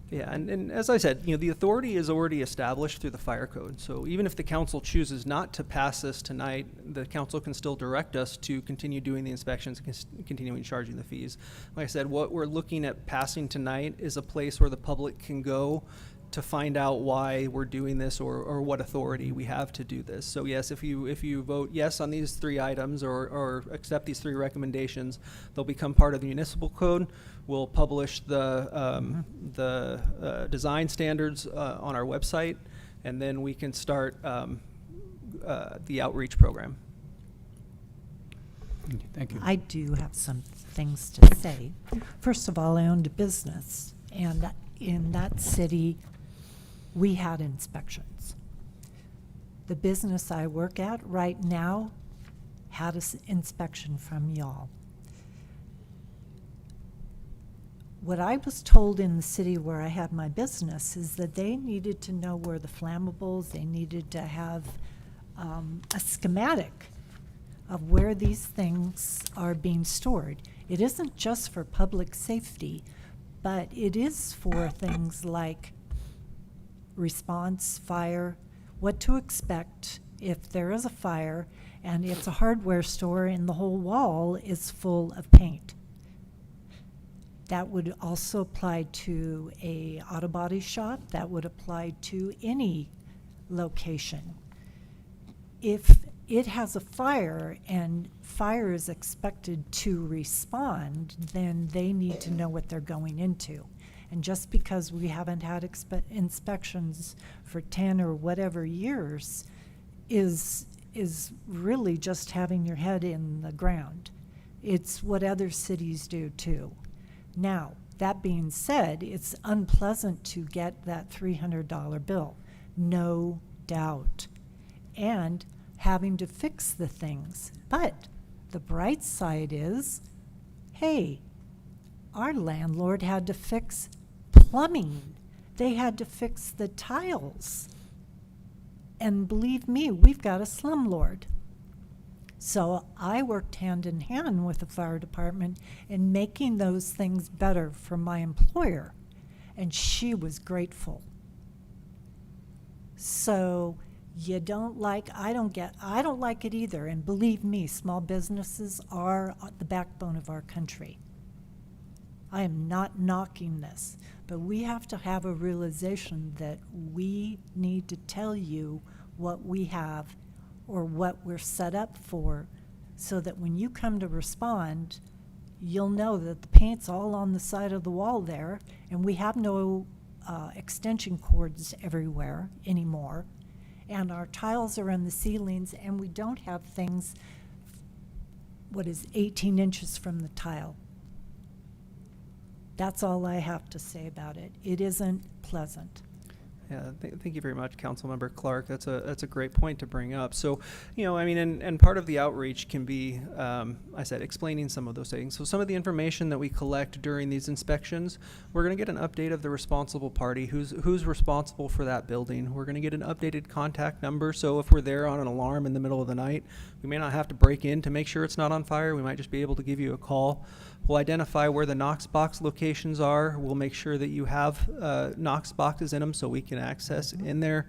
Yeah, and as I said, the authority is already established through the fire code. So even if the council chooses not to pass this tonight, the council can still direct us to continue doing the inspections and continuing charging the fees. Like I said, what we're looking at passing tonight is a place where the public can go to find out why we're doing this or what authority we have to do this. So yes, if you vote yes on these 3 items or accept these 3 recommendations, they'll become part of the municipal code. We'll publish the design standards on our website, and then we can start the outreach program. Thank you. I do have some things to say. First of all, I owned a business, and in that city, we had inspections. The business I work at right now had an inspection from y'all. What I was told in the city where I had my business is that they needed to know where the flammables, they needed to have a schematic of where these things are being stored. It isn't just for public safety, but it is for things like response, fire, what to expect if there is a fire and it's a hardware store and the whole wall is full of paint. That would also apply to a auto body shop. That would apply to any location. If it has a fire and fire is expected to respond, then they need to know what they're going into. And just because we haven't had inspections for 10 or whatever years is really just having your head in the ground. It's what other cities do too. Now, that being said, it's unpleasant to get that $300 bill, no doubt, and having to fix the things. But the bright side is, hey, our landlord had to fix plumbing. They had to fix the tiles. And believe me, we've got a slumlord. So I worked hand in hand with the fire department in making those things better for my employer, and she was grateful. So I don't like it either, and believe me, small businesses are the backbone of our country. I am not knocking this, but we have to have a realization that we need to tell you what we have or what we're set up for, so that when you come to respond, you'll know that the paint's all on the side of the wall there, and we have no extension cords everywhere anymore, and our tiles are in the ceilings, and we don't have things, 18 inches from the tile. That's all I have to say about it. It isn't pleasant. Yeah, thank you very much, Councilmember Clark. That's a great point to bring up. So, and part of the outreach can be, I said, explaining some of those things. So some of the information that we collect during these inspections, we're going to get an update of the responsible party, who's responsible for that building. We're going to get an updated contact number. So if we're there on an alarm in the middle of the night, we may not have to break in to make sure it's not on fire. We might just be able to give you a call. We'll identify where the Knox box locations are. We'll make sure that you have Knox boxes in them so we can access in there.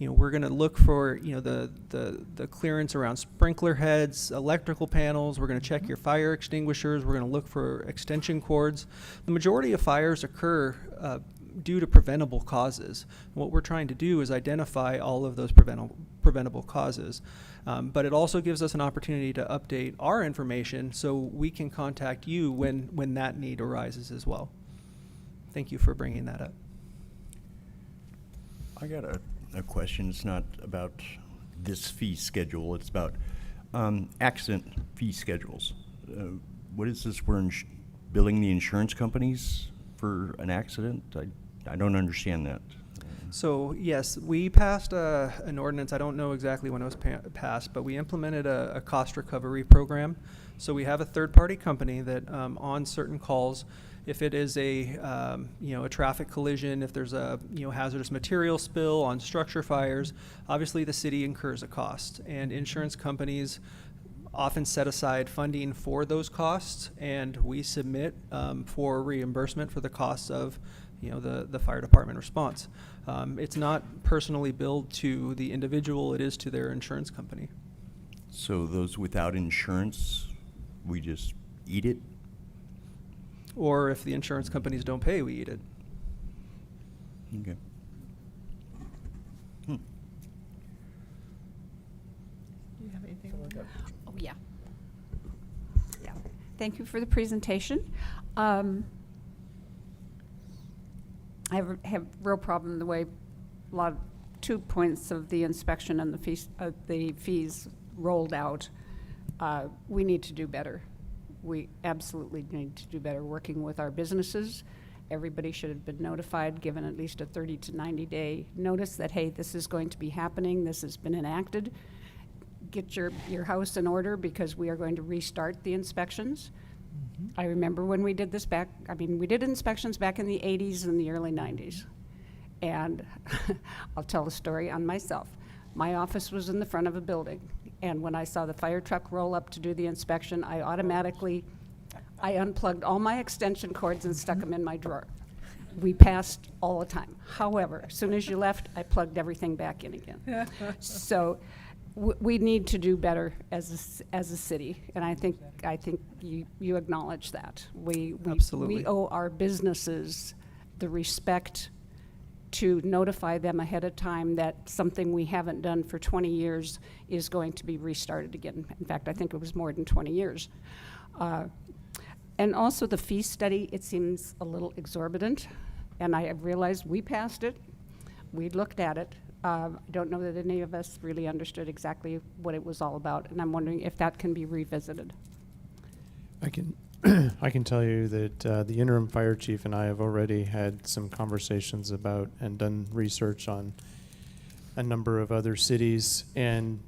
We're going to look for the clearance around sprinkler heads, electrical panels. We're going to check your fire extinguishers. We're going to look for extension cords. The majority of fires occur due to preventable causes. What we're trying to do is identify all of those preventable causes. But it also gives us an opportunity to update our information so we can contact you when that need arises as well. Thank you for bringing that up. I got a question. It's not about this fee schedule. It's about accident fee schedules. What is this? We're billing the insurance companies for an accident? I don't understand that. So yes, we passed an ordinance. I don't know exactly when it was passed, but we implemented a cost recovery program. So we have a third-party company that on certain calls, if it is a traffic collision, if there's a hazardous material spill on structure fires, obviously the city incurs a cost, and insurance companies often set aside funding for those costs, and we submit for reimbursement for the costs of the fire department response. It's not personally billed to the individual, it is to their insurance company. So those without insurance, we just eat it? Or if the insurance companies don't pay, we eat it. Okay. Yeah. Yeah. Thank you for the presentation. I have a real problem the way a lot of 2 points of the inspection and the fees rolled out. We need to do better. We absolutely need to do better working with our businesses. Everybody should have been notified, given at least a 30 to 90-day notice that, hey, this is going to be happening, this has been enacted. Get your house in order because we are going to restart the inspections. I remember when we did this we did inspections back in the 80s and the early 90s. And I'll tell a story on myself. My office was in the front of a building, and when I saw the fire truck roll up to do the inspection, I unplugged all my extension cords and stuck them in my drawer. We passed all the time. However, as soon as you left, I plugged everything back in again. So we need to do better as a city, and I think you acknowledge that. Absolutely. We owe our businesses the respect to notify them ahead of time that something we haven't done for 20 years is going to be restarted again. In fact, I think it was more than 20 years. And also the fee study, it seems a little exorbitant, and I have realized we passed it, we looked at it. I don't know that any of us really understood exactly what it was all about, and I'm wondering if that can be revisited. I can tell you that the interim fire chief and I have already had some conversations about and done research on a number of other cities, and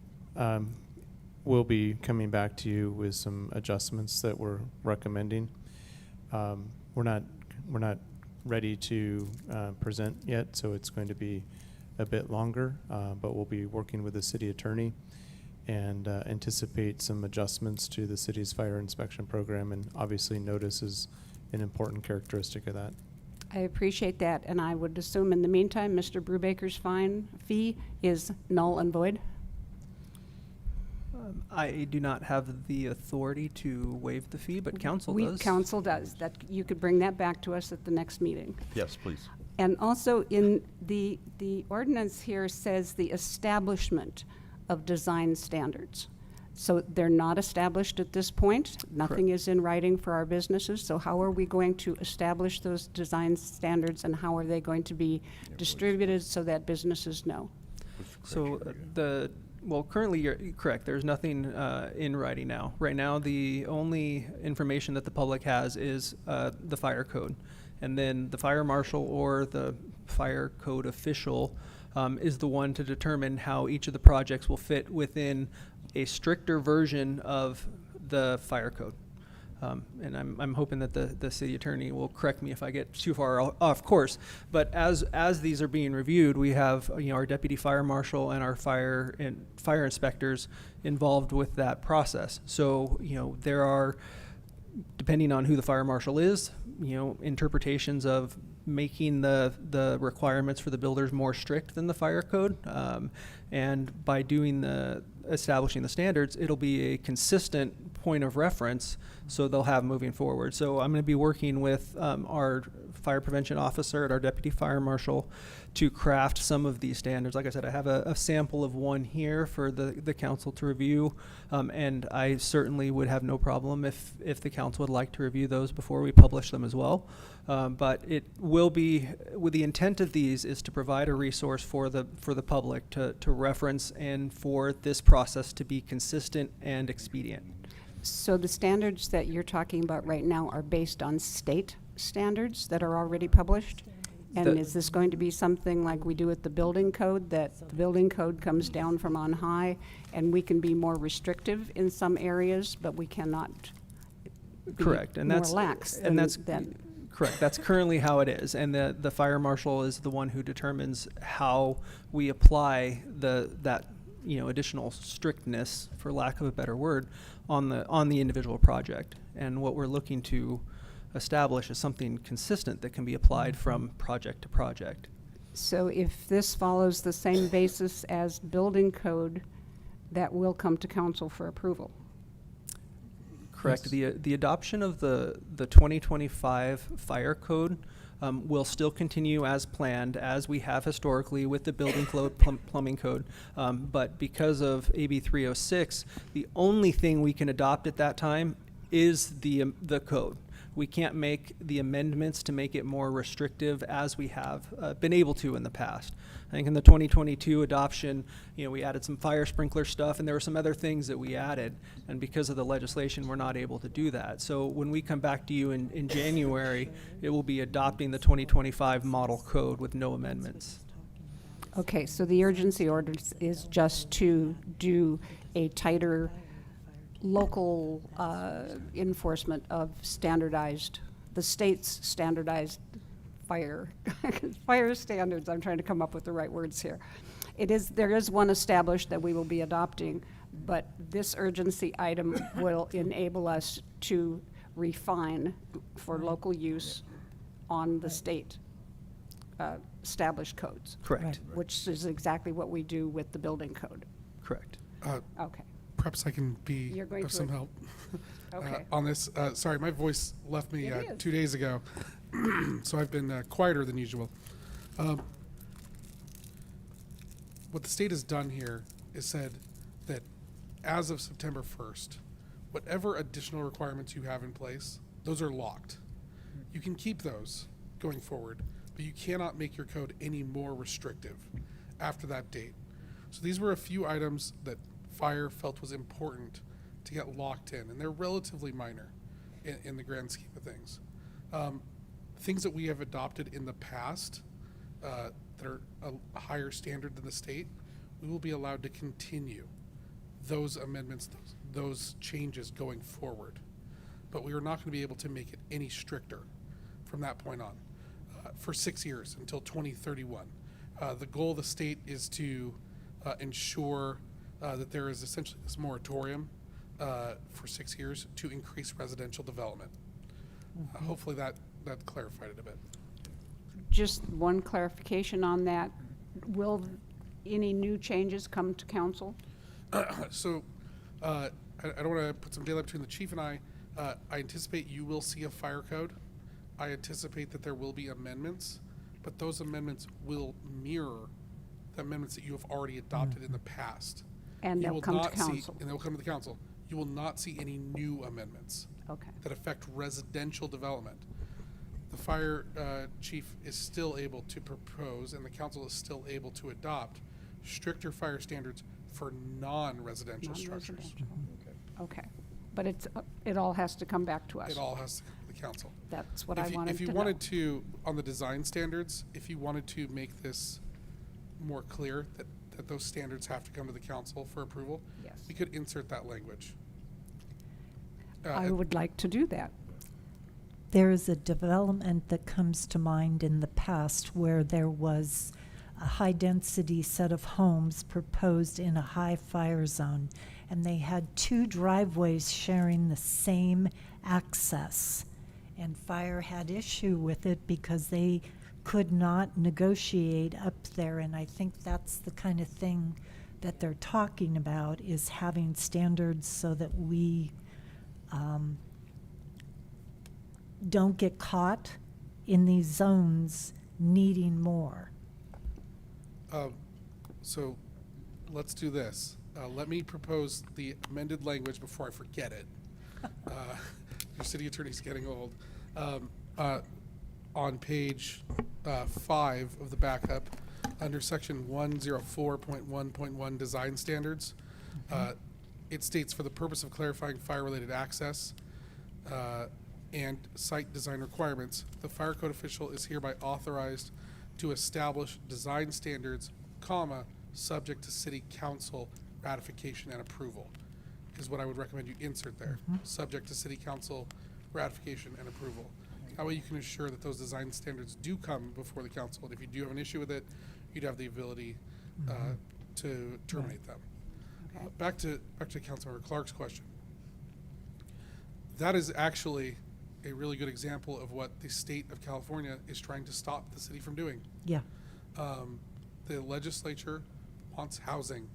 we'll be coming back to you with some adjustments that we're recommending. We're not ready to present yet, so it's going to be a bit longer, but we'll be working with the city attorney and anticipate some adjustments to the city's fire inspection program, and obviously notice is an important characteristic of that. I appreciate that, and I would assume in the meantime, Mr. Brubaker's fee is null and void? I do not have the authority to waive the fee, but council does. Council does. That you could bring that back to us at the next meeting. Yes, please. And also in the ordinance here says the establishment of design standards. So they're not established at this point. Nothing is in writing for our businesses. So how are we going to establish those design standards, and how are they going to be distributed so that businesses know? So currently you're correct. There's nothing in writing now. Right now, the only information that the public has is the fire code. And then the fire marshal or the fire code official is the one to determine how each of the projects will fit within a stricter version of the fire code. And I'm hoping that the city attorney will correct me if I get too far off course. But as these are being reviewed, we have our deputy fire marshal and our fire inspectors involved with that process. So there are, depending on who the fire marshal is, interpretations of making the requirements for the builders more strict than the fire code. And by establishing the standards, it'll be a consistent point of reference, so they'll have moving forward. So I'm going to be working with our fire prevention officer and our deputy fire marshal to craft some of these standards. Like I said, I have a sample of one here for the council to review, and I certainly would have no problem if the council would like to review those before we publish them as well. But it will be, with the intent of these is to provide a resource for the public to reference, and for this process to be consistent and expedient. So the standards that you're talking about right now are based on state standards that are already published? And is this going to be something like we do with the building code, that the building code comes down from on high and we can be more restrictive in some areas, but we cannot be correct, and more that's lax and that's than correct. That's currently how it is, and the fire marshal is the one who determines how we apply that additional strictness, for lack of a better word, on the individual project. And what we're looking to establish is something consistent that can be applied from project to project. So if this follows the same basis as building code, that will come to council for approval? Correct. Yes. The adoption of the 2025 fire code will still continue as planned, as we have historically with the building code, plumbing code. But because of AB 306, the only thing we can adopt at that time is the code. We can't make the amendments to make it more restrictive as we have been able to in the past. I think in the 2022 adoption, we added some fire sprinkler stuff, and there were some other things that we added, and because of the legislation, we're not able to do that. So when we come back to you in January, it will be adopting the 2025 model code with no amendments. Okay, so the urgency orders is just to do a tighter local enforcement of the state's standardized fire standards. I'm trying to come up with the right words here. There is one established that we will be adopting, but this urgency item will enable us to refine for local use on the state established codes. Correct. Which is exactly what we do with the building code. Correct. Okay. Perhaps I can be You're going of to some ad- help Okay. on this. Sorry, my voice left me It is. 2 days ago, so I've been quieter than usual. What the state has done here is said that as of September 1st, whatever additional requirements you have in place, those are locked. You can keep those going forward, but you cannot make your code any more restrictive after that date. So these were a few items that Fire felt was important to get locked in, and they're relatively minor in the grand scheme of things. Things that we have adopted in the past that are a higher standard than the state, we will be allowed to continue those amendments, those changes going forward. But we are not going to be able to make it any stricter from that point on for 6 years until 2031. The goal of the state is to ensure that there is essentially this moratorium for 6 years to increase residential development. Hopefully that clarified it a bit. Just one clarification on that. Will any new changes come to council? So I don't want to put some daylight between the chief and I. I anticipate you will see a fire code. I anticipate that there will be amendments, but those amendments will mirror the amendments that you have already adopted in the past. And You they'll will come to not see- council. And they'll come to the council. You will not see any new amendments Okay. that affect residential development. The fire chief is still able to propose, and the council is still able to adopt stricter fire standards for non-residential structures. Non-residential. Okay. But it all has to come back to us. It all has to come to the council. That's what I wanted to know. If you wanted to, on the design standards, if you wanted to make this more clear that those standards have to come to the council for approval, Yes. we could insert that language. I would like to do that. There is a development that comes to mind in the past where there was a high-density set of homes proposed in a high fire zone, and they had two driveways sharing the same access. And fire had issue with it because they could not negotiate up there, and I think that's the kind of thing that they're talking about, is having standards so that we don't get caught in these zones needing more. So let's do this. Let me propose the amended language before I forget it. Your city attorney's getting old. On page 5 of the backup, under section 104.1.1 design standards, it states, for the purpose of clarifying fire-related access and site design requirements, the fire code official is hereby authorized to establish design standards, comma, subject to city council ratification and approval, is what I would recommend you insert there. Subject to city council ratification and approval. That way you can ensure that those design standards do come before the council, and if you do have an issue with it, you'd have the ability to terminate them. Back to Councilmember Clark's question. That is actually a really good example of what the state of California is trying to stop the city from doing. Yeah, The legislature wants housing.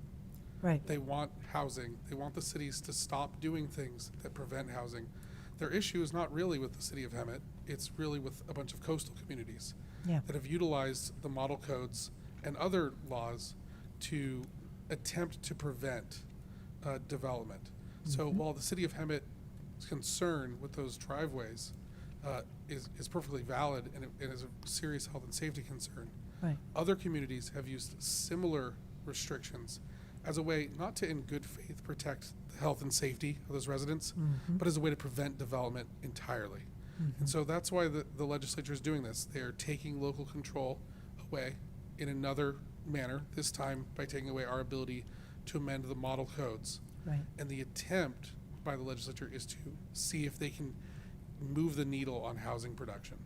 right. They want housing. They want the cities to stop doing things that prevent housing. Their issue is not really with the city of Hemet. it's really with a bunch of coastal communities Yeah. that have utilized the model codes and other laws to attempt to prevent development. So while the city of Hemet's concern with those driveways is perfectly valid and it is a serious health and safety concern, Right. other communities have used similar restrictions as a way not to in good faith protect the health and safety of those residents, but as a way to prevent development entirely. And so that's why the legislature is doing this. They are taking local control away in another manner, this time by taking away our ability to amend the model codes. Right. And the attempt by the legislature is to see if they can move the needle on housing production.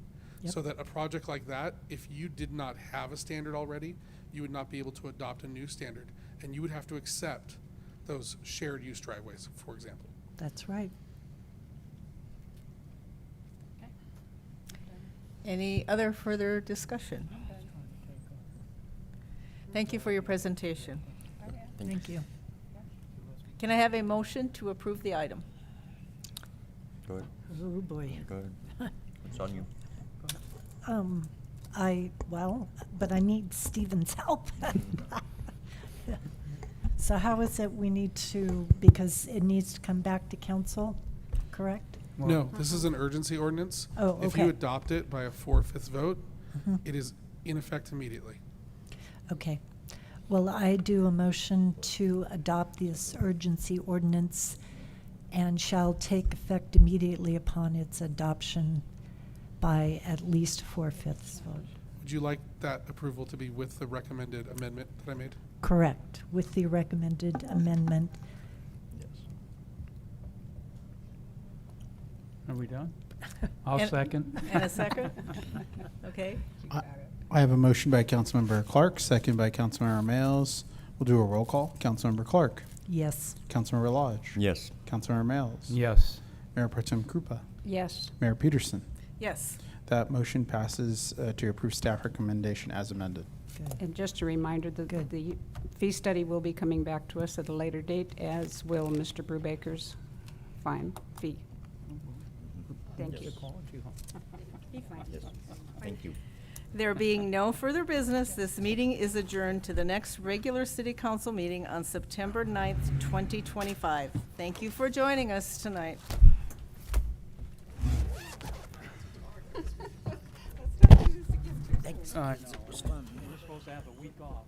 Yep. So that a project like that, if you did not have a standard already, you would not be able to adopt a new standard. And you would have to accept those shared use driveways, for example. That's right. Any other further discussion? Thank you for your presentation. Thank you. Can I have a motion to approve the item? Go ahead. Oh, boy. Go ahead. It's on you. But I need Stephen's help. So how is it we need to, because it needs to come back to council, correct? No, this is an urgency ordinance. Oh, If you okay. adopt it by a 4/5 vote, Mhm. it is in effect immediately. Okay. Well, I do a motion to adopt this urgency ordinance and shall take effect immediately upon its adoption by at least 4/5 vote. Would you like that approval to be with the recommended amendment that I made? Correct, with the recommended amendment. Are we done? I'll And- second. And a second? Okay. I have a motion by Councilmember Clark, second by Councilmember Males. We'll do a roll call. Councilmember Clark. Yes. Councilmember Lodge. Yes. Councilmember Males. Yes. Mayor Pro Tem Krupa. Yes. Mayor Peterson. Yes. That motion passes to approve staff recommendation as amended. And just a reminder that the fee study will be coming back to us at a later date, as will Mr. Brubaker's fee. Thank you. Thank you. There being no further business, this meeting is adjourned to the next regular city council meeting on September 9th, 2025. Thank you for joining us tonight. I know. We're supposed to have a week off.